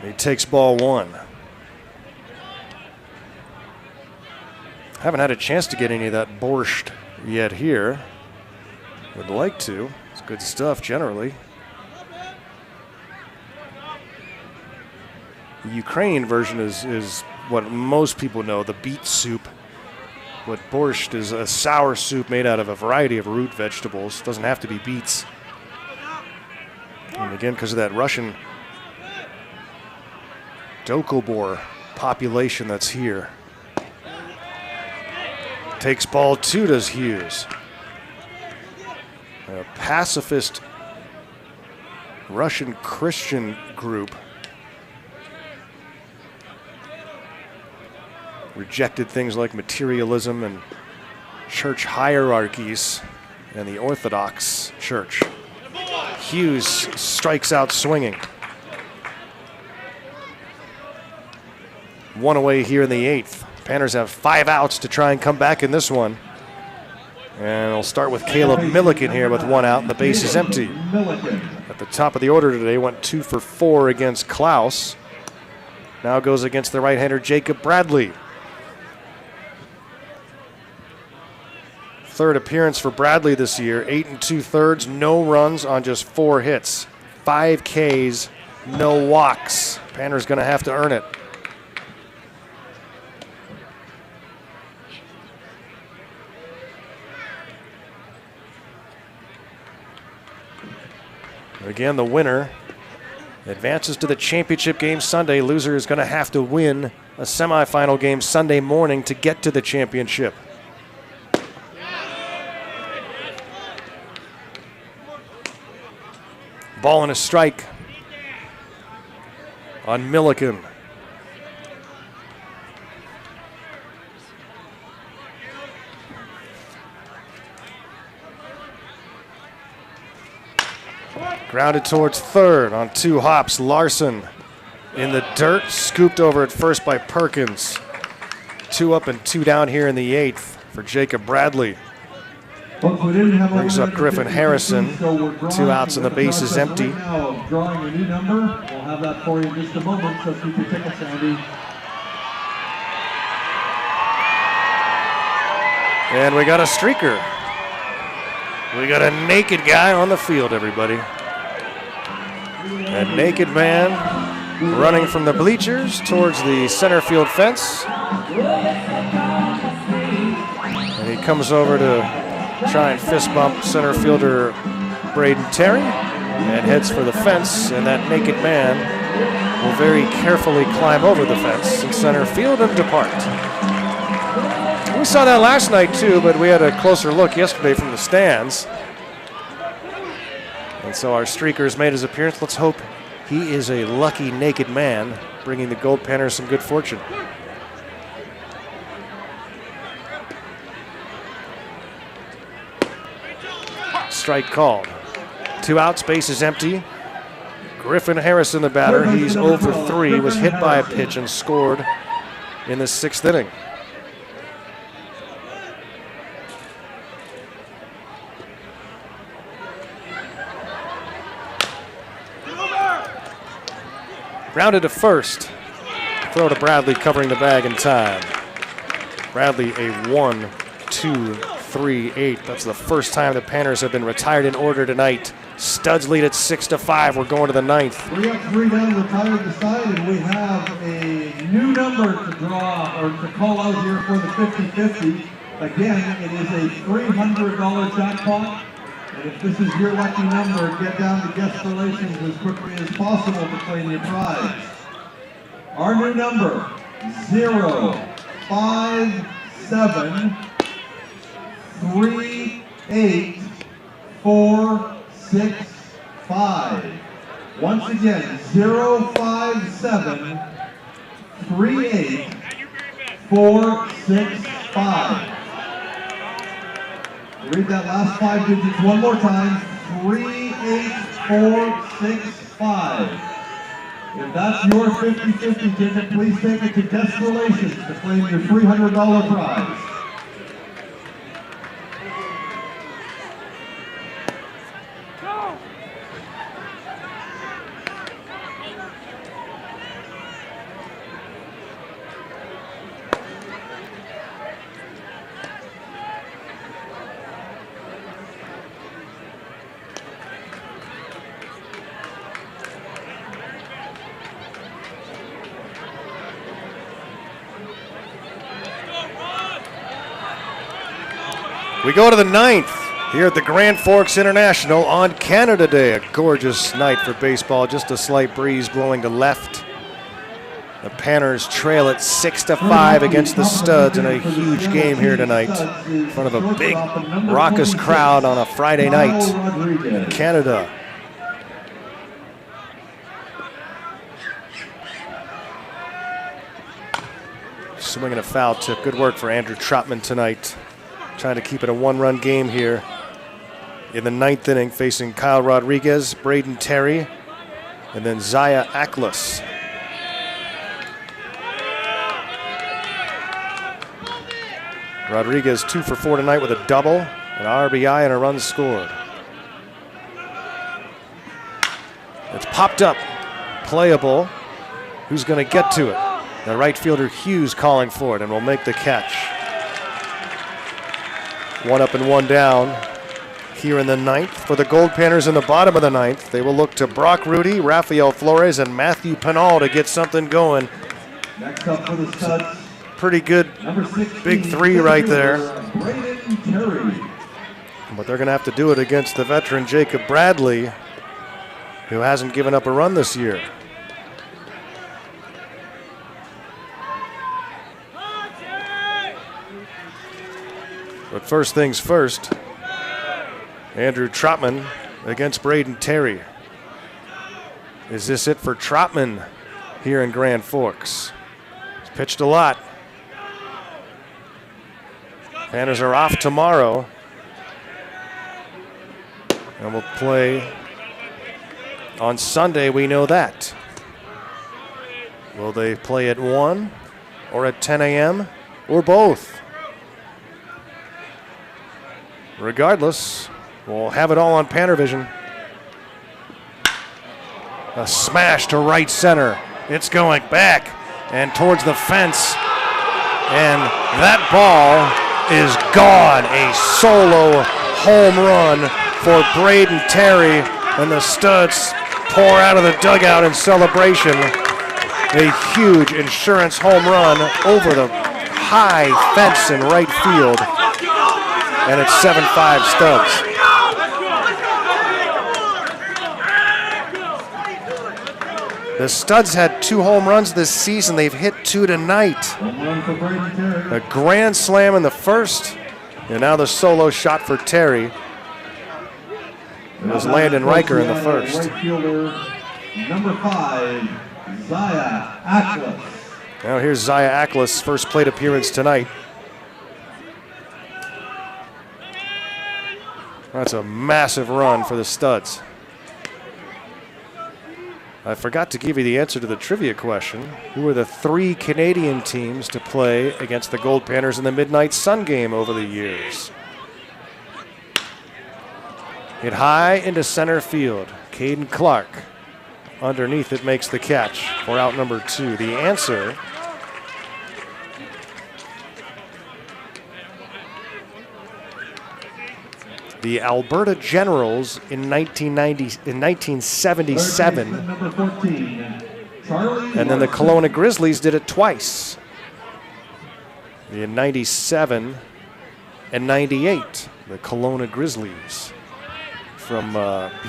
He takes ball 1. Haven't had a chance to get any of that borscht yet here. Would like to. It's good stuff generally. The Ukrainian version is what most people know, the beet soup. What borscht is a sour soup made out of a variety of root vegetables. Doesn't have to be beets. And again, because of that Russian Dokobor population that's here. Takes ball 2, does Hughes. A pacifist Russian Christian group rejected things like materialism and church hierarchies and the Orthodox Church. Hughes strikes out swinging. 1 away here in the 8th. Panthers have 5 outs to try and come back in this one. And we'll start with Caleb Milliken here with 1 out, and the base is empty. At the top of the order today, went 2 for 4 against Klaus. Now goes against the right-hander Jacob Bradley. 3rd appearance for Bradley this year, 8 2/3, no runs on just 4 hits. 5 Ks, no walks. Panthers going to have to earn it. Again, the winner advances to the championship game Sunday. Loser is going to have to win a semifinal game Sunday morning to get to the championship. Ball and a strike on Milliken. Grounded towards 3rd on 2 hops. Larson in the dirt, scooped over at first by Perkins. 2 up and 2 down here in the 8th for Jacob Bradley. Brings up Griffin Harrison. 2 outs and the base is empty. Drawing a new number. We'll have that for you in just a moment, so keep your tickets handy. And we got a streaker. We got a naked guy on the field, everybody. A naked man running from the bleachers towards the center field fence. And he comes over to try and fist bump center fielder Braden Terry and heads for the fence. And that naked man will very carefully climb over the fence in center field and depart. We saw that last night too, but we had a closer look yesterday from the stands. And so our streaker's made his appearance. Let's hope he is a lucky naked man, bringing the Goldpanners some good fortune. Strike called. 2 outs, base is empty. Griffin Harrison, the batter, he's 0 for 3, was hit by a pitch and scored in the 6th inning. Grounded to first. Throw to Bradley, covering the bag in time. Bradley a 1-2-3-8. That's the first time the Panthers have been retired in order tonight. Studs lead at 6-5. We're going to the 9th. 3 up, 3 down, retired to side, and we have a new number to draw or to call out here for the 50-50. Again, it is a $300 jackpot. And If this is your lucky number, get down to guest relations as quickly as possible to claim your prize. Our new number, 0573846. Once again, 0573846. Read that last 5 digits one more time, 38465. If that's your 50-50 ticket, please take it to guest relations to claim your $300 prize. We go to the 9th here at the Grand Forks International on Canada Day. A gorgeous night for baseball, just a slight breeze blowing to left. The Panners trail at 6-5 against the Studs in a huge game here tonight in front of a big, raucous crowd on a Friday night in Canada. Swinging a foul tip. Good work for Andrew Trotman tonight. Trying to keep it a one-run game here in the 9th inning, facing Kyle Rodriguez, Braden Terry, and then Zaya Aklas. Rodriguez 2 for 4 tonight with a double, an RBI, and a run scored. It's popped up, playable. Who's going to get to it? The right fielder Hughes calling for it, and will make the catch. 1 up and 1 down here in the 9th. For the Goldpanners in the bottom of the 9th, they will look to Brock Rudy, Rafael Flores, and Matthew Pinal to get something going. Next up for the Studs, pretty good big three right there. But they're going to have to do it against the veteran Jacob Bradley, who hasn't given up a run this year. But first things first, Andrew Trotman against Braden Terry. Is this it for Trotman here in Grand Forks? He's pitched a lot. Panners are off tomorrow and will play on Sunday, we know that. Will they play at 1 or at 10 a.m. or both? Regardless, we'll have it all on Pannervision. A smash to right center. It's going back and towards the fence. And that ball is gone. A solo home run for Braden Terry. And the Studs pour out of the dugout in celebration. A huge insurance home run over the high fence in right field. And it's 7-5 Studs. The Studs had 2 home runs this season. They've hit 2 tonight. A grand slam in the first, and now the solo shot for Terry. It was Landon Riker in the first. Right fielder, number 5, Zaya Aklas. Now here's Zaya Aklas' first plate appearance tonight. That's a massive run for the Studs. I forgot to give you the answer to the trivia question. Who are the 3 Canadian teams to play against the Goldpanners in the Midnight Sun game over the years? Hit high into center field. Caden Clark underneath it makes the catch for out number 2. The answer the Alberta Generals in 1977, and then the Kelowna Grizzlies did it twice. In 97 and 98, the Kelowna Grizzlies. from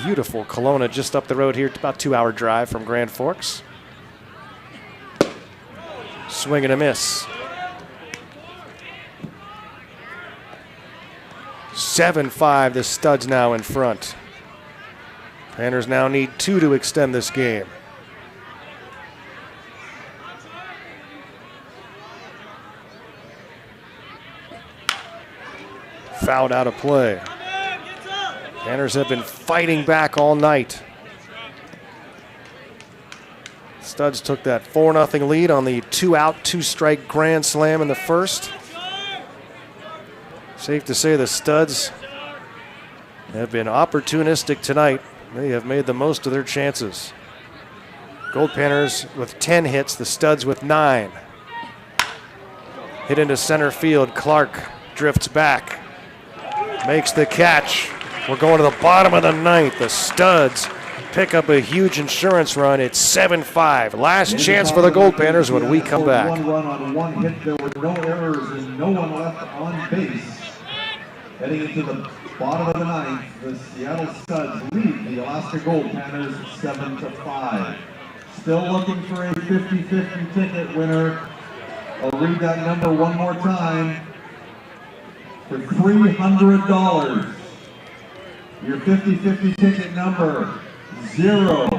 beautiful Kelowna, just up the road here, about 2-hour drive from Grand Forks. Swing and a miss. 7-5, the Studs now in front. Panners now need 2 to extend this game. Fouled out of play. Panners have been fighting back all night. Studs took that 4-0 lead on the 2-out, 2-strike grand slam in the first. Safe to say the Studs have been opportunistic tonight. They have made the most of their chances. Goldpanners with 10 hits, the Studs with 9. Hit into center field. Clark drifts back, makes the catch. We're going to the bottom of the ninth. The Studs pick up a huge insurance run. It's 7-5. Last chance for the Goldpanners when we come back. 1 run on 1 hit. There were no errors and no one left on base. Heading into the bottom of the ninth, the Seattle Studs lead the Alaska Goldpanners 7-5. Still looking for a 50-50 ticket winner. I'll read that number one more time. For $300. Your 50-50 ticket number 0,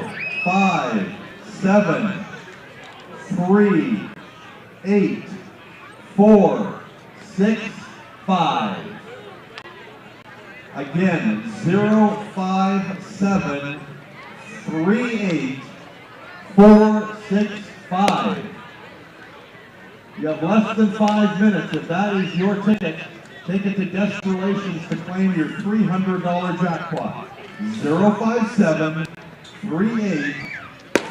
5, 7, 3, 8, 4, 6, 5. Again, 0, 5, 7, 3, 8, 4, 6, 5. You have less than 5 minutes. If that is your ticket, take it to Guest Relations to claim your $300 jackpot. 057 38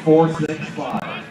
465.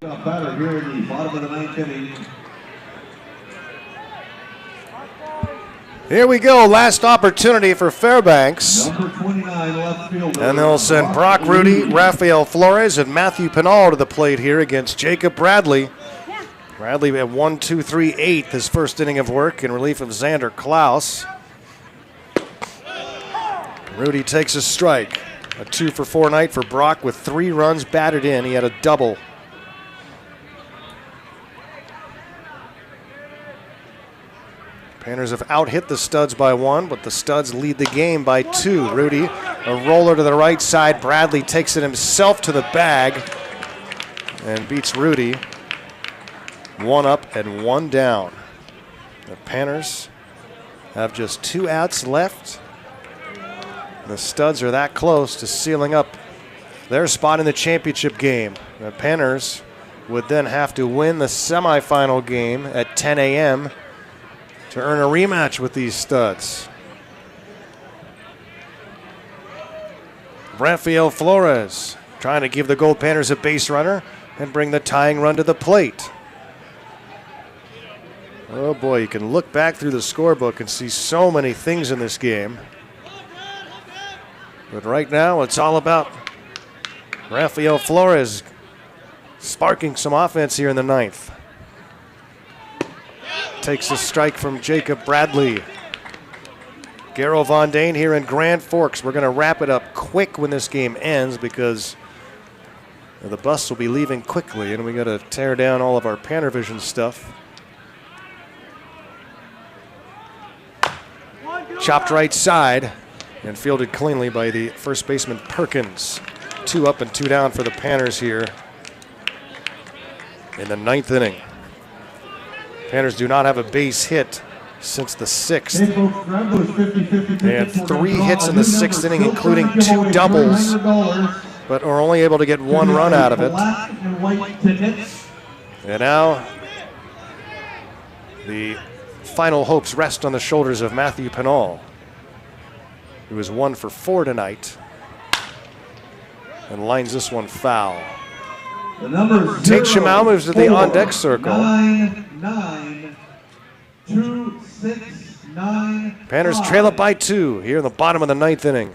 Batter here in the bottom of the ninth inning. Here we go, last opportunity for Fairbanks. Number 29 left fielder. And they'll send Brock Rudy, Rafael Flores, and Matthew Pinal to the plate here against Jacob Bradley. Bradley at 1-2-3-8, his first inning of work in relief of Xander Klaus. Rudy takes a strike. A 2-for-4 night for Brock with 3 runs batted in. He had a double. Panners have out-hit the Studs by 1, but the Studs lead the game by 2. Rudy, a roller to the right side. Bradley takes it himself to the bag and beats Rudy. 1 up and 1 down. The Panners have just 2 outs left. The Studs are that close to sealing up their spot in the championship game. The Panners would then have to win the semifinal game at 10 a.m. to earn a rematch with these Studs. Rafael Flores trying to give the Goldpanners a base runner and bring the tying run to the plate. Oh boy, you can look back through the scorebook and see so many things in this game. But right now, it's all about Rafael Flores sparking some offense here in the ninth. Takes a strike from Jacob Bradley. Garrow Von Dane here in Grand Forks. We're going to wrap it up quick when this game ends because the bus will be leaving quickly and we got to tear down all of our Pannervision stuff. Chopped right side and fielded cleanly by the first baseman Perkins. 2 up and 2 down for the Panners here in the 9th inning. Panners do not have a base hit since the 6th. They had 3 hits in the 6th inning, including 2 doubles, but are only able to get 1 run out of it. And now the final hopes rest on the shoulders of Matthew Pinal, who is 1 for 4 tonight and lines this one foul. Tate Shamau moves to the on-deck circle. 9, 2, 6, 9, Panners trail up by 2 here in the bottom of the 9th inning.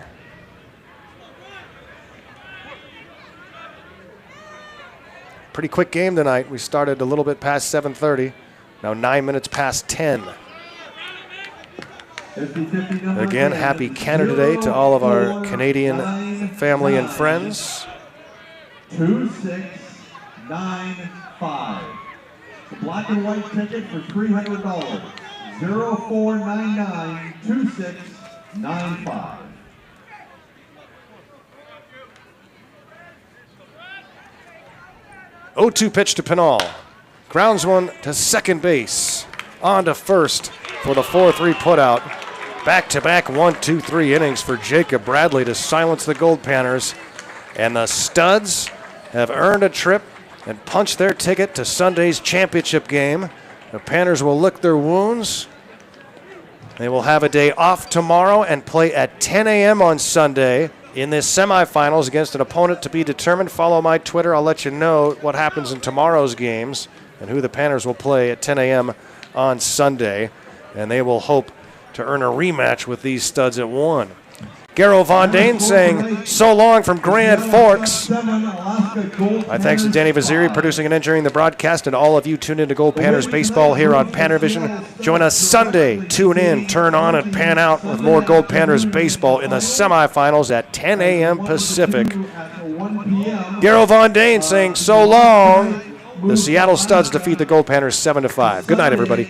Pretty quick game tonight. We started a little bit past 7:30. Now 9 minutes past 10. Again, happy Canada Day to all of our Canadian family and friends. 2695. The black and white ticket for $300. 04992695. Oh-2 pitch to Pinal. Grounds one to second base. On to first for the 4-3 putout. Back-to-back 1-2-3 innings for Jacob Bradley to silence the Goldpanners. And the Studs have earned a trip and punched their ticket to Sunday's championship game. The Panners will lick their wounds. They will have a day off tomorrow and play at 10 a.m. on Sunday in this semifinals against an opponent to be determined. Follow my Twitter. I'll let you know what happens in tomorrow's games and who the Panners will play at 10 a.m. on Sunday. And they will hope to earn a rematch with these Studs at 1. Garrow Von Dane saying so long from Grand Forks. My thanks to Danny Vaziri producing and engineering the broadcast, and all of you tuned in to Goldpanners baseball here on Pannervision. Join us Sunday. Tune in, turn on, and pan out with more Goldpanners baseball in the semifinals at 10 a.m. Pacific. Garrow Von Dane saying so long. The Seattle Studs defeat the Goldpanners 7-5. Good night, everybody.